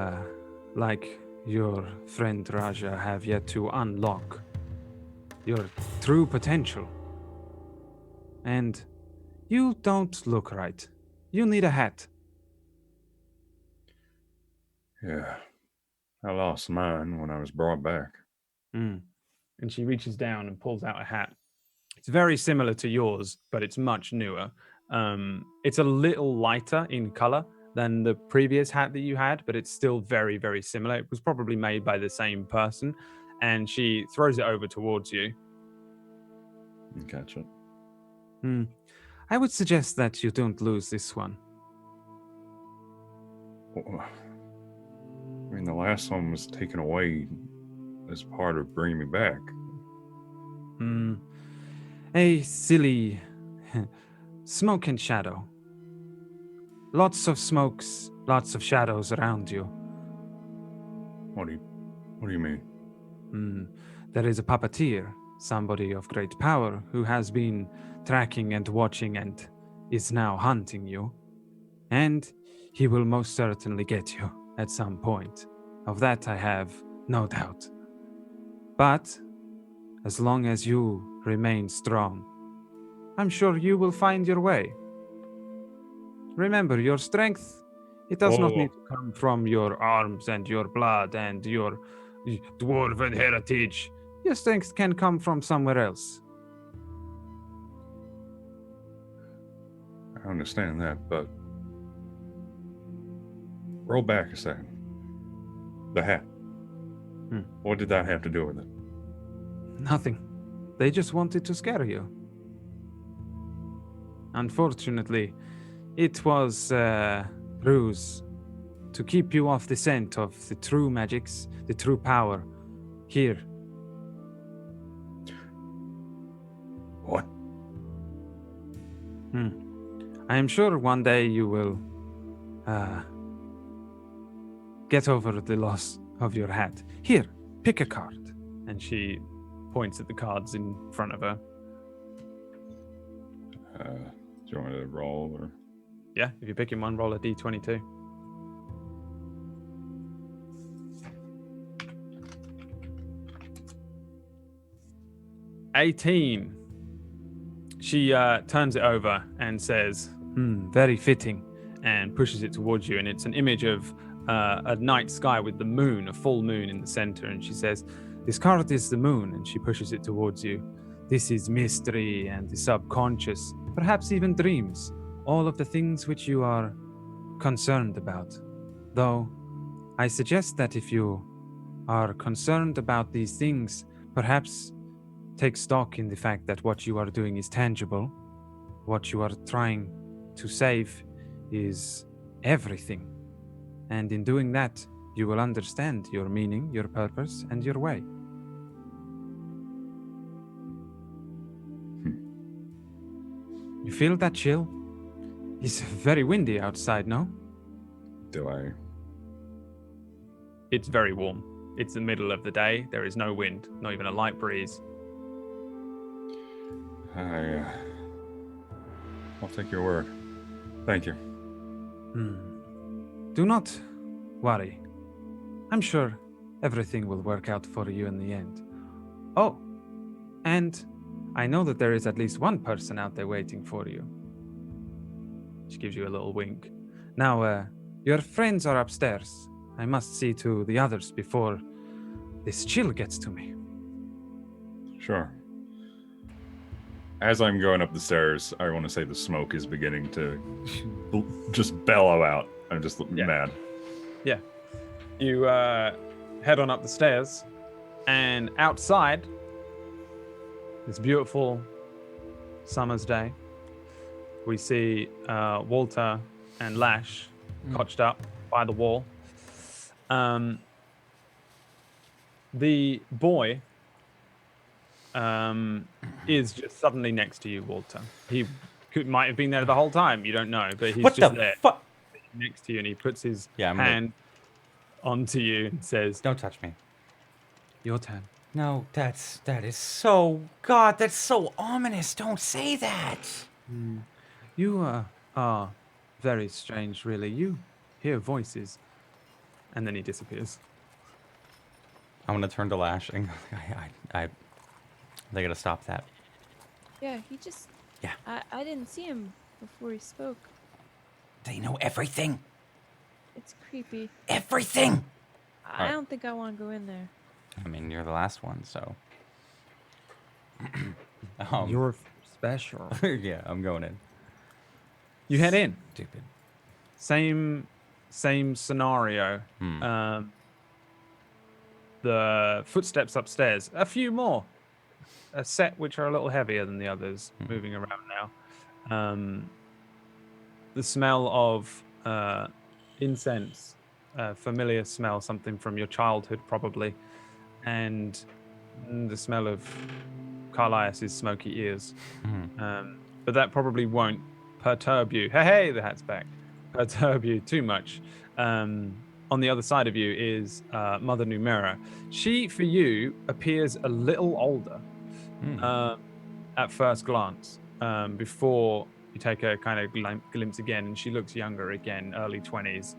like your friend Raja, have yet to unlock your true potential. And you don't look right. You need a hat. Yeah. I lost mine when I was brought back. And she reaches down and pulls out a hat. It's very similar to yours, but it's much newer. It's a little lighter in color than the previous hat that you had, but it's still very, very similar. It was probably made by the same person. And she throws it over towards you. Gotcha. I would suggest that you don't lose this one. I mean, the last one was taken away as part of bringing me back. A silly smoke and shadow. Lots of smokes, lots of shadows around you. What do you mean? There is a puppeteer, somebody of great power, who has been tracking and watching and is now hunting you. And he will most certainly get you at some point. Of that I have no doubt. But as long as you remain strong, I'm sure you will find your way. Remember, your strength, it does not need to come from your arms and your blood and your dwarven heritage. Your strength can come from somewhere else. I understand that, but roll back a second. The hat. What did that have to do with it? Nothing. They just wanted to scare you. Unfortunately, it was a ruse to keep you off the scent of the true magics, the true power here. What? I am sure one day you will get over the loss of your hat. Here, pick a card. And she points at the cards in front of her. Do you want me to roll or? Yeah, if you're picking one, roll a d22. $18. She turns it over and says, very fitting, and pushes it towards you. And it's an image of a night sky with the moon, a full moon in the center. And she says, this card is the moon, and she pushes it towards you. This is mystery and the subconscious, perhaps even dreams, all of the things which you are concerned about. Though, I suggest that if you are concerned about these things, perhaps take stock in the fact that what you are doing is tangible. What you are trying to save is everything. And in doing that, you will understand your meaning, your purpose, and your way. You feel that chill? It's very windy outside, no? Do I? It's very warm. It's the middle of the day. There is no wind, not even a light breeze. I'll take your word. Thank you. Do not worry. I'm sure everything will work out for you in the end. Oh, and I know that there is at least one person out there waiting for you. She gives you a little wink. Now, your friends are upstairs. I must see to the others before this chill gets to me. Sure. As I'm going up the stairs, I want to say the smoke is beginning to just bellow out. I'm just mad. Yeah. You head on up the stairs, and outside, this beautiful summer's day, we see Walter and Lash crouched up by the wall. The boy is just suddenly next to you, Walter. He might have been there the whole time. You don't know, but he's What just the there fuck? next to you, and he puts his I'm hand onto you and says, Don't touch me. "Your turn." No, that is so... God, that's so ominous. Don't say that. You are very strange, really. You hear voices. And then he disappears. I'm gonna turn to Lashing. They gotta stop that. Yeah, he just. Yeah. I didn't see him before he spoke. They know everything. It's creepy. Everything. I don't think I want to go in there. I mean, you're the last one, so. You're special. Yeah, I'm going in. You head in. Stupid. Same scenario. The footsteps upstairs. A few more. A set which are a little heavier than the others, moving around now. The smell of incense, familiar smell, something from your childhood probably, and the smell of Carlias's smoky ears. But that probably won't perturb you. Hey, the hat's back. Perturb you too much. On the other side of you is Mother Numera. She, for you, appears a little older at first glance. Before you take a kind of glimpse again, and she looks younger again, early 20s.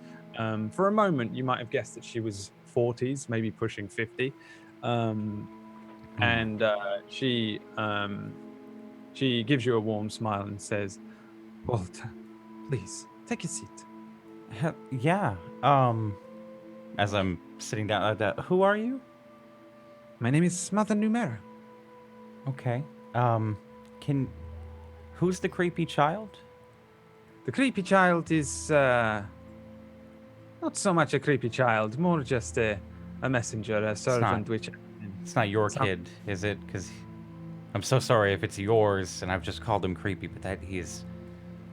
For a moment, you might have guessed that she was 40s, maybe pushing 50. And she gives you a warm smile and says, "Walter, please take a seat." Yeah. As I'm sitting down, who are you? My name is Mother Numera. Okay. Who's the creepy child? The creepy child is not so much a creepy child, more just a messenger, a servant. It's not your kid, is it? Because I'm so sorry if it's yours, and I've just called him creepy, but that he is.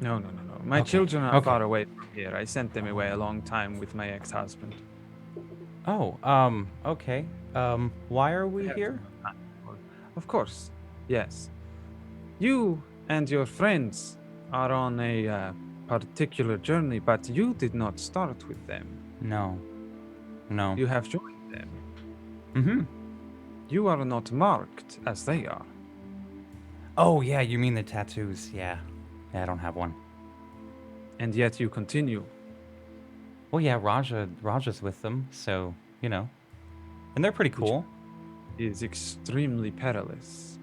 No. My children are far away from here. I sent them away a long time with my ex-husband. Oh, okay. Why are we here? Of course, yes. You and your friends are on a particular journey, but you did not start with them. No. You have joined them. Mm-hmm. You are not marked as they are. Oh, yeah, you mean the tattoos. Yeah, I don't have one. And yet you continue. Well, yeah, Raja's with them, so, you know. And they're pretty cool. It is extremely perilous.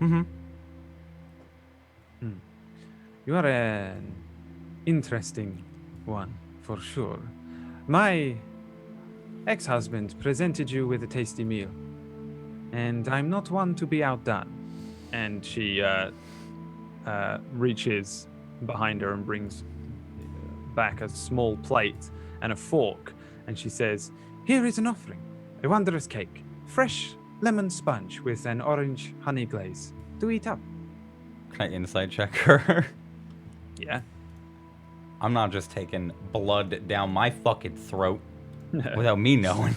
Mm-hmm. You are an interesting one, for sure. My ex-husband presented you with a tasty meal, and I'm not one to be outdone. And she reaches behind her and brings back a small plate and a fork, and she says, "Here is an offering, a wondrous cake, fresh lemon sponge with an orange honey glaze. Do eat up." Can I insight check her? Yeah. I'm not just taking blood down my fucking throat without me knowing.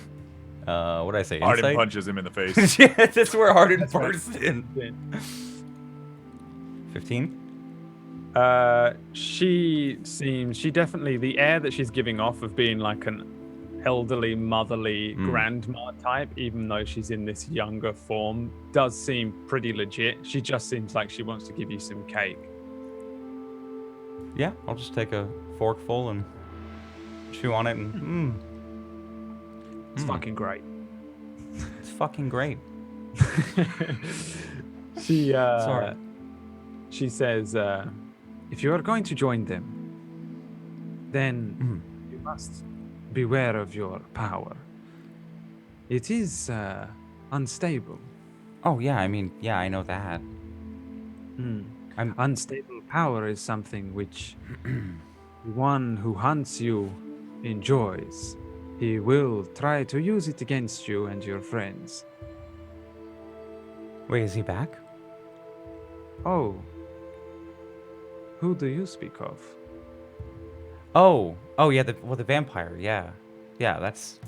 What did I say? Arden Insight? punches him in the face. Yeah, that's where Arden burst in. 15? She definitely, the air that she's giving off of being like an elderly, motherly grandma type, even though she's in this younger form, does seem pretty legit. She just seems like she wants to give you some cake. Yeah, I'll just take a forkful and chew on it and It's fucking great. It's fucking great. Sorry. She says, if you are going to join them, then you must beware of your power. It is unstable. Oh, yeah, I mean, yeah, I know that. Unstable power is something which the one who hunts you enjoys. He will try to use it against you and your friends. Wait, is he back? Oh. Who do you speak of? Oh, yeah, the vampire, yeah. Yeah, that's...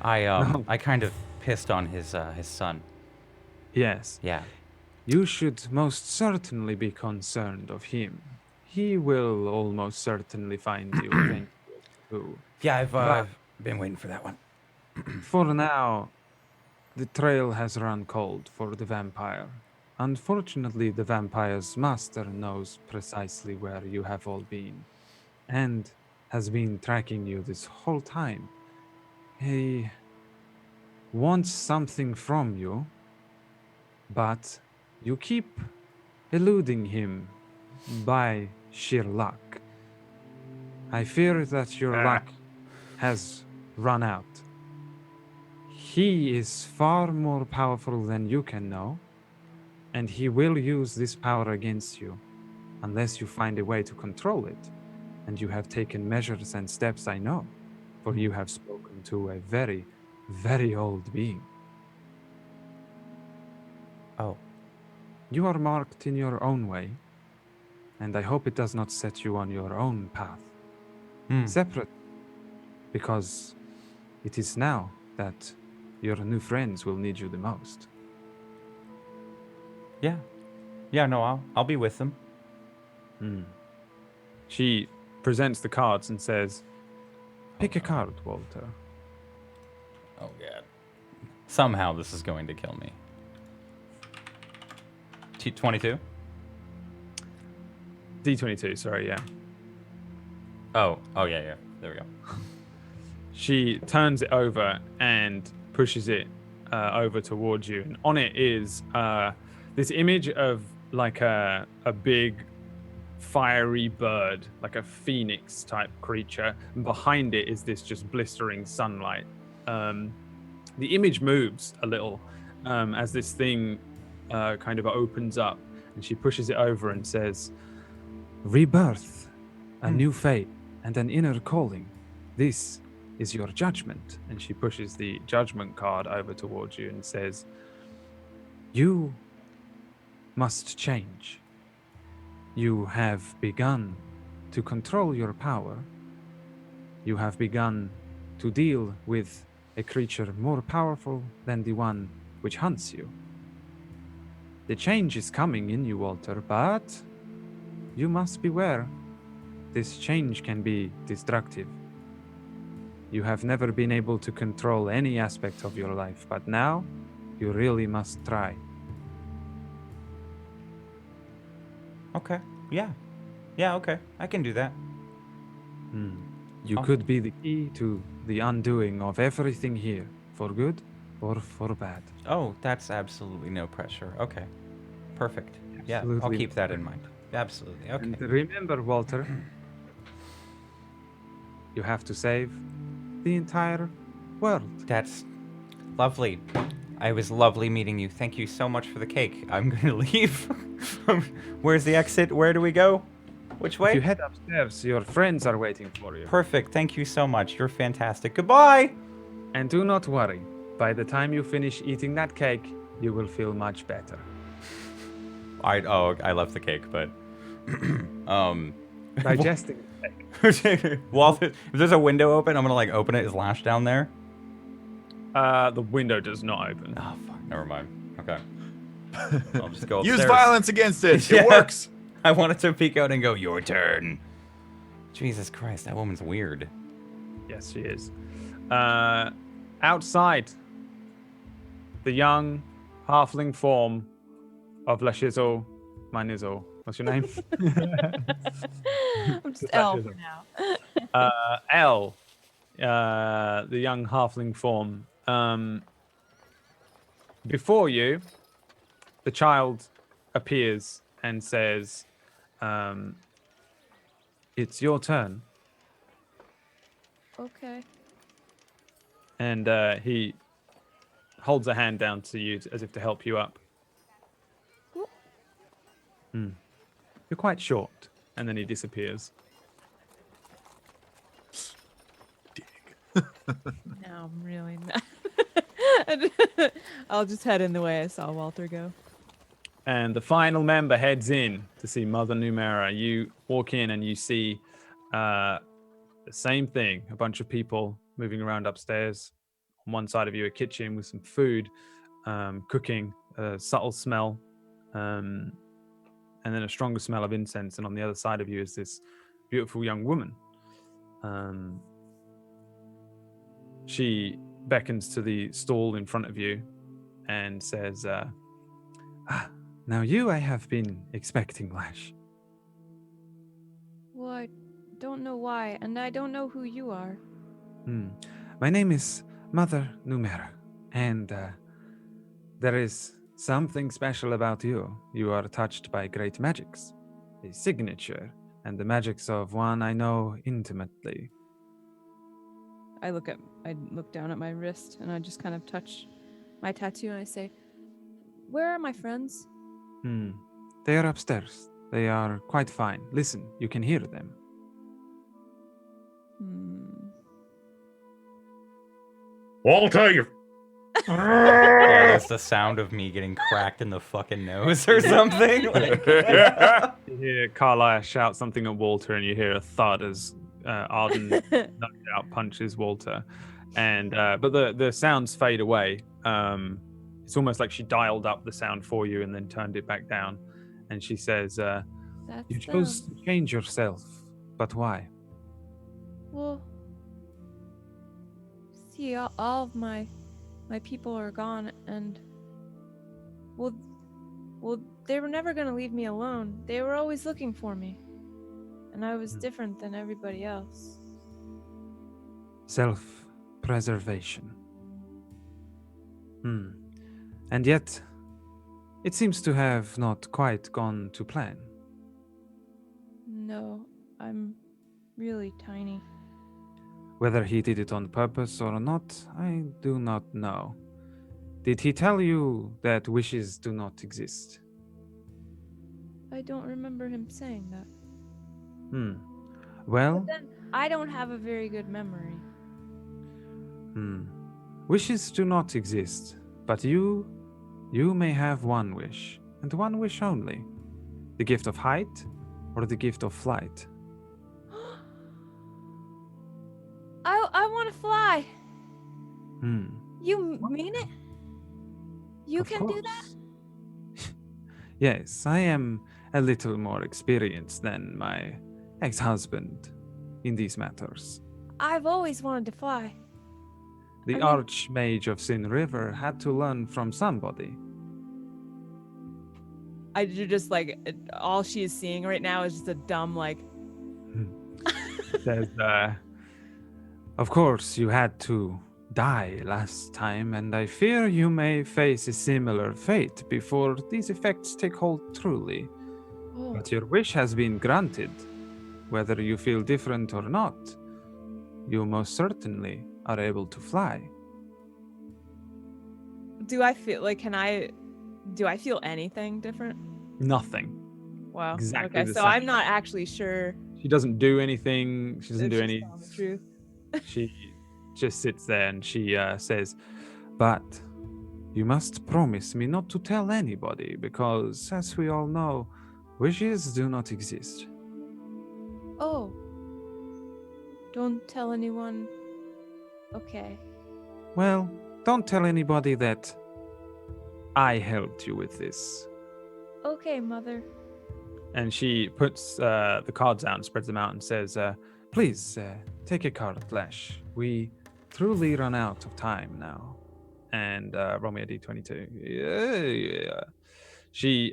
I kind of pissed on his son. Yes. Yeah. You should most certainly be concerned of him. He will almost certainly find you eventually too. Yeah, I've been waiting for that one. For now, the trail has run cold for the vampire. unfortunately, the vampire's master knows precisely where you have all been and has been tracking you this whole time. He wants something from you, but you keep eluding him by sheer luck. I fear that your luck has run out. He is far more powerful than you can know, and he will use this power against you unless you find a way to control it. And you have taken measures and steps, I know, for you have spoken to a very, very old being. Oh. You are marked in your own way, and I hope it does not set you on your own path. Separate, because it is now that your new friends will need you the most. Yeah. Yeah, no, I'll be with them. She presents the cards and says, pick a card, Walter. Oh, God. Somehow this is going to kill me. 22? D22, sorry, yeah. Oh, yeah. There we go. She turns it over and pushes it over towards you. And on it is this image of like a big fiery bird, like a phoenix type creature. And behind it is this just blistering sunlight. The image moves a little as this thing kind of opens up. And she pushes it over and says, rebirth, a new fate, and an inner calling. This is your judgment. And she pushes the judgment card over towards you and says, you must change. You have begun to control your power. You have begun to deal with a creature more powerful than the one which hunts you. The change is coming in you, Walter, but you must beware. This change can be destructive. You have never been able to control any aspect of your life, but now you really must try. Okay. Yeah. Yeah, okay. I can do that. You could be the key to the undoing of everything here, for good or for bad. Oh, that's absolutely no pressure. Okay. Perfect. Yeah, I'll Absolutely. keep that in mind. Absolutely. Okay. And remember, Walter, you have to save the entire world. That's lovely. I was lovely meeting you. Thank you so much for the cake. I'm going to leave. Where's the exit? Where do we go? Which way? If you head upstairs, your friends are waiting for you. Perfect. Thank you so much. You're fantastic. Goodbye. And do not worry. By the time you finish eating that cake, you will feel much better. I left the cake, but Digesting. Walter, if there's a window open, I'm gonna like open it. Is Lash down there? The window does not open. Oh fuck, never mind. Okay. I'll just go Use upstairs. violence against it. Yeah. It works. I wanted to peek out and go, your turn. Jesus Christ, that woman's weird. Yes, she is. Outside, the young halfling form of La Shizzle, my Nizzle. What's your name? I'm just L for now. L, the young halfling form. Before you, the child appears and says, it's your turn. Okay. And he holds a hand down to you as if to help you up. You're quite short. And then he disappears. Now I'm really mad. I'll just head in the way I saw Walter go. And the final member heads in to see Mother Numera. You walk in and you see the same thing. A bunch of people moving around upstairs. On one side of you, a kitchen with some food, cooking, a subtle smell, and then a stronger smell of incense. And on the other side of you is this beautiful young woman. She beckons to the stall in front of you and says, Now you I have been expecting, Lash. Well, I don't know why, and I don't know who you are. My name is Mother Numera, and there is something special about you. You are touched by great magics, a signature, and the magics of one I know intimately. I look down at my wrist, and I just kind of touch my tattoo, and I say, "Where are my friends?" They are upstairs. They are quite fine. Listen, you can hear them. Walter, you. Yeah, that's the sound of me getting cracked in the fucking nose or something. Like, You hear Carlisle shout something at Walter, and you hear a thud as Arden knocked out punches Walter. And but the sounds fade away. It's almost like she dialed up the sound for you and then turned it back down. And she says, That's "You chose them. to change yourself, but why?" Well, see, all of my people are gone, and well, they were never gonna leave me alone. They were always looking for me, and I was different than everybody else. Self-preservation. And yet, it seems to have not quite gone to plan. No, I'm really tiny. Whether he did it on purpose or not, I do not know. Did he tell you that wishes do not exist? I don't remember him saying that. Well, But then I don't have a very good memory. wishes do not exist, but you may have one wish, and one wish only. The gift of height or the gift of flight. I want to fly. Hmm. You mean it? You Of can do that? course. Yes, I am a little more experienced than my ex-husband in these matters. I've always wanted to fly. The I mean- Archmage of Sin River had to learn from somebody. You're just like, all she is seeing right now is just a dumb, like, Says, of course, you had to die last time, and I fear you may face a similar fate before these effects take hold truly. oh, But your wish has been granted. Whether you feel different or not, you most certainly are able to fly. do I feel like, do I feel anything different? Nothing. Wow. Exactly Okay, the so same. I'm not actually sure She doesn't do anything. She doesn't if do she's any. telling the truth. She just sits there and she says, "But you must promise me not to tell anybody, because, as we all know, wishes do not exist." Oh. Don't tell anyone. Okay. Well, don't tell anybody that I helped you with this. Okay, Mother. And she puts the cards out and spreads them out and says, "Please, take a card, Flash. We truly run out of time now." And roll me a d22. Yeah. She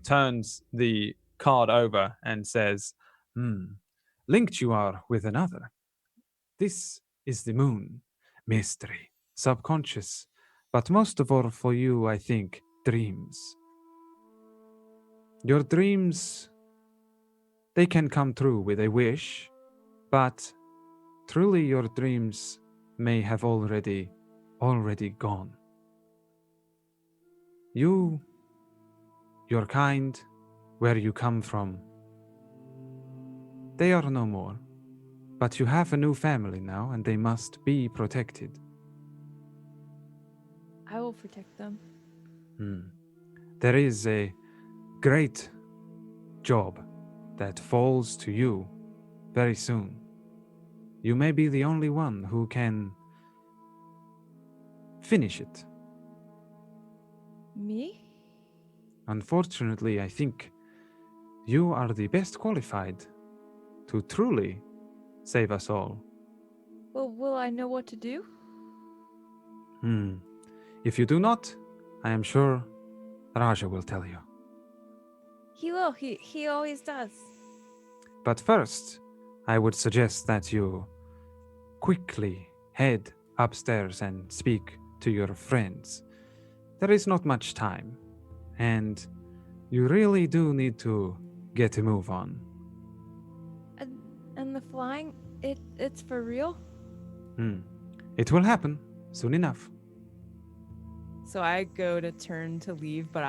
turns the card over and says, "Linked you are with another. This is the moon. Mystery. Subconscious. But most of all for you, I think, dreams. Your dreams, they can come true with a wish, but truly your dreams may have already gone. You, your kind, where you come from, they are no more. But you have a new family now, and they must be protected." I will protect them. There is a great job that falls to you very soon. You may be the only one who can finish it. Me? Unfortunately, I think you are the best qualified to truly save us all. Well, will I know what to do? If you do not, I am sure Raja will tell you. He will. He always does. But first, I would suggest that you quickly head upstairs and speak to your friends. There is not much time, and you really do need to get a move on. And the flying, it's for real? It will happen soon enough. So I go to turn to leave, but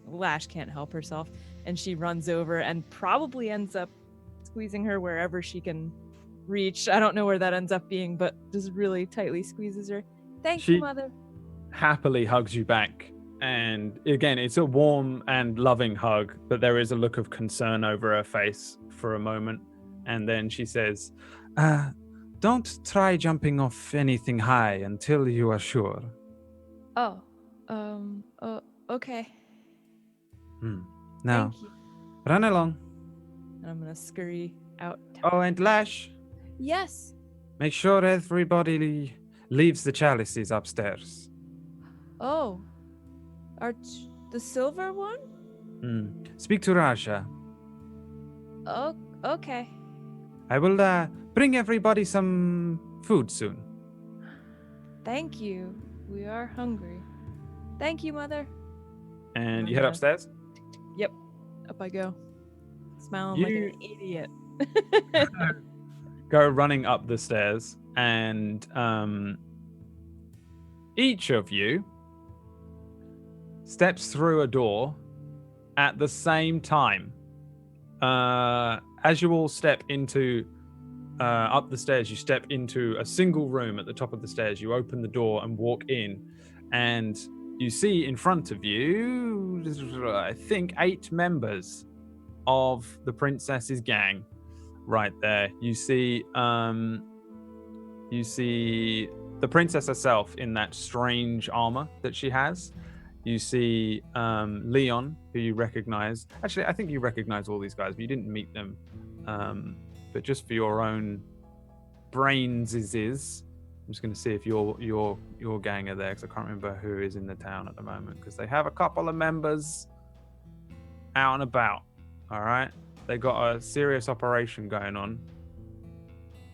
Lash can't help herself, and she runs over and probably ends up squeezing her wherever she can reach. I don't know where that ends up being, but just really tightly squeezes her. Thank you, Mother. Happily hugs you back. And again, it's a warm and loving hug, but there is a look of concern over her face for a moment. And then she says, don't try jumping off anything high until you are sure. Okay. Now, Thank you. run along. And I'm gonna scurry out. Oh, and Lash, Yes. make sure everybody leaves the chalices upstairs. Oh. The silver one? Speak to Raja. Oh, okay. I will bring everybody some food soon. Thank you. We are hungry. Thank you, Mother. And you head upstairs? Yep. Up I go. Smiling like an idiot. Go running up the stairs, and each of you steps through a door at the same time. As you all step into up the stairs, you step into a single room at the top of the stairs. You open the door and walk in, and you see in front of you, I think, 8 members of the princess's gang. Right there, you see the princess herself in that strange armor that she has. You see Leon, who you recognize. Actually, I think you recognize all these guys, but you didn't meet them. But just for your own brains, I'm just going to see if your gang are there, because I can't remember who is in the town at the moment, because they have a couple of members out and about. All right, they got a serious operation going on.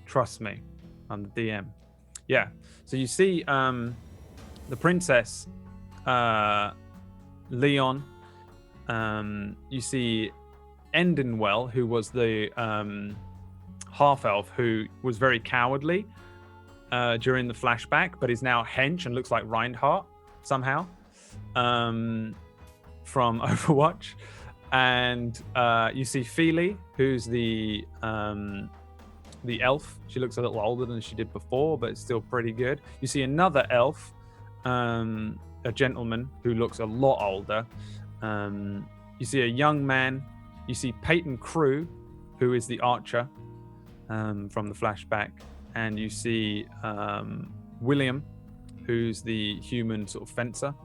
Trust me, I'm the DM. Yeah. So you see the princess, Leon. You see Endenwell, who was the half-elf who was very cowardly during the flashback, but is now hench and looks like Reinhardt somehow from Overwatch. And you see Feely, who's the elf. She looks a little older than she did before, but it's still pretty good. You see another elf, a gentleman who looks a lot older. You see a young man. You see Peyton Crew, who is the archer from the flashback. And you see William, who's the human sort of fencer.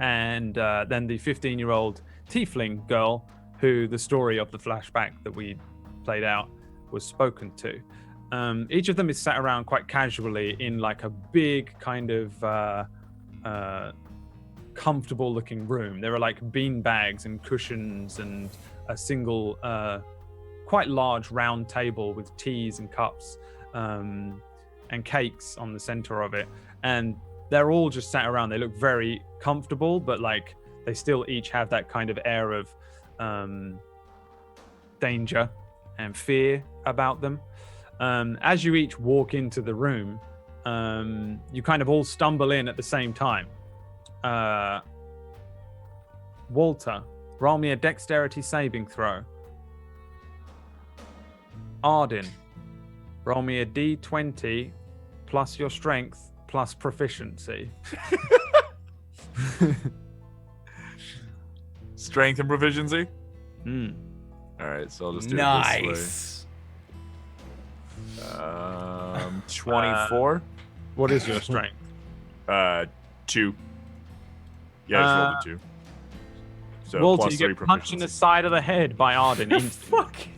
And then the 15-year-old tiefling girl, who the story of the flashback that we played out was spoken to. Each of them is sat around quite casually in like a big kind of comfortable looking room. There are like bean bags and cushions and a single quite large round table with teas and cups and cakes on the center of it. And they're all just sat around. They look very comfortable, but like they still each have that kind of air of danger and fear about them. As you each walk into the room, you kind of all stumble in at the same time. Walter, roll me a dexterity saving throw. Arden, roll me a d20 plus your strength plus proficiency. Strength and proficiency? Hmm. All right, so I'll just do it Nice. this way. 24. What is your strength? 2. Yeah, I just rolled a 2. So Walter, plus you 3 get punched in the side of the head by Arden instantly.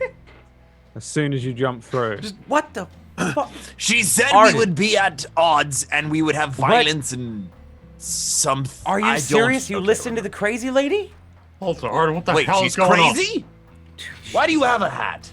As soon as you jump through. Just what the fuck? She said Arden. we would be at odds and we would have violence and some. Are you serious? You listened to the crazy lady? Walter, Arden, what the Wait, hell she's is going on? crazy? Why do you have a hat?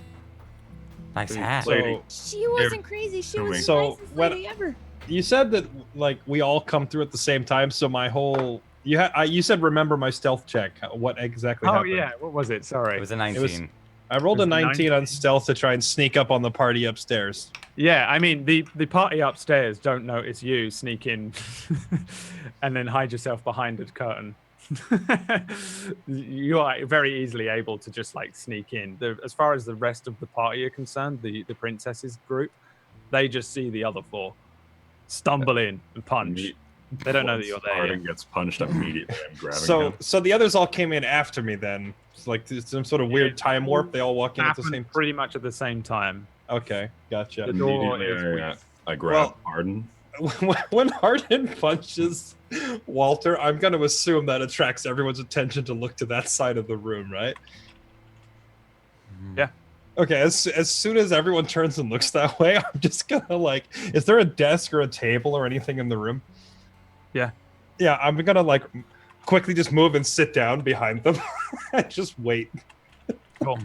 Nice hat. So She wasn't crazy. She to was me. the So, nicest when- lady ever. you said that like we all come through at the same time. So my whole you said remember my stealth check. What exactly Oh happened? yeah, what was it? Sorry. It was a 19. I rolled a It was 19 on stealth to try and sneak up on the party upstairs. Yeah, I mean the party upstairs don't notice you sneak in and then hide yourself behind a curtain. You are very easily able to just like sneak in. As far as the rest of the party are concerned, the princesses group, they just see the other four stumble in and punch. They don't know that you're there. Arden Yet. gets punched immediately. I'm grabbing So him. so the others all came in after me then. It's like some sort of weird time warp. They all walk in at the Happened same. pretty much at the same time. Okay, gotcha. The door is Immediately, with- I grab Well- Arden. When Arden punches Walter, I'm going to assume that attracts everyone's attention to look to that side of the room, right? Yeah. Okay, as soon as everyone turns and looks that way, I'm just gonna like, is there a desk or a table or anything in the room? Yeah. Yeah, I'm gonna like quickly just move and sit down behind them and just wait. Cool.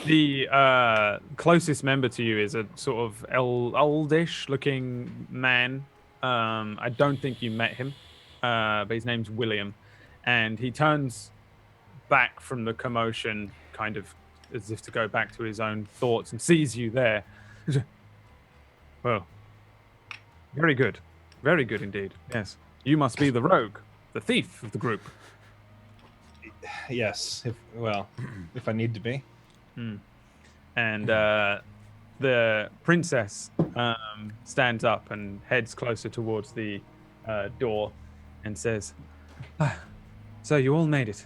The closest member to you is a sort of oldish looking man. I don't think you met him, but his name's William, and he turns back from the commotion, kind of as if to go back to his own thoughts, and sees you there. Well, very good indeed. Yes, you must be the rogue, the thief of the group. Yes, if I need to be. And the princess stands up and heads closer towards the door and says, "So you all made it."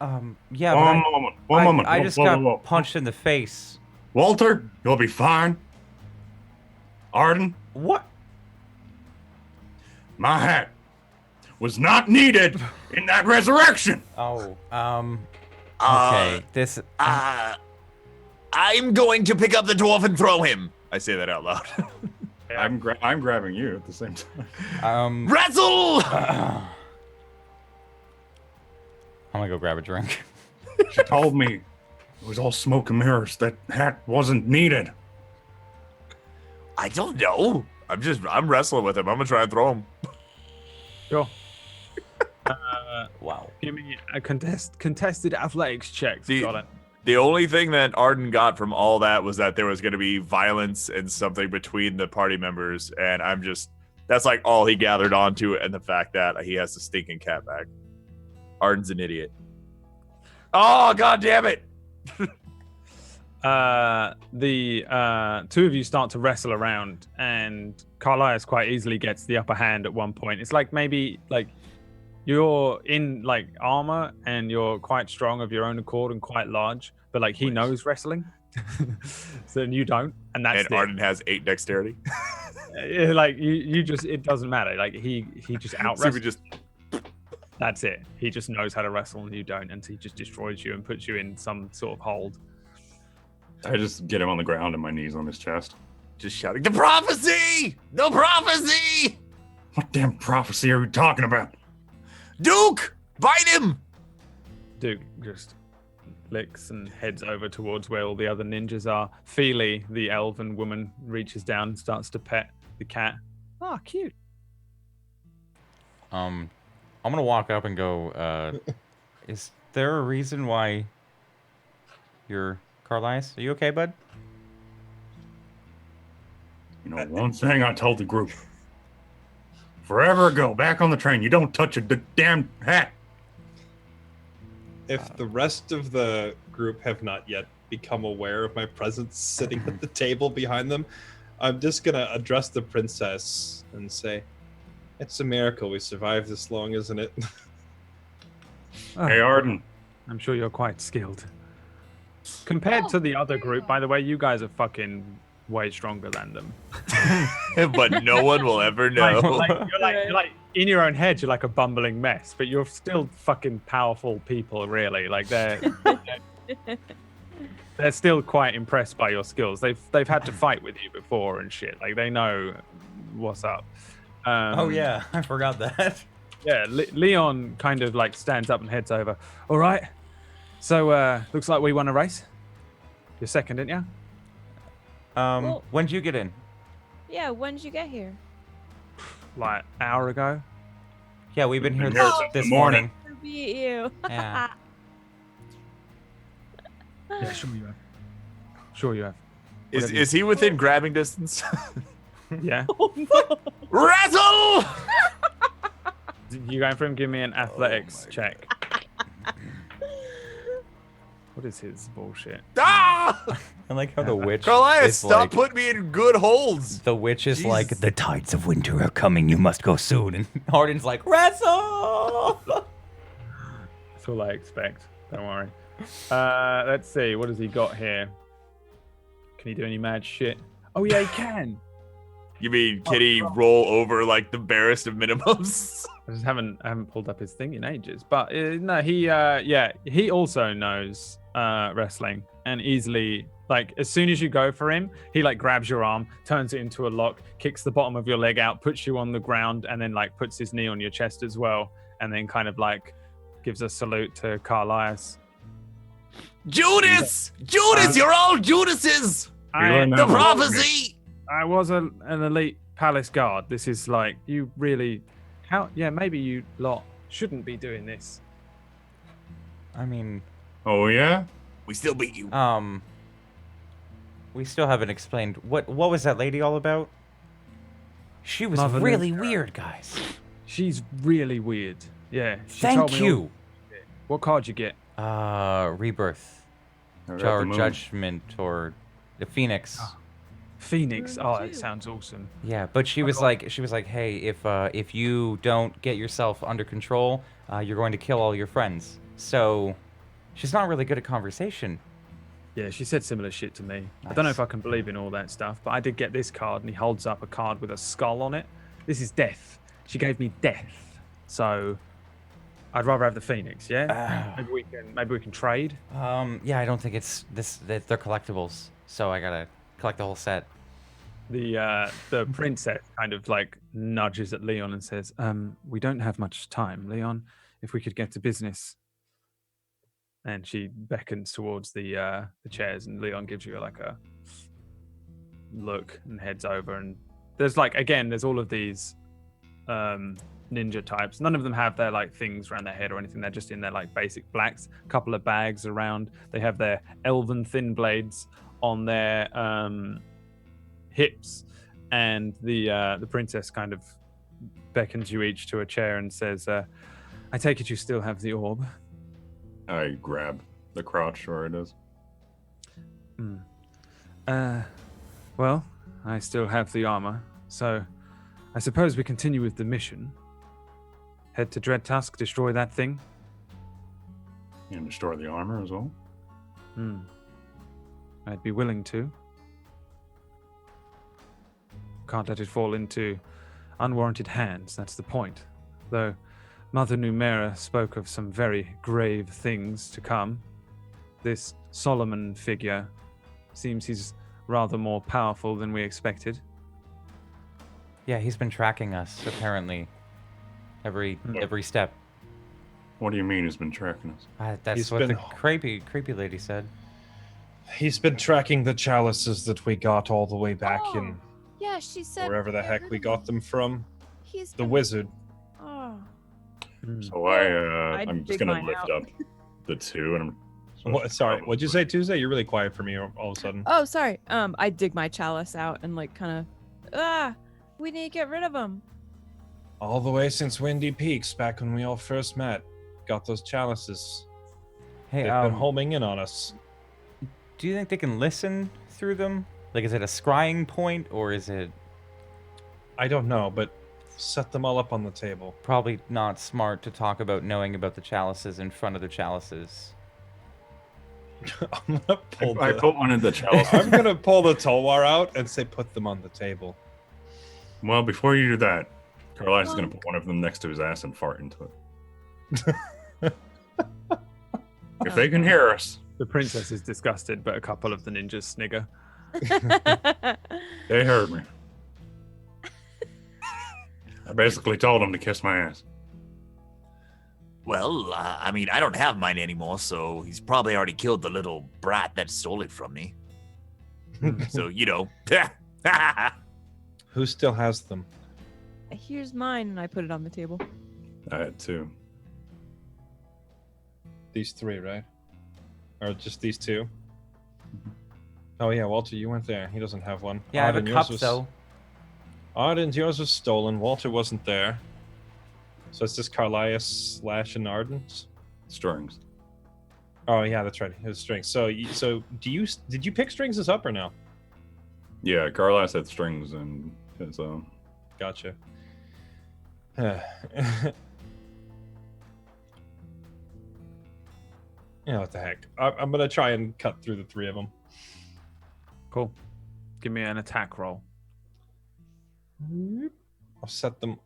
Yeah, One but moment. One moment. I Whoa, just whoa, got whoa, whoa. punched in the face. Walter, you'll be fine. Arden, What? my hat was not needed in that resurrection. Oh, Uh, okay. This. I'm going to pick up the dwarf and throw him. I say that out loud. I'm grabbing you at the same time. Wrestle! I'm gonna go grab a drink. She told me it was all smoke and mirrors. That hat wasn't needed. I don't know. I'm wrestling with him. I'm gonna try and throw him. Sure. Wow. Give me a contested athletics check. The- Got it. The only thing that Arden got from all that was that there was going to be violence and something between the party members, and that's like all he gathered onto it, and the fact that he has the stinking cat back. Arden's an idiot. Oh, god damn it! The two of you start to wrestle around, and Carlias quite easily gets the upper hand at one point. It's like maybe like you're in like armor and you're quite strong of your own accord and quite large, but like he knows wrestling, so then you don't, and that's And it. Arden has 8 dexterity. Like you just, it doesn't matter. Like he just out So we wrestles. just That's it. He just knows how to wrestle and you don't, and he just destroys you and puts you in some sort of hold. I just get him on the ground and my knees on his chest. shouting, The prophecy! The prophecy! What damn prophecy are you talking about? Duke! Bite him! Duke just licks and heads over towards where all the other ninjas are. Feely, the elven woman, reaches down and starts to pet the cat. Oh, cute. I'm gonna walk up and go. Is there a reason why you're Carlias? Are you okay, bud? You know, one thing I told the group. Forever ago, back on the train, you don't touch a damn hat. If the rest of the group have not yet become aware of my presence sitting at the table behind them, I'm just gonna address the princess and say, "It's a miracle we survived this long, isn't it?" Hey, Arden. I'm sure you're quite skilled. Compared to the other group, by the way, you guys are fucking way stronger than them. but no one will ever know. You're like in your own head, you're like a bumbling mess, but you're still fucking powerful people, really. Like they're still quite impressed by your skills. They've had to fight with you before and shit. Like they know what's up. Oh yeah, I forgot that. Yeah, Leon kind of like stands up and heads over. All right. So looks like we won a race. You're second, didn't you? Well- When did you get in? Yeah, when did you get here? Like hour ago. Yeah, we've been here Been here since this the morning. morning. To beat you. Yeah. Yeah, sure you have. Sure you have. Is he within grabbing distance? Yeah. Rattle! You going for him? Give me an athletics check. What is his bullshit? Ah! I like how the witch Carlias, is stop like, putting me in good holds. the witch is like, Jesus. the tides of winter are coming, you must go soon. And Arden's like, wrestle! That's all I expect. Don't worry. Let's see. What has he got here? Can he do any mad shit? Oh yeah, he can. You mean Kitty roll over like the barest of minimums? I just haven't pulled up his thing in ages. But no, he also knows wrestling and easily, like, as soon as you go for him, he like grabs your arm, turns it into a lock, kicks the bottom of your leg out, puts you on the ground, and then like puts his knee on your chest as well, and then kind of like gives a salute to Carlias. Judas! Judas, you're all Judases! I The prophecy! was an elite palace guard. This is like, you really, maybe you lot shouldn't be doing this. I mean, Oh yeah. We still beat you. we still haven't explained what was that lady all about? She was Mother really Nature. weird, guys. She's really weird. Yeah. She told Thank me all- you. What card you get? Rebirth, I got or the moon. Judgment, or the Phoenix. Phoenix. Moon Oh, too. that sounds awesome. Yeah, but she was like, hey, if you don't get yourself under control, you're going to kill all your friends. So, she's not really good at conversation. Yeah, she said similar shit to me. I don't know Nice. if I can believe in all that stuff, but I did get this card, and he holds up a card with a skull on it. This is death. She gave me death. So, I'd rather have the Phoenix. Yeah. Maybe we can trade. Yeah, I don't think it's this. They're collectibles, so I gotta collect the whole set. The princess kind of like nudges at Leon and says, "We don't have much time, Leon. If we could get to business." And she beckons towards the chairs, and Leon gives you like a look and heads over. And there's like, again, there's all of these ninja types. None of them have their like things around their head or anything. They're just in their like basic blacks. A couple of bags around. They have their elven thin blades on their hips, and the princess kind of beckons you each to a chair and says, "I take it you still have the orb." I grab the crotch where it is. Well, I still have the armor, so I suppose we continue with the mission. Head to Dread Tusk, destroy that thing. And destroy the armor as well. I'd be willing to. Can't let it fall into unwarranted hands, that's the point. Though Mother Numera spoke of some very grave things to come. This Solomon figure seems he's rather more powerful than we expected. Yeah, he's been tracking us apparently. Every step. What do you mean he's been tracking us? That's He's what the been- creepy lady said. He's been tracking the chalices that we got all the way back in Yeah, she said. wherever the heck we got them from. He's The been- wizard. Oh. So I'd I'm just dig gonna mine lift out. up the two and I'm. What, sorry, what'd you say, Tuesday? You're really quiet for me all of a sudden. Oh, sorry. I dig my chalice out and like kind of. We need to get rid of him. All the way since Windy Peaks, back when we all first met. Got those chalices. Hey, They've been homing in on us. do you think they can listen through them? Like, is it a scrying point, or is it I don't know, but set them all up on the table. probably not smart to talk about knowing about the chalices in front of the chalices? I'm gonna pull I the, put one in the chalice. I'm gonna pull the Tolwar out and say put them on the table. Well, before you do that, Carlisle is gonna put one of them next to his ass and fart into it. If they can hear us, The princess is disgusted, but a couple of the ninjas snigger. they heard me. I basically told them to kiss my ass. Well, I mean, I don't have mine anymore, so he's probably already killed the little brat that stole it from me. So, you know. Who still has them? Here's mine, and I put it on the table. I had 2. These 3, right? Or just these 2? Oh yeah, Walter, you weren't there. He doesn't have one. Yeah, I have a Arden, cup, yours though. Arden, yours was stolen. Walter wasn't there. So it's just Carlias, Slash, and Arden's? Strings. Oh yeah, that's right. His strings. So did you pick strings up or no? Yeah, Carlos had strings and his Gotcha. Yeah, what the heck? I'm gonna try and cut through the 3 of them. Cool. Give me an attack roll. I'll set them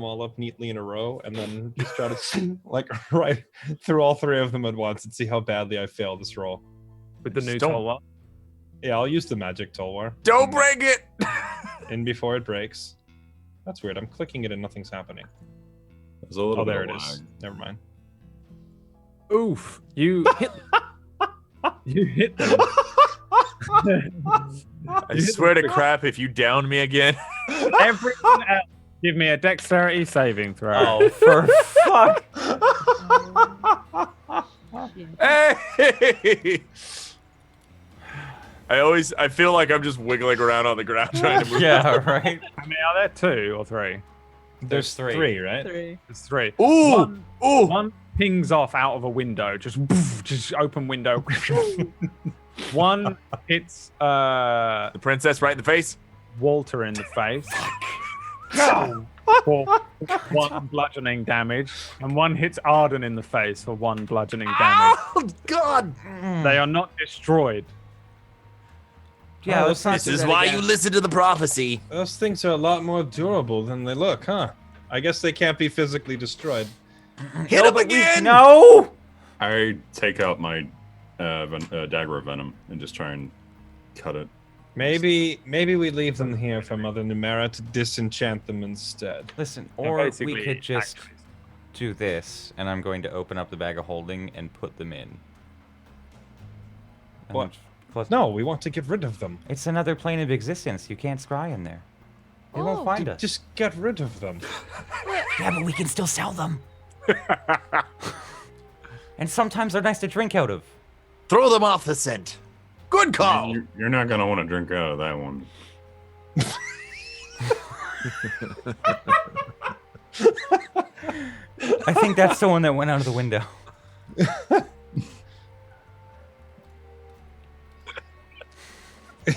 all up neatly in a row, and then just try to like right through all 3 of them at once and see how badly I fail this roll. With the new Don't- tool. Yeah, I'll use the magic Tolwar. Don't break it. In before it breaks. That's weird. I'm clicking it and nothing's happening. There's a little Oh, bit there of it is. lag. Never mind. Oof! You hit. You hit them. I swear to crap if you down me again. Everyone else, give me a dexterity saving throw. Oh, for fuck. Hey! I feel like I'm just wiggling around on the ground trying to move. Yeah, right? How many are there? 2 or 3? There's three. 3, right? 3. There's 3. Ooh! Ooh! One pings off out of a window, just open window. One hits The princess right in the face. Walter in the face for 1 bludgeoning damage, and one hits Arden in the face for 1 bludgeoning damage. Oh, God! They are not destroyed. Yeah, let's not This do is that why again. you listen to the prophecy. Those things are a lot more durable than they look, huh? I guess they can't be physically destroyed. Hit him again! No! I take out my dagger of venom and just try and cut it. Maybe we leave them here for Mother Numera to disenchant them instead. Listen, And or we basically, could just actually- do this, and I'm going to open up the bag of holding and put them in. And What? plus- No, we want to get rid of them. It's another plane of existence. You can't scry in there. They won't Oh. find us. Just get rid of them. Yeah, but we can still sell them. And sometimes they're nice to drink out of. Throw them off the scent. Good call. You're not gonna want to drink out of that one. I think that's the one that went out of the window.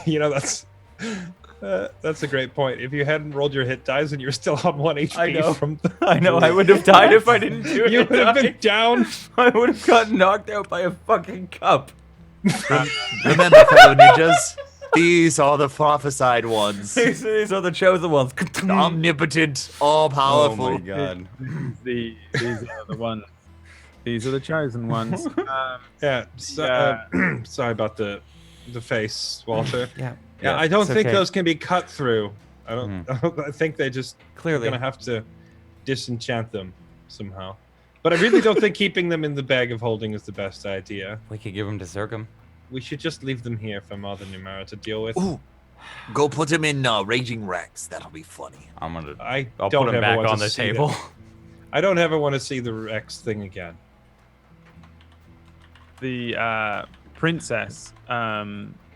You know, that's a great point. If you hadn't rolled your hit dice and you're still on 1 HP I know. from the, I know, I would have died if I didn't do it. you would have been down. I would have gotten knocked out by a fucking cup. Remember, fellow ninjas, these are the prophesied ones. These are the chosen ones. Omnipotent, all Oh powerful. my god. These are the ones. These are the chosen ones. Yeah. Yeah. Sorry about the face, Walter. Yeah. Yeah, I don't it's think okay. those can be cut through. I don't. I think they just Clearly. gonna have to disenchant them somehow. But I really don't think keeping them in the bag of holding is the best idea. We could give them to Zergum. We should just leave them here for Mother Numera to deal with. Ooh, go put him in Raging Rex. That'll be funny. I'm gonna. don't I'll put them ever back want on to the see table. that. I don't ever want to see the Rex thing again. The princess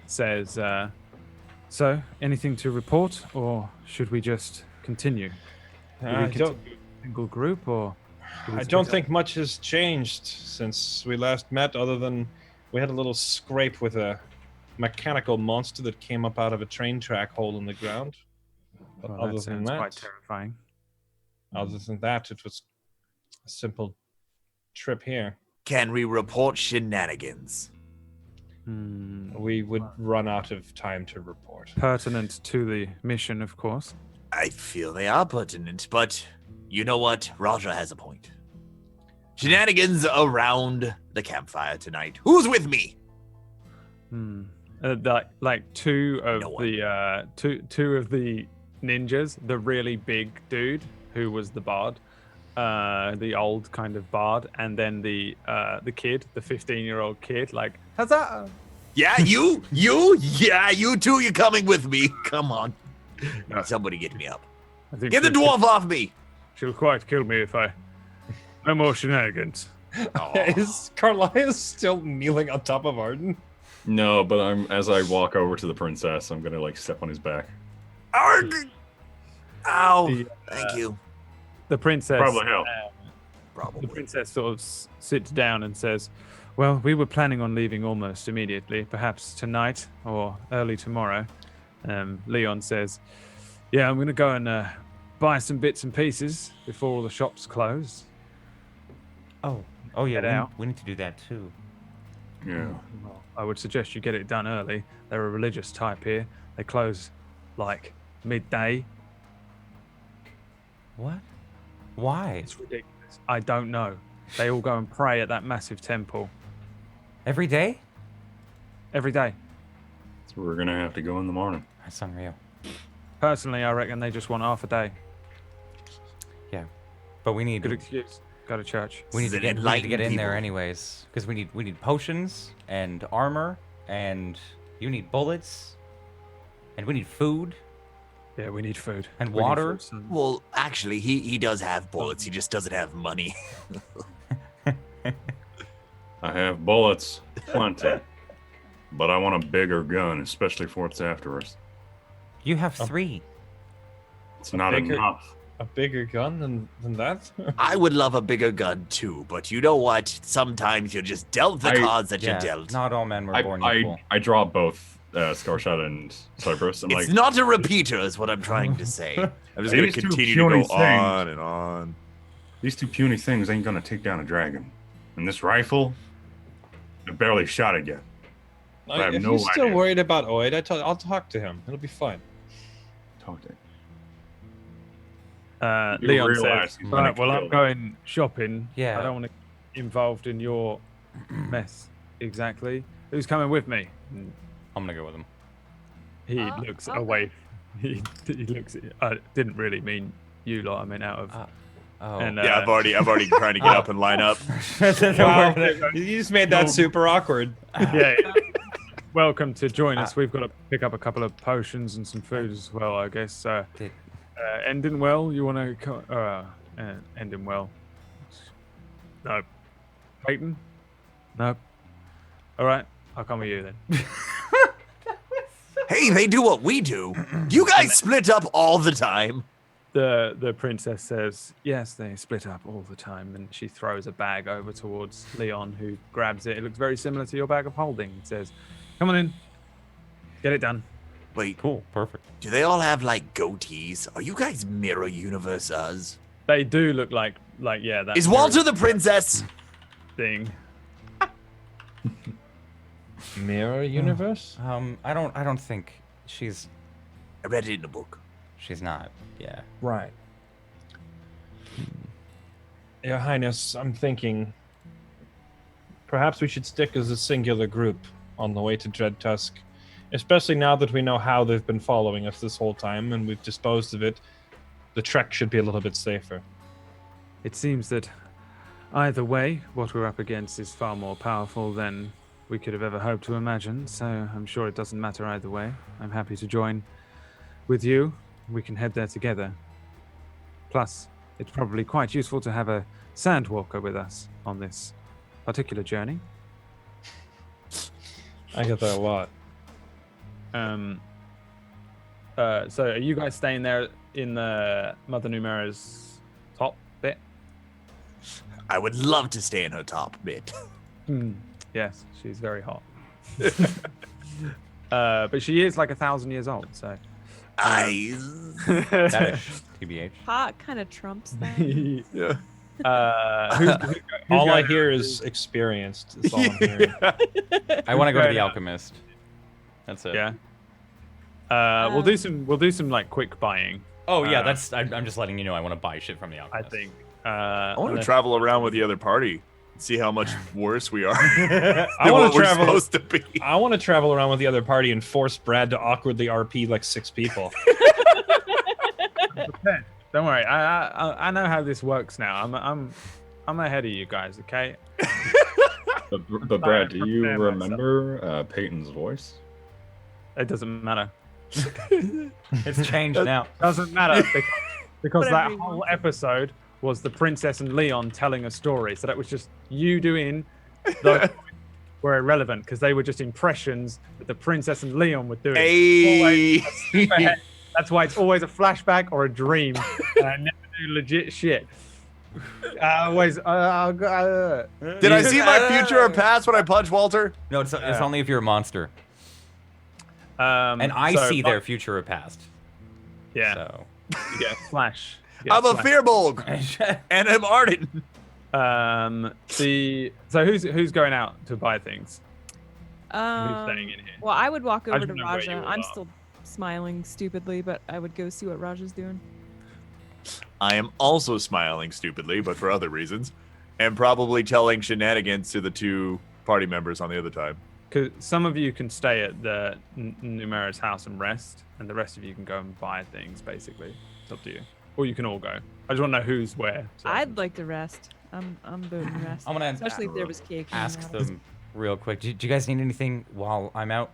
says, so anything to report, or should we just continue? Do we I continue don't. as a single group, or do we I don't split think much has changed since we last met, other than we had a little scrape with a mechanical monster that came up out of a train track hole in the ground. But up? Well, other that than sounds that, quite terrifying. it was a simple trip here. Can we report shenanigans? We would run out of time to report. Pertinent to the mission, of course. I feel they are pertinent, but you know what? Raja has a point. Shenanigans around the campfire tonight. Who's with me? Like two of No one. the two of the ninjas, the really big dude who was the bard, the old kind of bard, and then the kid, the 15-year-old kid, like, huzzah! Yeah, you two, you're coming with me. Come on. Somebody get me up. I think Get the dwarf off me. She'll quite kill me if I. No more shenanigans. Is Carlias still kneeling on top of Arden? No, but as I walk over to the princess, I'm gonna like step on his back. Arg! Ow! The, Thank you. The princess. Probably help. Probably. The princess sort of sits down and says, "Well, we were planning on leaving almost immediately, perhaps tonight or early tomorrow." Leon says, "Yeah, I'm gonna go and buy some bits and pieces before all the shops close." Oh Get yeah, out. we need to do that too. Yeah. Well, I would suggest you get it done early. They're a religious type here. They close like midday. What? Why? It's ridiculous. I don't know. They all go and pray at that massive temple Every day? every day. So we're gonna have to go in the morning. That's unreal. Personally, I reckon they just want half a day. Yeah, but we need Good excuse. Go to church. we need This to is get, an we need to get enlightened in there people. anyways because we need potions and armor and you need bullets and we need food Yeah, we need food and We need water. food, son. Well, actually, he does have bullets. He just doesn't have money. I have bullets, plenty, but I want a bigger gun, especially for what's after us. You have 3. It's not bigger- enough. A bigger gun than that? I would love a bigger gun too, but you know what? Sometimes you're just dealt the cards that Yeah, you're dealt. not all men were born equal. I draw both Scarshot and Cypress. I'm It's like, not a repeater, is what I'm trying to say. I'm just gonna These two continue to go puny things. on and on. these two puny things ain't gonna take down a dragon. And this rifle, I barely shot it yet. I have if no you're still idea. worried about Oid, I'll talk to him. It'll be fine. Talk to him. You Leon realize says, he's gonna "Right, well, I'm kill going shopping. Yeah. I don't want to get involved in your mess exactly. Who's coming with me?" And I'm gonna go with him. he Oh, looks okay. away. He looks. I didn't really mean you lot. I meant out of. Oh. And, Yeah, I've already trying to get up and line up. Wow, you just made that super awkward. Yeah. Welcome to join us. We've got to pick up a couple of potions and some food as well, I guess. Did- Ending well. You want to ending well? No. Peyton? No. All right. I'll come with you then. Hey, they do what we do. You guys split up all the time. The princess says, "Yes, they split up all the time," and she throws a bag over towards Leon, who grabs it. It looks very similar to your bag of holding. It says, "Come on in, get it done." Wait, Cool. Perfect. do they all have like goatees? Are you guys mirror universe us? They do look like yeah. That Is Walter the princess? thing? Mirror universe? I don't think she's I read it in a book. not. Yeah. Right. Your Highness, I'm thinking perhaps we should stick as a singular group on the way to Dread Tusk, especially now that we know how they've been following us this whole time and we've disposed of it. The trek should be a little bit safer. It seems that either way, what we're up against is far more powerful than we could have ever hoped to imagine. So I'm sure it doesn't matter either way. I'm happy to join with you. We can head there together. Plus, it's probably quite useful to have a sandwalker with us on this particular journey. I get that a lot. So are you guys staying there in the Mother Numera's top bit? I would love to stay in her top bit. Yes, she's very hot. But she is like 1,000 years old, so. I. That is TBH. Hot kind of trumps that. Yeah. All I hear is experienced. That's all I'm hearing. I want to go to going the out? alchemist. That's it. Yeah. We'll do some like quick buying. Oh yeah, that's. I'm just letting you know. I want to buy shit from the I alchemist. think. I want to travel around with the other party, see how much worse we are I than want what to we're travel. supposed to be. I want to travel around with the other party and force Brad to awkwardly RP like 6 people. Don't worry. I know how this works now. I'm ahead of you guys. Okay. But Brad, do you prepare myself. remember Peyton's voice? It doesn't matter. It's changed now. Doesn't matter because Whatever that you whole want. episode was the princess and Leon telling a story. So that was just you doing. Those were irrelevant because they were just impressions that the princess and Leon were doing. Hey. That's why it's always a flashback or a dream. And I never do legit shit. Did I You see just- my future or past when I punched Walter? No, it's only if you're a monster. And And I see their future or past. Yeah. So. You get a flash. You get I'm a flash. Fearbolg, and I'm Arden. So who's going out to buy things? Who's staying in here? Well, I would walk I over just to know where Raja. you all I'm are. still smiling stupidly, but I would go see what Raja's doing. I am also smiling stupidly, but for other reasons, and probably telling shenanigans to the two party members on the other time. Because some of you can stay at the Numera's house and rest, and the rest of you can go and buy things. Basically, it's up to you. Or you can all go. I just want to know who's where. So I I'd can- like to rest. I'm voting rest. I'm gonna Especially if there was cake. in the ask house. them real quick. Do you guys need anything while I'm out?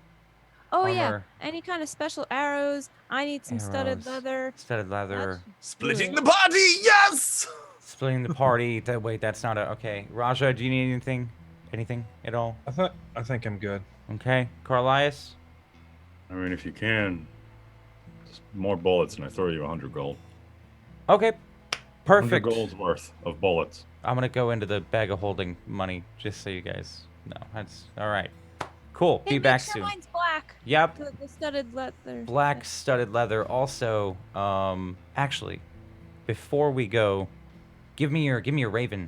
Oh yeah, armor. any kind of special arrows. I need some studded Arrows. leather. Studded leather. Splitting the party, yes! Splitting the party. Wait, that's not a... Okay. Raja, do you need anything? Anything at all? I think I'm good. Okay. Carlias? I mean, if you can, just more bullets, and I throw you 100 gold. Okay. 100 Perfect. gold's worth of bullets. I'm gonna go into the bag of holding money, just so you guys know. That's... Alright. Cool. Hey, Be make back sure soon. Mine's black. Yep. The studded leather. Black studded leather. Also, actually, before we go, give me your raven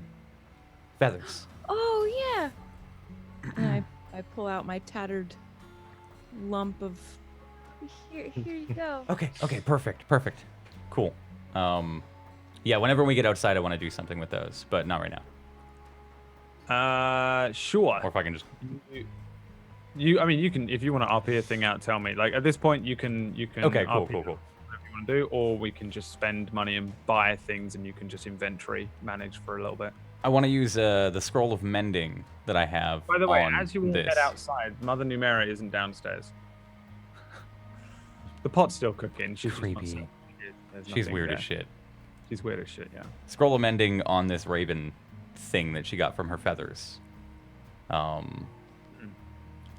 feathers. Oh yeah. And I pull out my tattered lump of. Here you go. Okay, perfect. Cool. Yeah, whenever we get outside, I want to do something with those, but not right now. Sure. Or if I can just... I mean, you can if you want to RP a thing out. Tell me. Like at this point, you can. Okay, cool. Whatever you want to do, or we can just spend money and buy things, and you can just inventory manage for a little bit. I want to use the scroll of mending that I have. By the way, on as you all this. head outside, Mother Numera isn't downstairs. The pot's still cooking. She's just not Creepy. saying there's She's nothing weird there. as shit. She's weird as shit. Yeah. Scroll of mending on this raven thing that she got from her feathers.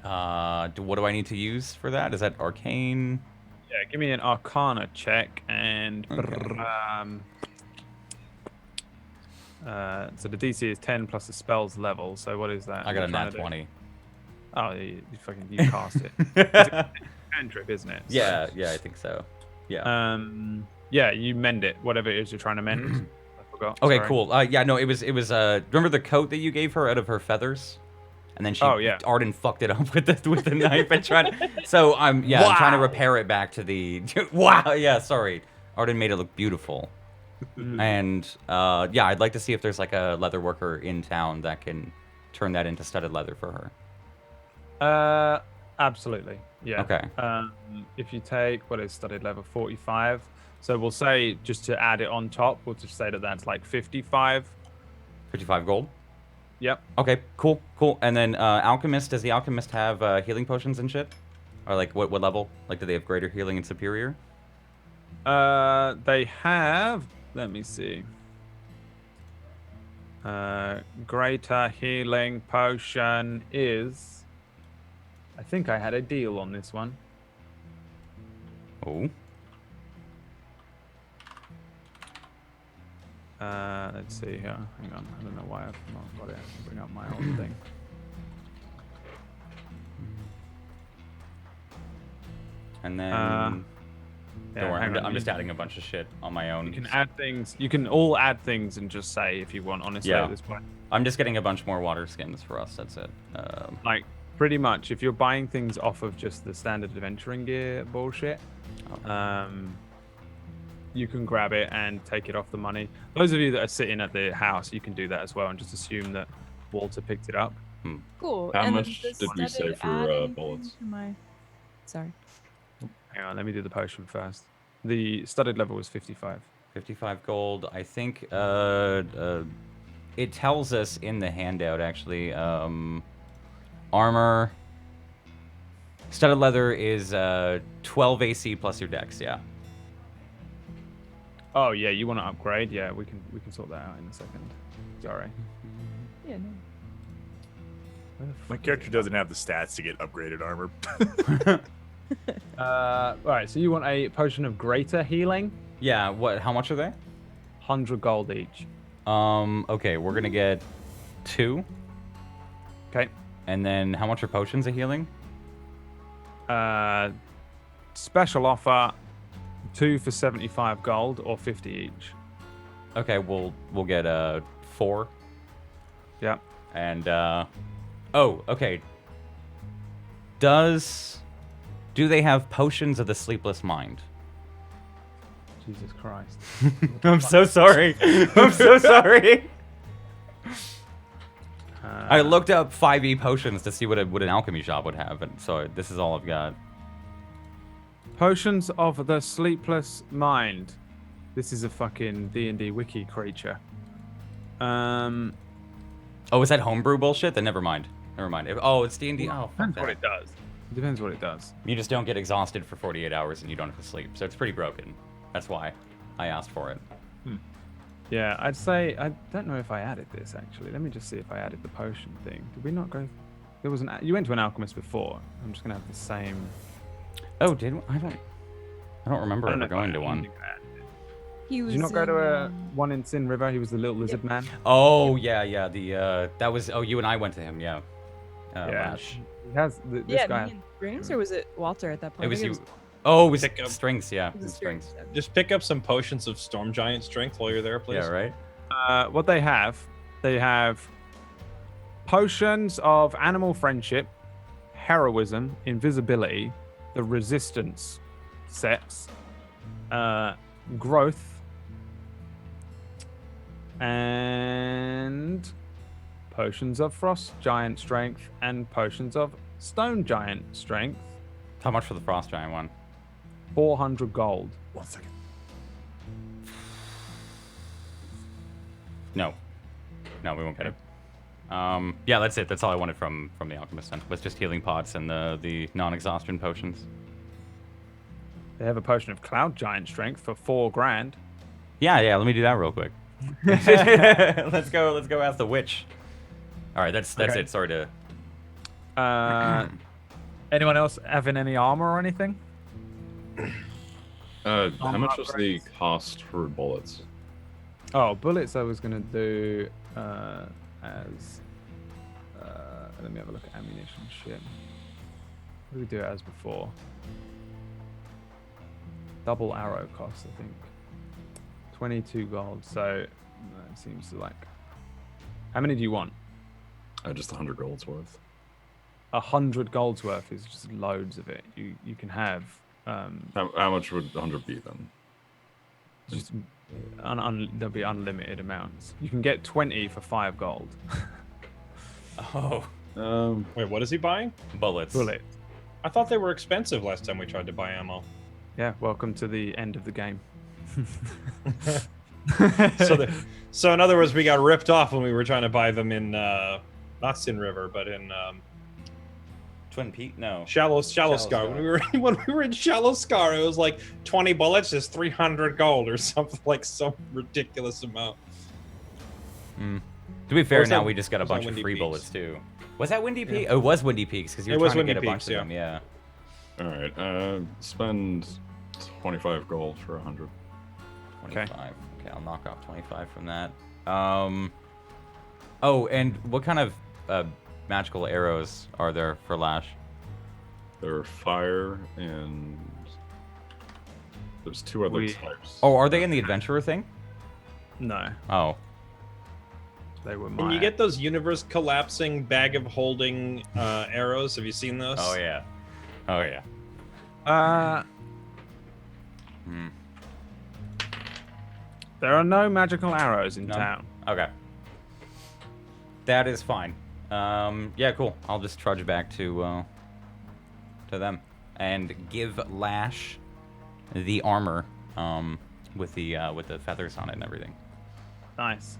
What do I need to use for that? Is that arcane? Yeah. Give me an Arcana check and. So the DC is 10 plus the spell's level. So what is that? I got a I'm trying nat to do- 20. Oh, you cast it. It's a cantrip, isn't it? So- Yeah, I think so. Yeah. Yeah, you mend it, whatever it is you're trying to mend. I forgot. Okay, sorry. cool. Yeah, no, it was remember the coat that you gave her out of her feathers? And then she Oh, yeah. Arden fucked it up with the knife and tried so I'm trying to repair it back to the wow, yeah, sorry. Arden made it look beautiful. And I'd like to see if there's like a leather worker in town that can turn that into studded leather for her. Absolutely. Yeah. Okay. If you take what is studded level 45, so we'll say just to add it on top, we'll just say that that's like 55. 55 gold. Yep. Okay, cool. And then alchemist, does the alchemist have healing potions and shit? Or like what level? Like do they have greater healing and superior? They have. Let me see. Greater healing potion is. I think I had a deal on this one. Oh. Let's see here. Hang on. I don't know why I've not got it. I'll bring up my old thing. And then Yeah, don't worry, hang on. I'm just adding a bunch of shit on my own. You can add things. You can all add things and just say if you want. Honestly, Yeah. at this point, I'm just getting a bunch more water skins for us. That's it. like pretty much, if you're buying things off of just the standard adventuring gear bullshit, you can grab it and take it off the money. Those of you that are sitting at the house, you can do that as well and just assume that Walter picked it up. Cool. How And much the did we say studded for, add anything bullets? to my- Sorry. Hang on, let me do the potion first. The studded level was 55. 55 gold. I think it tells us in the handout actually. Armor. Studded leather is 12 AC plus your dex. Yeah. Oh yeah, you want to upgrade? Yeah, we can sort that out in a second. Sorry. Yeah, no. My character doesn't have the stats to get upgraded armor. Right. So you want a potion of greater healing? Yeah. What? How much are they? 100 gold each. Okay, we're gonna get 2. Okay. And then how much are potions of healing? Special offer, 2 for 75 gold or 50 each. Okay, we'll get 4. Yeah. And oh, okay. Do they have potions of the sleepless mind? Jesus Christ. I'm so sorry. I'm so sorry. I looked up 5e potions to see what an alchemy shop would have, and so this is all I've got. Potions of the sleepless mind. This is a fucking D&D wiki creature. Oh, is that homebrew bullshit? Then never mind. Never mind. It's D&D. Oh, fuck Depends that. what it does. It depends what it does. You just don't get exhausted for 48 hours and you don't have to sleep, so it's pretty broken. That's why I asked for it. Yeah, I'd say I don't know if I added this actually. Let me just see if I added the potion thing. Did we not go? There was you went to an alchemist before. I'm just gonna have the same. Oh, did we? I don't remember I don't ever know if I going to one. think I added it. He was Did you not go to a in, one in Sin River? He was the little lizard man. Oh yeah. That was. Oh, you and I went to him. Yeah. Yeah. Lash. He has this yeah, guy. me and Strings, or was it Walter at that point? It I was think you. Oh, it was Pick up- strings. Yeah, It was strings. Just pick up some potions of storm giant strength while you're there, please. Yeah, right. What they have potions of animal friendship, heroism, invisibility, the resistance sets, growth, and potions of frost giant strength and potions of stone giant strength. How much for the frost giant one? 400 gold. 1 second. No, we won't get it. Yeah, that's it. That's all I wanted from the alchemist. Then was just healing pots and the non-exhaustion potions. They have a potion of cloud giant strength for 4 grand. Yeah. Let me do that real quick. Let's go ask the witch. All right, that's Okay. it. Sorry to. Anyone else having any armor or anything? How much was the upgrades. cost for bullets? Oh, bullets I was going to do as... let me have a look at ammunition shit. What did we do it as before? Double arrow cost, I think. 22 gold, so it seems to like... How many do you want? Just 100 gold's worth. 100 gold's worth is just loads of it. You can have... How much would 100 be then? just there'll be unlimited amounts. You can get 20 for 5 gold. Oh, Wait, what is he buying? bullets. Bullet. I thought they were expensive last time we tried to buy ammo. Yeah, welcome to the end of the game. So in other words, we got ripped off when we were trying to buy them in not Sin River, but in Twin Peak? No. Shallow Scar. Scar. When we were in Shallow Scar, it was like 20 bullets is 300 gold or something, like some ridiculous amount. To be fair, was now that- we just got a was that bunch of Windy free Peaks? bullets too. Was that Windy Peaks? Oh, it was Windy Peaks because you It were was trying to Windy get a bunch Peaks, of them. Yeah. All right. Spend 25 gold for 100. 25. Okay, I'll knock off 25 from that. Oh, and what kind of magical arrows are there for Lash? There are fire and there's 2 other We- types. Oh, are they in the adventurer thing? No, Oh. they were Can mine. you get those universe collapsing bag of holding arrows? Have you seen those? Oh yeah. Oh yeah. There are no magical arrows in None? town. Okay. That is fine. Yeah, cool. I'll just trudge back to them and give Lash the armor. with the feathers on it and everything. Nice.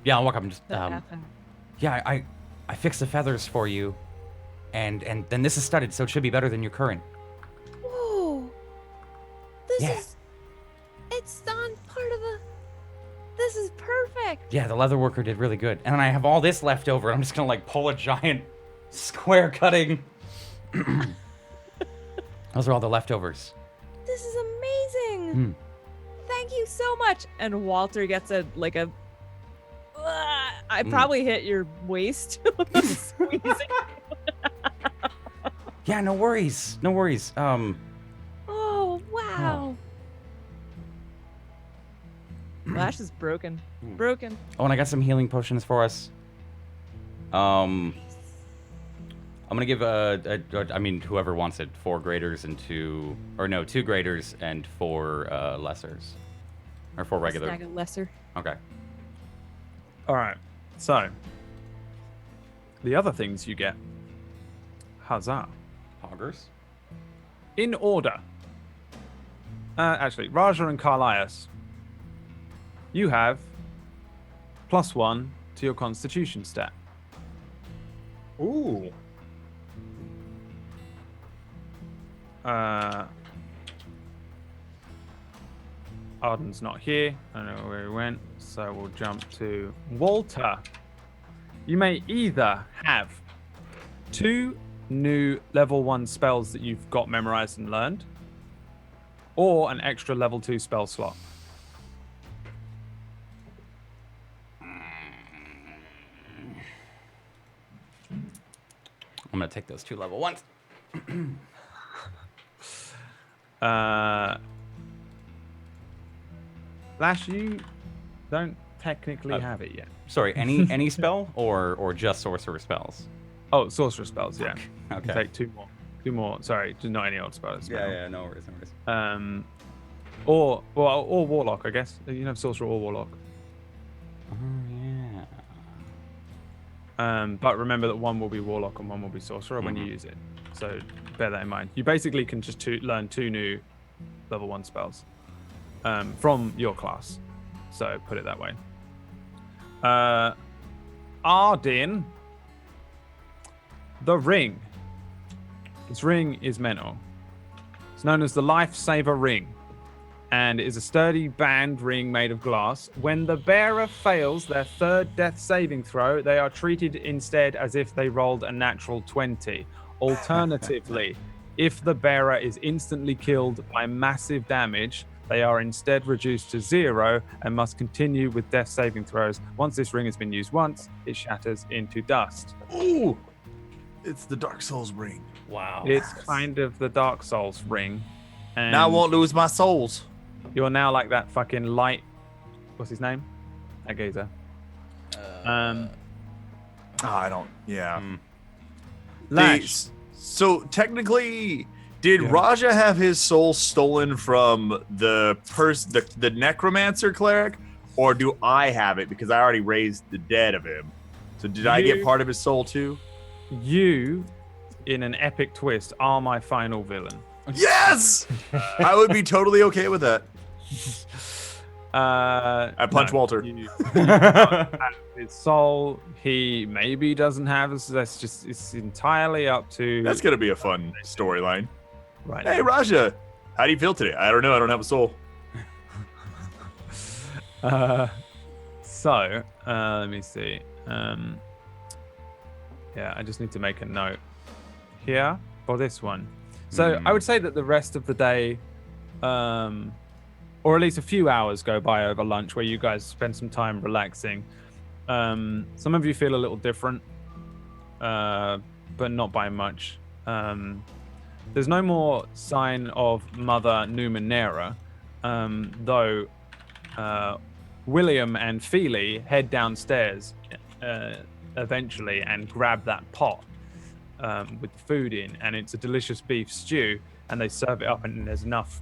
Yeah, I'll walk up and just The F. yeah, I fixed the feathers for you, and then this is studded, so it should be better than your current. Whoa. This Yeah. is. It's on part of the. This is perfect. Yeah, the leather worker did really good. And then I have all this left over. I'm just gonna like pull a giant square cutting. Those are all the leftovers. This is amazing. Thank you so much. And Walter gets a. I probably hit your waist. Squeezing. Yeah, no worries. No worries. Oh, wow. Lash is broken. Broken. Oh, and I got some healing potions for us. I'm gonna give I mean, whoever wants it, 4 graders and 2 graders and 4 lessers, or 4 regular. Snag a lesser. Okay. All right. So, the other things you get. Huzzah. Hoggers. In order. Actually, Raja and Carlias, you have +1 to your Constitution stat. Ooh. Arden's not here. I don't know where he went, so we'll jump to Walter. You may either have 2 new level 1 spells that you've got memorized and learned, or an extra level 2 spell slot. I'm gonna take those 2 level 1s. Lash, you don't technically have it yet. Sorry, any spell or just sorcerer spells? Oh, sorcerer spells, yeah. Okay. Take 2 more. 2 more. Sorry, just not any old spells. Yeah, no worries, no worries. Or warlock, I guess. You can have sorcerer or warlock. Oh yeah. But remember that one will be warlock and one will be sorcerer when you use it. So bear that in mind. You basically can just learn 2 new level 1 spells from your class. So put it that way. Arden, the ring. This ring is mental. It's known as the Lifesaver Ring, and it is a sturdy band ring made of glass. When the bearer fails their 3rd death saving throw, they are treated instead as if they rolled a natural 20. Alternatively, if the bearer is instantly killed by massive damage, they are instead reduced to 0 and must continue with death saving throws. Once this ring has been used once, it shatters into dust. Ooh, it's the Dark Souls ring. Wow. It's kind of the Dark Souls ring. And Now I won't lose my souls. you're now like that fucking light. What's his name? That geezer. I don't. Yeah. Lash. So technically, did Yeah. Raja have his soul stolen from the necromancer cleric, or do I have it because I already raised the dead of him? So did I get part of his soul too? You, in an epic twist, are my final villain. Yes, I would be totally okay with that. I punch Walter. His soul, he maybe doesn't have. That's just, it's entirely up to. That's gonna be a fun storyline. Right. Hey Raja, how do you feel today? I don't know. I don't have a soul. Let me see. Yeah, I just need to make a note here for this one. So I would say that the rest of the day, or at least a few hours go by over lunch where you guys spend some time relaxing. Some of you feel a little different, but not by much. There's no more sign of Mother Numenera, though William and Feely head downstairs eventually and grab that pot with the food in, and it's a delicious beef stew, and they serve it up, and there's enough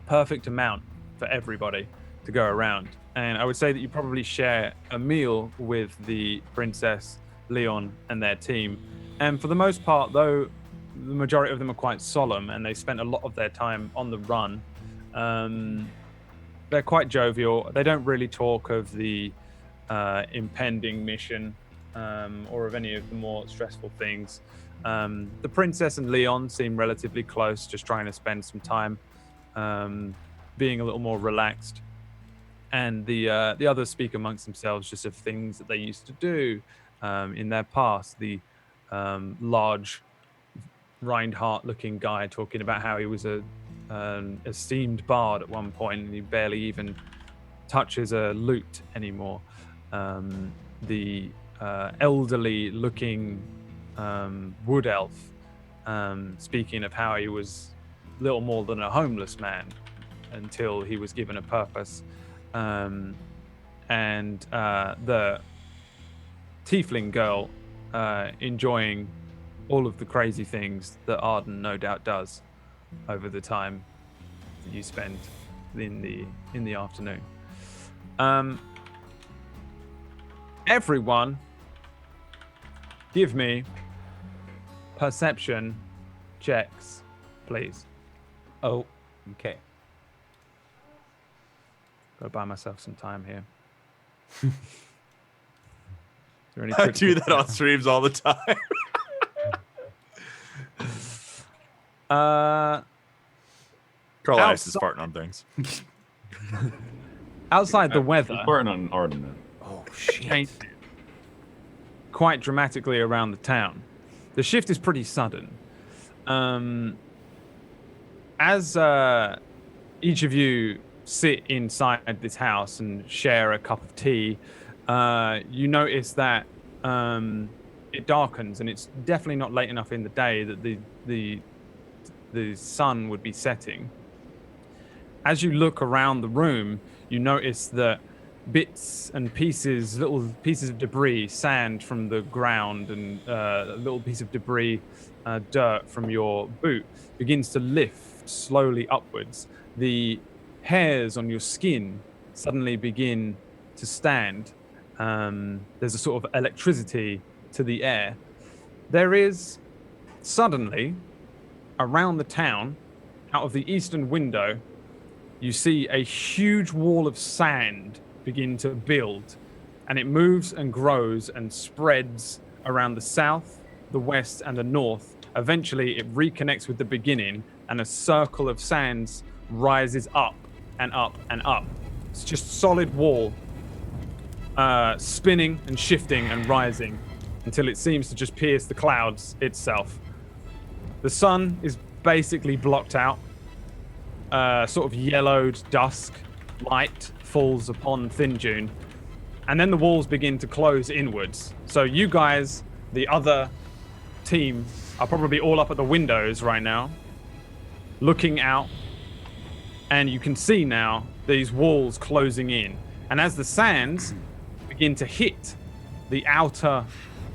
perfect amount for everybody to go around. And I would say that you probably share a meal with the Princess, Leon, and their team. And for the most part, though the majority of them are quite solemn and they spent a lot of their time on the run, They're quite jovial. They don't really talk of the impending mission or of any of the more stressful things. The princess and Leon seem relatively close, just trying to spend some time being a little more relaxed. And the others speak amongst themselves just of things that they used to do in their past. The large Reinhardt-looking guy talking about how he was an esteemed bard at one point, and he barely even touches a lute anymore. The elderly-looking wood elf speaking of how he was little more than a homeless man until he was given a purpose. And the tiefling girl enjoying all of the crazy things that Arden no doubt does over the time that you spend in the afternoon. Everyone, give me perception checks, please. Oh, okay. Gotta buy myself some time here. Is there any I do critical that on streams all the time. Carl Ice is farting on things. Outside the weather, He's farting on Arden then. Oh shit. changed quite dramatically around the town. The shift is pretty sudden. As each of you sit inside this house and share a cup of tea, you notice that it darkens, and it's definitely not late enough in the day that the sun would be setting. As you look around the room, you notice that bits and pieces, little pieces of debris, sand from the ground, and a little piece of debris, dirt from your boot, begins to lift slowly upwards. The hairs on your skin suddenly begin to stand. There's a sort of electricity to the air. There is suddenly, around the town, out of the eastern window, you see a huge wall of sand begin to build, and it moves and grows and spreads around the south, the west, and the north. Eventually, it reconnects with the beginning, and a circle of sands rises up and up and up. It's just solid wall, spinning and shifting and rising until it seems to just pierce the clouds itself. The sun is basically blocked out. Sort of yellowed dusk light falls upon Thin Dune, and then the walls begin to close inwards. So you guys, the other team, are probably all up at the windows right now, looking out, and you can see now these walls closing in. And as the sands begin to hit the outer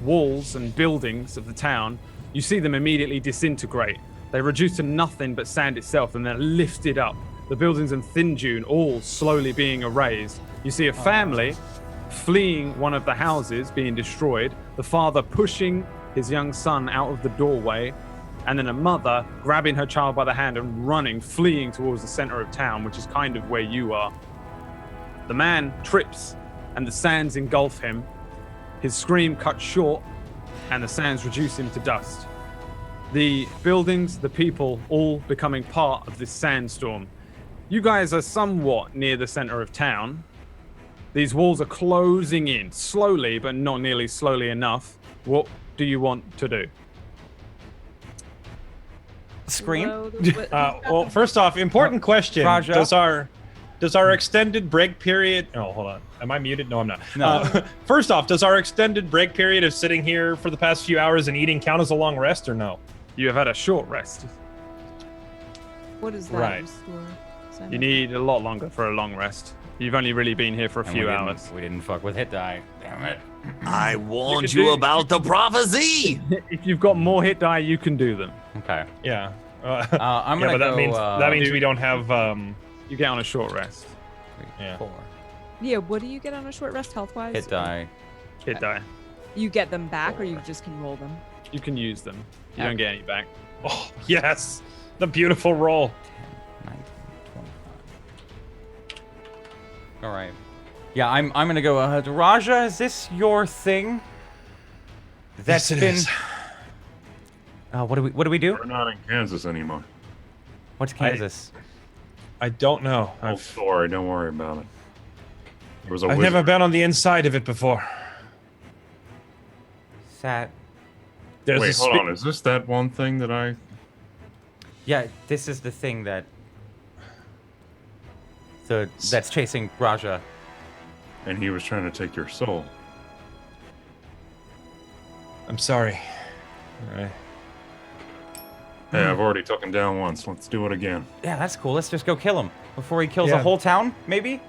walls and buildings of the town, you see them immediately disintegrate. They reduce to nothing but sand itself, and they're lifted up. The buildings in Thin Dune all slowly being erased. You see a family fleeing one of the houses being destroyed, the father pushing his young son out of the doorway, and then a mother grabbing her child by the hand and running, fleeing towards the center of town, which is kind of where you are. The man trips, and the sands engulf him. His scream cuts short, and the sands reduce him to dust. The buildings, the people, all becoming part of this sandstorm. You guys are somewhat near the center of town. These walls are closing in, slowly, but not nearly slowly enough. What do you want to do? Scream? Well, first off, important question. Raja? Does our extended break period... Oh, hold on. Am I muted? No, I'm not. No. First off, does our extended break period of sitting here for the past few hours and eating count as a long rest or no? You have had a short rest. What is that? Right. Restore? You need a lot longer for a long rest. You've only really been here for a And few we didn't- hours. We didn't fuck with hit die. Damn it. I warned could you do- about the prophecy. If you've got more hit die, you can do them. Okay. Yeah. I'm yeah, gonna but that go, means we don't have... You get on a short rest. Yeah. 4. Yeah, what do you get on a short rest health-wise? Hit die. Hit die. You get them back, or you just can roll them? You can use them. You Yeah. don't get any back. Oh, yes. The beautiful roll. 10, 19, 25, All right. Yeah, I'm gonna go. Raja, is this your thing? Yes, it is. What do we do? We're not in Kansas anymore. What's Kansas? I don't know. Old story. Don't worry about it. There was a I've wizard. never been on the inside of it before. That. There's Wait, hold on. Is this that one thing that I? Yeah, this is the thing that. That's chasing Raja. And he was trying to take your soul. I'm sorry. All right. Hey, I've already took him down once. Let's do it again. Yeah, that's cool. Let's just go kill him before he kills Yeah. a whole town, maybe?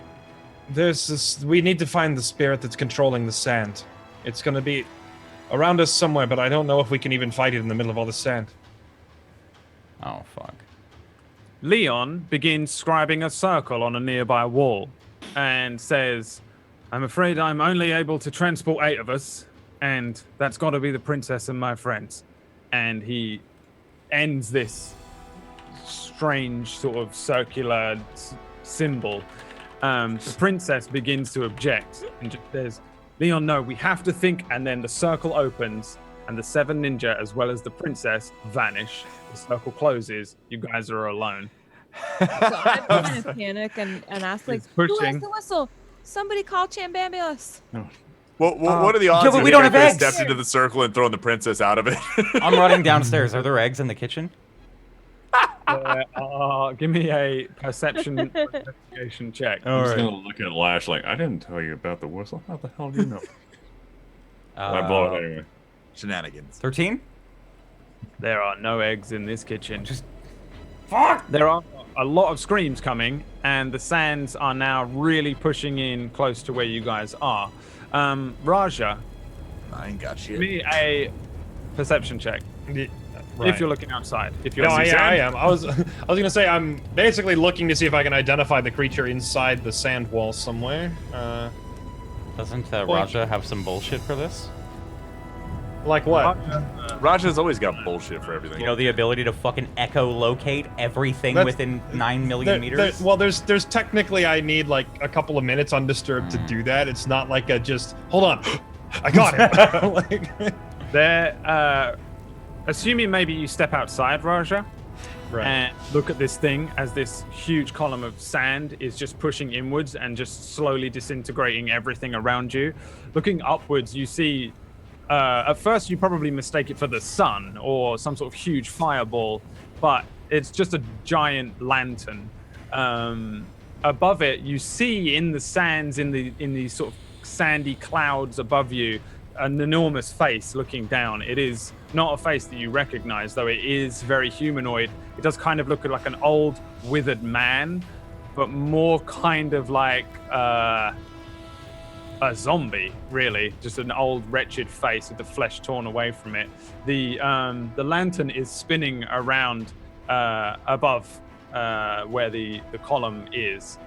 There's this. We need to find the spirit that's controlling the sand. It's gonna be around us somewhere, but I don't know if we can even fight it in the middle of all the sand. Oh, fuck. Leon begins scribing a circle on a nearby wall and says, I'm afraid I'm only able to transport 8 of us, and that's got to be the princess and my friends. And he ends this strange sort of circular symbol. The princess begins to object and just says, Leon, no, we have to think. And then the circle opens and the 7 ninja, as well as the princess, vanish. The circle closes. You guys are alone. So I kind of panic and ask, like, He's who has pushing. the whistle? Somebody call Chambambulance. What are the odds? but that we he don't could have have eggs. stepped into the circle and thrown the princess out of it. I'm running downstairs. Are there eggs in the kitchen? Give me a perception investigation check. I'm just gonna look at Lash like, I didn't tell you about the whistle. How the hell do you know? I blow it anyway. Shenanigans. 13? There are no eggs in this kitchen. Just fuck. There are a lot of screams coming, and the sands are now really pushing in close to where you guys are. Raja, I ain't got give shit. me a perception check if you're looking outside. If you're No, on the I sand. am. I was gonna say I'm basically looking to see if I can identify the creature inside the sand wall somewhere. Doesn't Raja have some bullshit for this? Like what? Raja's always got bullshit for everything. You know, the ability to fucking echolocate everything That's- within 9 million meters? There's technically I need like a couple of minutes undisturbed to do that. It's not like a just hold on, I got it. Like, There, assuming maybe you step outside, Raja, right. and look at this thing as this huge column of sand is just pushing inwards and just slowly disintegrating everything around you. Looking upwards, you see, at first you probably mistake it for the sun or some sort of huge fireball, but it's just a giant lantern. Above it, you see in the sands, in these sort of sandy clouds above you, an enormous face looking down. It is not a face that you recognize, though it is very humanoid. It does kind of look like an old withered man, but more kind of like a zombie, really. Just an old wretched face with the flesh torn away from it. The lantern is spinning around above where the column is.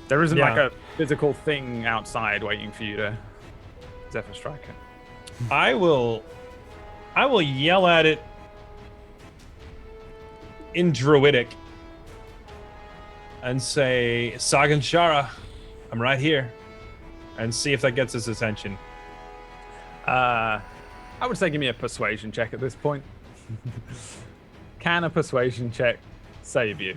There isn't like a physical thing outside waiting for you to Zephyr Strike it. I will yell at it in Druidic and say, Sagan Shara, I'm right here, and see if that gets his attention. I would say give me a persuasion check at this point. Can a persuasion check save you?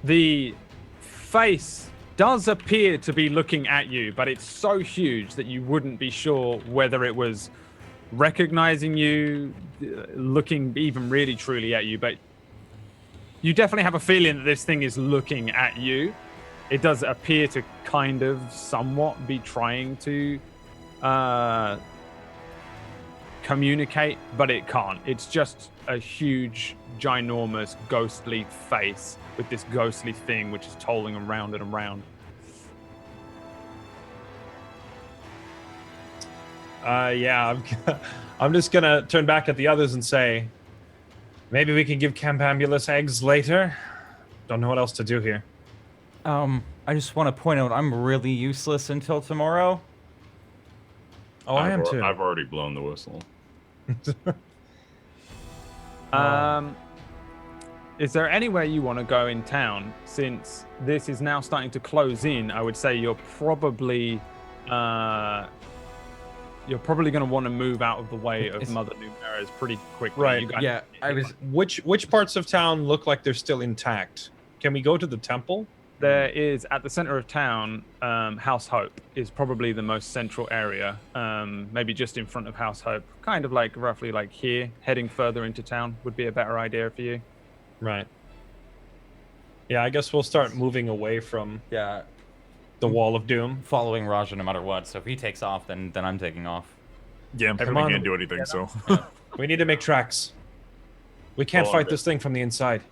The face does appear to be looking at you, but it's so huge that you wouldn't be sure whether it was recognizing you, looking even really truly at you, but you definitely have a feeling that this thing is looking at you. It does appear to kind of somewhat be trying to communicate, but it can't. It's just a huge, ginormous, ghostly face with this ghostly thing which is tolling around and around. I'm just gonna turn back at the others and say, maybe we can give Campambulus eggs later. Don't know what else to do here. I just want to point out I'm really useless until tomorrow. Oh, I am too. I've already blown the whistle. is there anywhere you want to go in town? Since this is now starting to close in, I would say you're probably going to want to move out of the way of Mother Numera's pretty quickly. Right. You guys- Yeah, I was. Which parts of town look like they're still intact? Can we go to the temple? There is, at the center of town, House Hope is probably the most central area. Maybe just in front of House Hope, kind of like roughly like here. Heading further into town would be a better idea for you. Right. Yeah, I guess we'll start moving away from Yeah, the Wall of Doom. following Raja no matter what. So if he takes off, then I'm taking off. Yeah, we Everyone- can't do anything, so. We need to make tracks. We can't Hold on a fight bit. this thing from the inside.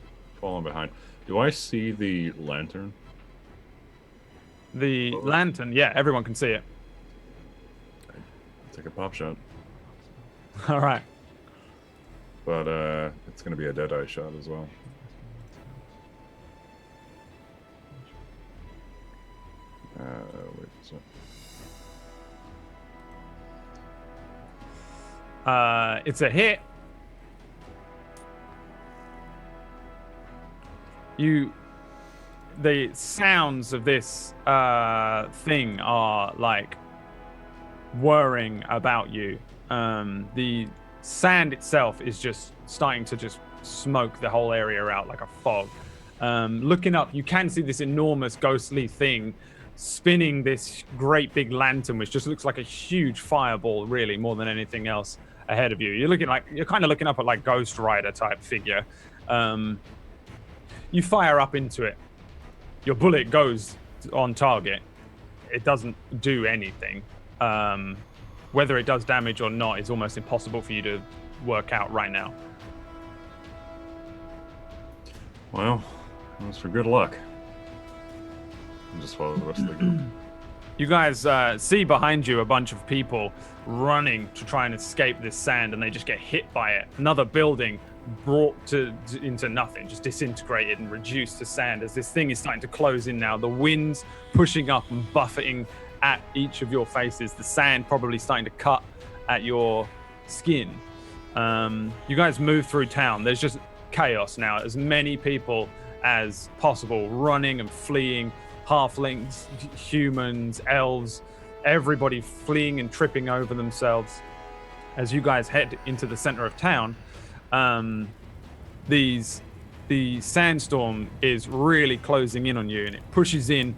Falling behind. Do I see the lantern? The lantern, yeah, everyone can see it. Take a pop shot. All right. But it's gonna be a dead eye shot as well. Wait a sec. It's a hit. The sounds of this thing are like whirring about you. The sand itself is just starting to just smoke the whole area out like a fog. Looking up, you can see this enormous ghostly thing spinning this great big lantern, which just looks like a huge fireball, really, more than anything else ahead of you. You're kind of looking up at like Ghost Rider type figure. You fire up into it. Your bullet goes on target. It doesn't do anything. Whether it does damage or not is almost impossible for you to work out right now. Well, that's for good luck. I'll just follow the rest of the group. You guys see behind you a bunch of people running to try and escape this sand, and they just get hit by it. Another building brought into nothing, just disintegrated and reduced to sand as this thing is starting to close in now. The wind's pushing up and buffeting at each of your faces. The sand probably starting to cut at your skin. You guys move through town. There's just chaos now. As many people as possible running and fleeing. Halflings, humans, elves, everybody fleeing and tripping over themselves. As you guys head into the center of town, the sandstorm is really closing in on you, and it pushes in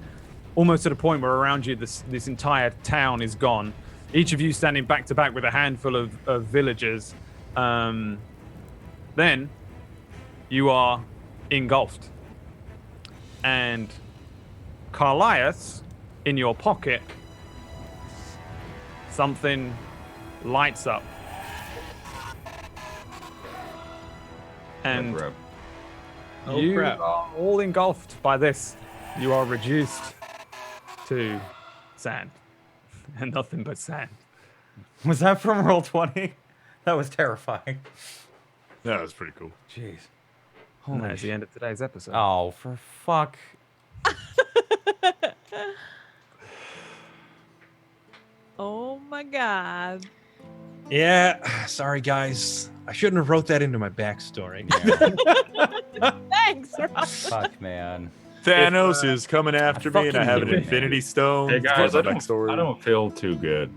almost to the point where around you this entire town is gone. Each of you standing back to back with a handful of villagers. Then you are engulfed. And Carlias, in your pocket, something lights up. And Grab. you crap. are all engulfed by this. You are reduced to sand. And nothing but sand. Was that from Roll20? That was terrifying. Yeah, that's pretty cool. Jeez. And that's the end of today's episode. Oh, for fuck. Oh my god. Yeah, sorry guys. I shouldn't have wrote that into my backstory. Thanks, Rob. Fuck, man. Thanos is coming after me, and I have an fucking- Infinity Stone. Hey guys, for the next story. I don't feel too good.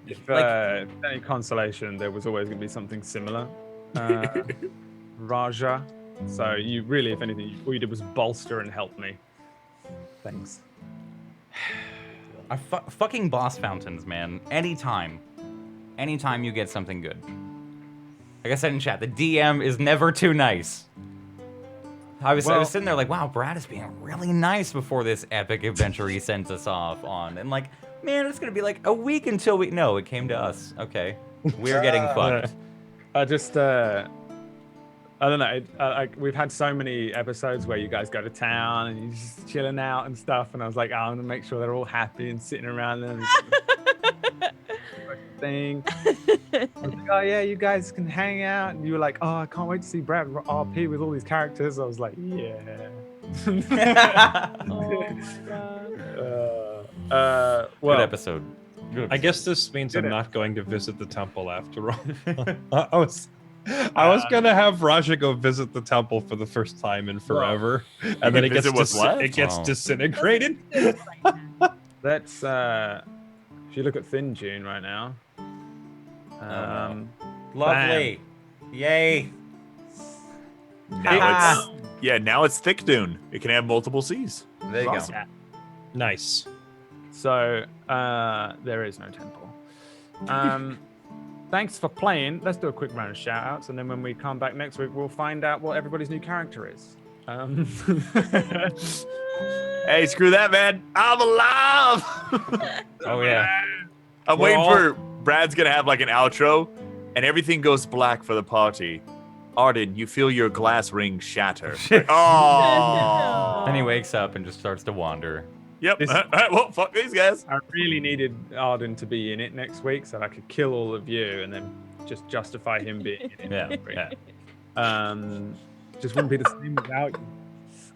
If any consolation, there was always going to be something similar. Raja. So you really, if anything, all you did was bolster and help me. Thanks. Fucking boss fountains, man. Anytime you get something good. Like I said in chat, the DM is never too nice. I was sitting there like, wow, Brad is being really nice before this epic adventure he sends us off on. And like, man, it's gonna be like a week until we... No, it came to us. Okay. We're getting fucked. I don't know. We've had so many episodes where you guys go to town and you're just chilling out and stuff. And I was like, oh, I'm going to make sure they're all happy and sitting around and thing. I was like, oh, yeah, you guys can hang out. And you were like, oh, I can't wait to see Brad RP with all these characters. I was like, yeah. Oh my god. Well, Good episode. I guess this means I'm not going to visit the temple after all. I was gonna have Raja go visit the temple for the first time in forever, and then can visit what's left? it gets Oh. disintegrated. Let's if you look at Thin June right now. no. Lovely. Yay. Now it's Thick Dune. It can have multiple C's. There you Awesome. go. Nice. So there is no temple. Thanks for playing. Let's do a quick round of shout outs, and then when we come back next week, we'll find out what everybody's new character is. Hey, screw that, man. I'm alive. Oh yeah. I'm waiting for Brad's gonna have like an outro, and everything goes black for the party. Arden, you feel your glass ring shatter. Oh. Then he wakes up and just starts to wander. Yep. Well, fuck these guys. I really needed Arden to be in it next week so that I could kill all of you and then just justify him being in it. Yeah. Just wouldn't be the same without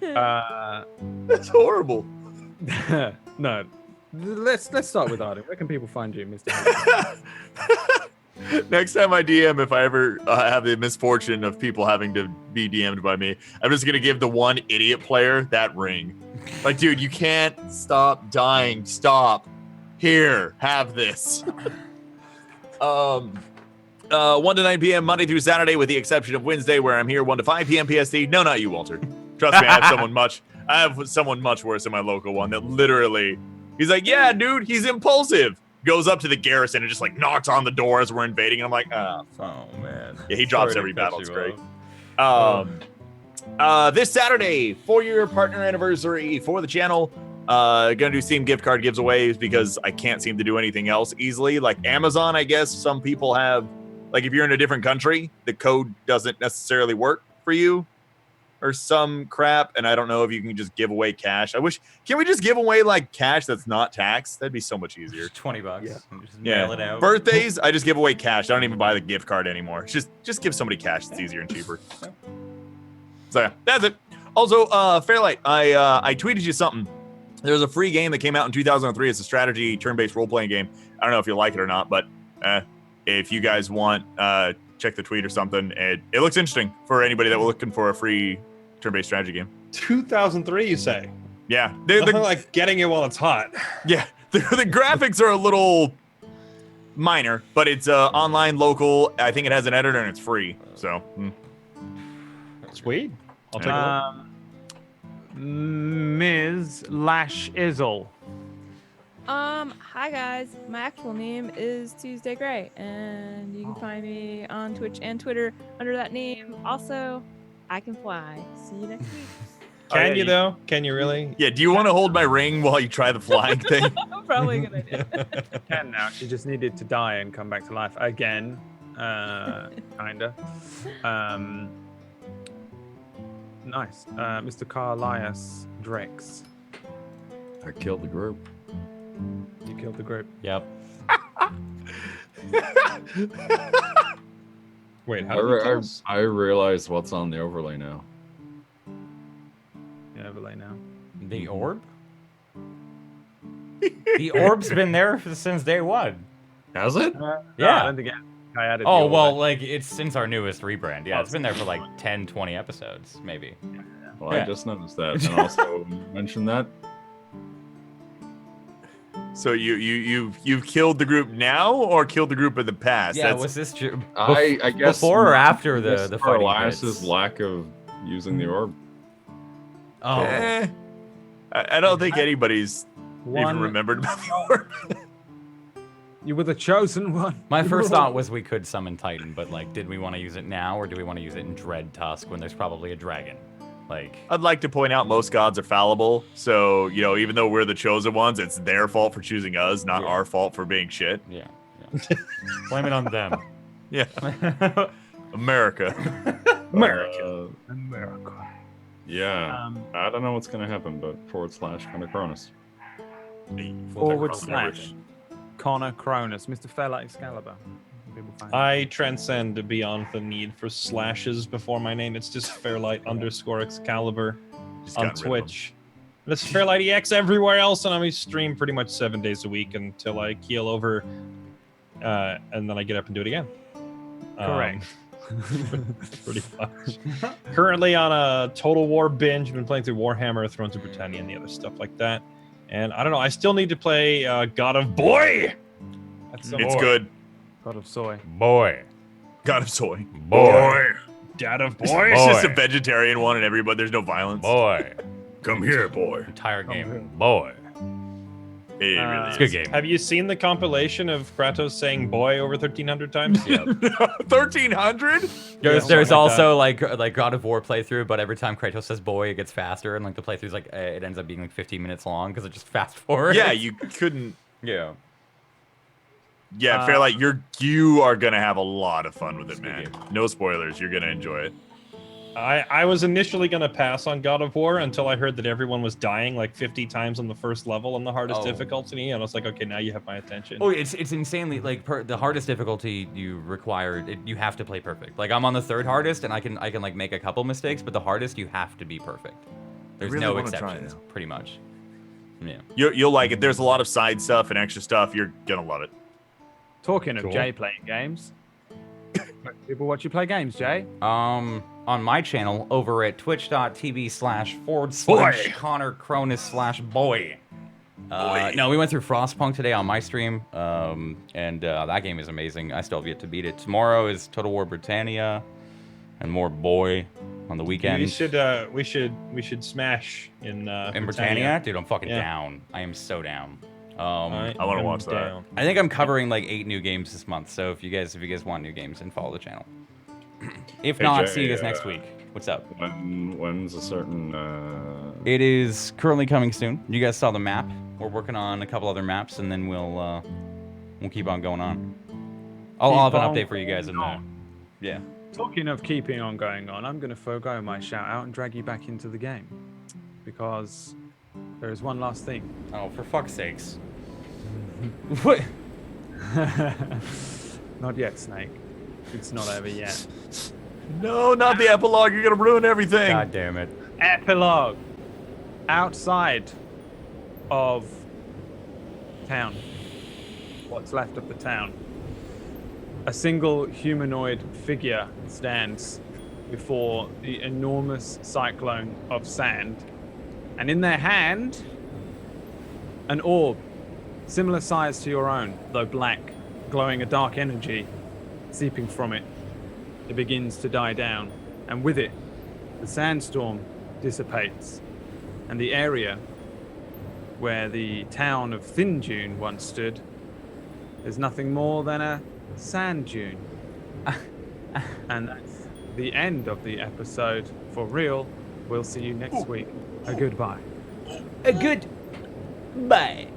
you. That's horrible. No. Let's start with Arden. Where can people find you, Mr. Next time I DM, if I ever have the misfortune of people having to be DM'd by me, I'm just gonna give the one idiot player that ring. Like, dude, you can't stop dying. Stop. Here, have this. 1 to 9 p.m. Monday through Saturday, with the exception of Wednesday, where I'm here 1 to 5 p.m. PST. No, not you, Walter. Trust me, I have someone much worse in my local one that literally, he's like, yeah, dude, he's impulsive. Goes up to the garrison and just like knocks on the door as we're invading, and I'm like, Oh man. yeah, he drops every battle. It's great. This Saturday, 4-year partner anniversary for the channel. Gonna do Steam gift card giveaways because I can't seem to do anything else easily. Like Amazon, I guess some people have, like if you're in a different country, the code doesn't necessarily work for you or some crap. And I don't know if you can just give away cash. Can we just give away like cash that's not taxed? That'd be so much easier. Just $20. Yeah. And just mail it out. Birthdays, I just give away cash. I don't even buy the gift card anymore. Just give somebody cash. It's easier and cheaper. So yeah, that's it. Also, Fairlight, I tweeted you something. There's a free game that came out in 2003. It's a strategy turn-based role-playing game. I don't know if you like it or not, but if you guys want, check the tweet or something. It looks interesting for anybody that was looking for a free turn-based strategy game. 2003, you say? Yeah, Nothing like getting it while it's hot. Yeah, the graphics are a little minor, but it's online, local. I think it has an editor and it's free. So, Sweet. I'll take a look. Ms. Lash Izzle. Hi guys. My actual name is Tuesday Gray, and you can find me on Twitch and Twitter under that name. Also, I can fly. See you next week. Can you though? Can you really? yeah, do you want to hold my ring while you try the flying thing? Probably a good idea. Can now. She just needed to die and come back to life again. Kinda. Nice. Mr. Carlias Drex. I killed the group. You killed the group. Yep. Wait, how did you kill us? I realize what's on the overlay now. Yeah, overlay now. The orb? The orb's been there since day one. Has it? Yeah. I don't think I added Oh, the well, overlay. like, it's since our newest rebrand. Yeah, it's been there for like 10, 20 episodes, maybe. Well, Yeah. I just noticed that, and also mentioned that. So you've killed the group now or killed the group in the past? Yeah, was this I guess before or after Yes, the fighting Elias's bits? lack of using the orb. Oh, I don't think anybody's even remembered about the orb. You were the chosen one. my first thought was we could summon Titan, but like, did we want to use it now or do we want to use it in Dread Tusk when there's probably a dragon? Like, I'd like to point out most gods are fallible, so you know, even though we're the chosen ones, it's their fault for choosing us, not our fault for being shit. yeah. Blame it on them. Yeah, America. America. America. Yeah, I don't know what's gonna happen, but / Connor Cronus. / Connor Cronus, Mr. Fairlight Excalibur. People find I transcend beyond the need for slashes before my name. It's just Fairlight_Excalibur Just on got rid of them. Twitch. And it's Fairlight EX everywhere else, and I stream pretty much 7 days a week until I keel over, and then I get up and do it again. Correct. Pretty much. Currently on a Total War binge. Been playing through Warhammer, Thrones of Britannia, and the other stuff like that. And I don't know. I still need to play God of Boy. It's good. God of soy. Boy. God of soy. Boy. Dad of Boy. It's just a vegetarian one, and everybody there's no violence. Boy. Come here, boy. Entire game. Boy. It really It's is. a good game. Have you seen the compilation of Kratos saying "boy" over 1,300 times? Yeah. 1,300? There's something like also like God of War playthrough, but every time Kratos says boy, it gets faster, and like the playthrough's like it ends up being like 15 minutes long because it just fast forward. Yeah, you couldn't. Yeah. Yeah, fair. Like you are gonna have a lot of fun with it, man. game. No spoilers. You're gonna enjoy it. I was initially going to pass on God of War until I heard that everyone was dying like 50 times on the first level on the hardest difficulty, and I was like, okay, now you have my attention. Oh, it's insanely like the hardest difficulty you require. You have to play perfect. Like I'm on the third hardest, and I can like make a couple mistakes, but the hardest you have to be perfect. There's really no wanna try exceptions, now. pretty much. Yeah. You'll like it. There's a lot of side stuff and extra stuff. You're gonna love it. Talking of Cool. Jay playing games. People watch you play games, Jay. On my channel over at twitch.tv//Connor Cronus/boy. No, we went through Frostpunk today on my stream, and that game is amazing. I still have yet to beat it. Tomorrow is Total War Britannia, and more boy on the weekend. we should smash in Britannia, dude, I'm fucking Yeah. down. I am so down. I wanna watch that. I think I'm covering like 8 new games this month. So if you guys want new games, then follow the channel. If Hey, not, Jay, see you guys next week. What's up? When's a certain? It is currently coming soon. You guys saw the map. We're working on a couple other maps, and then we'll keep on going on. I'll have an update for you guys in there. Yeah. Talking of keeping on going on, I'm going to forego my shout out and drag you back into the game. Because there is one last thing. Oh, for fuck's sakes. What? Not yet, Snake. It's not over yet. No, not the epilogue. You're gonna ruin everything. God damn it. Epilogue. Outside of town. What's left of the town. A single humanoid figure stands before the enormous cyclone of sand. And in their hand, an orb, similar size to your own, though black, glowing a dark energy seeping from it. It begins to die down, and with it, the sandstorm dissipates, and the area where the town of Thin Dune once stood is nothing more than a sand dune. And that's the end of the episode for real. We'll see you next week. A goodbye. A good bye.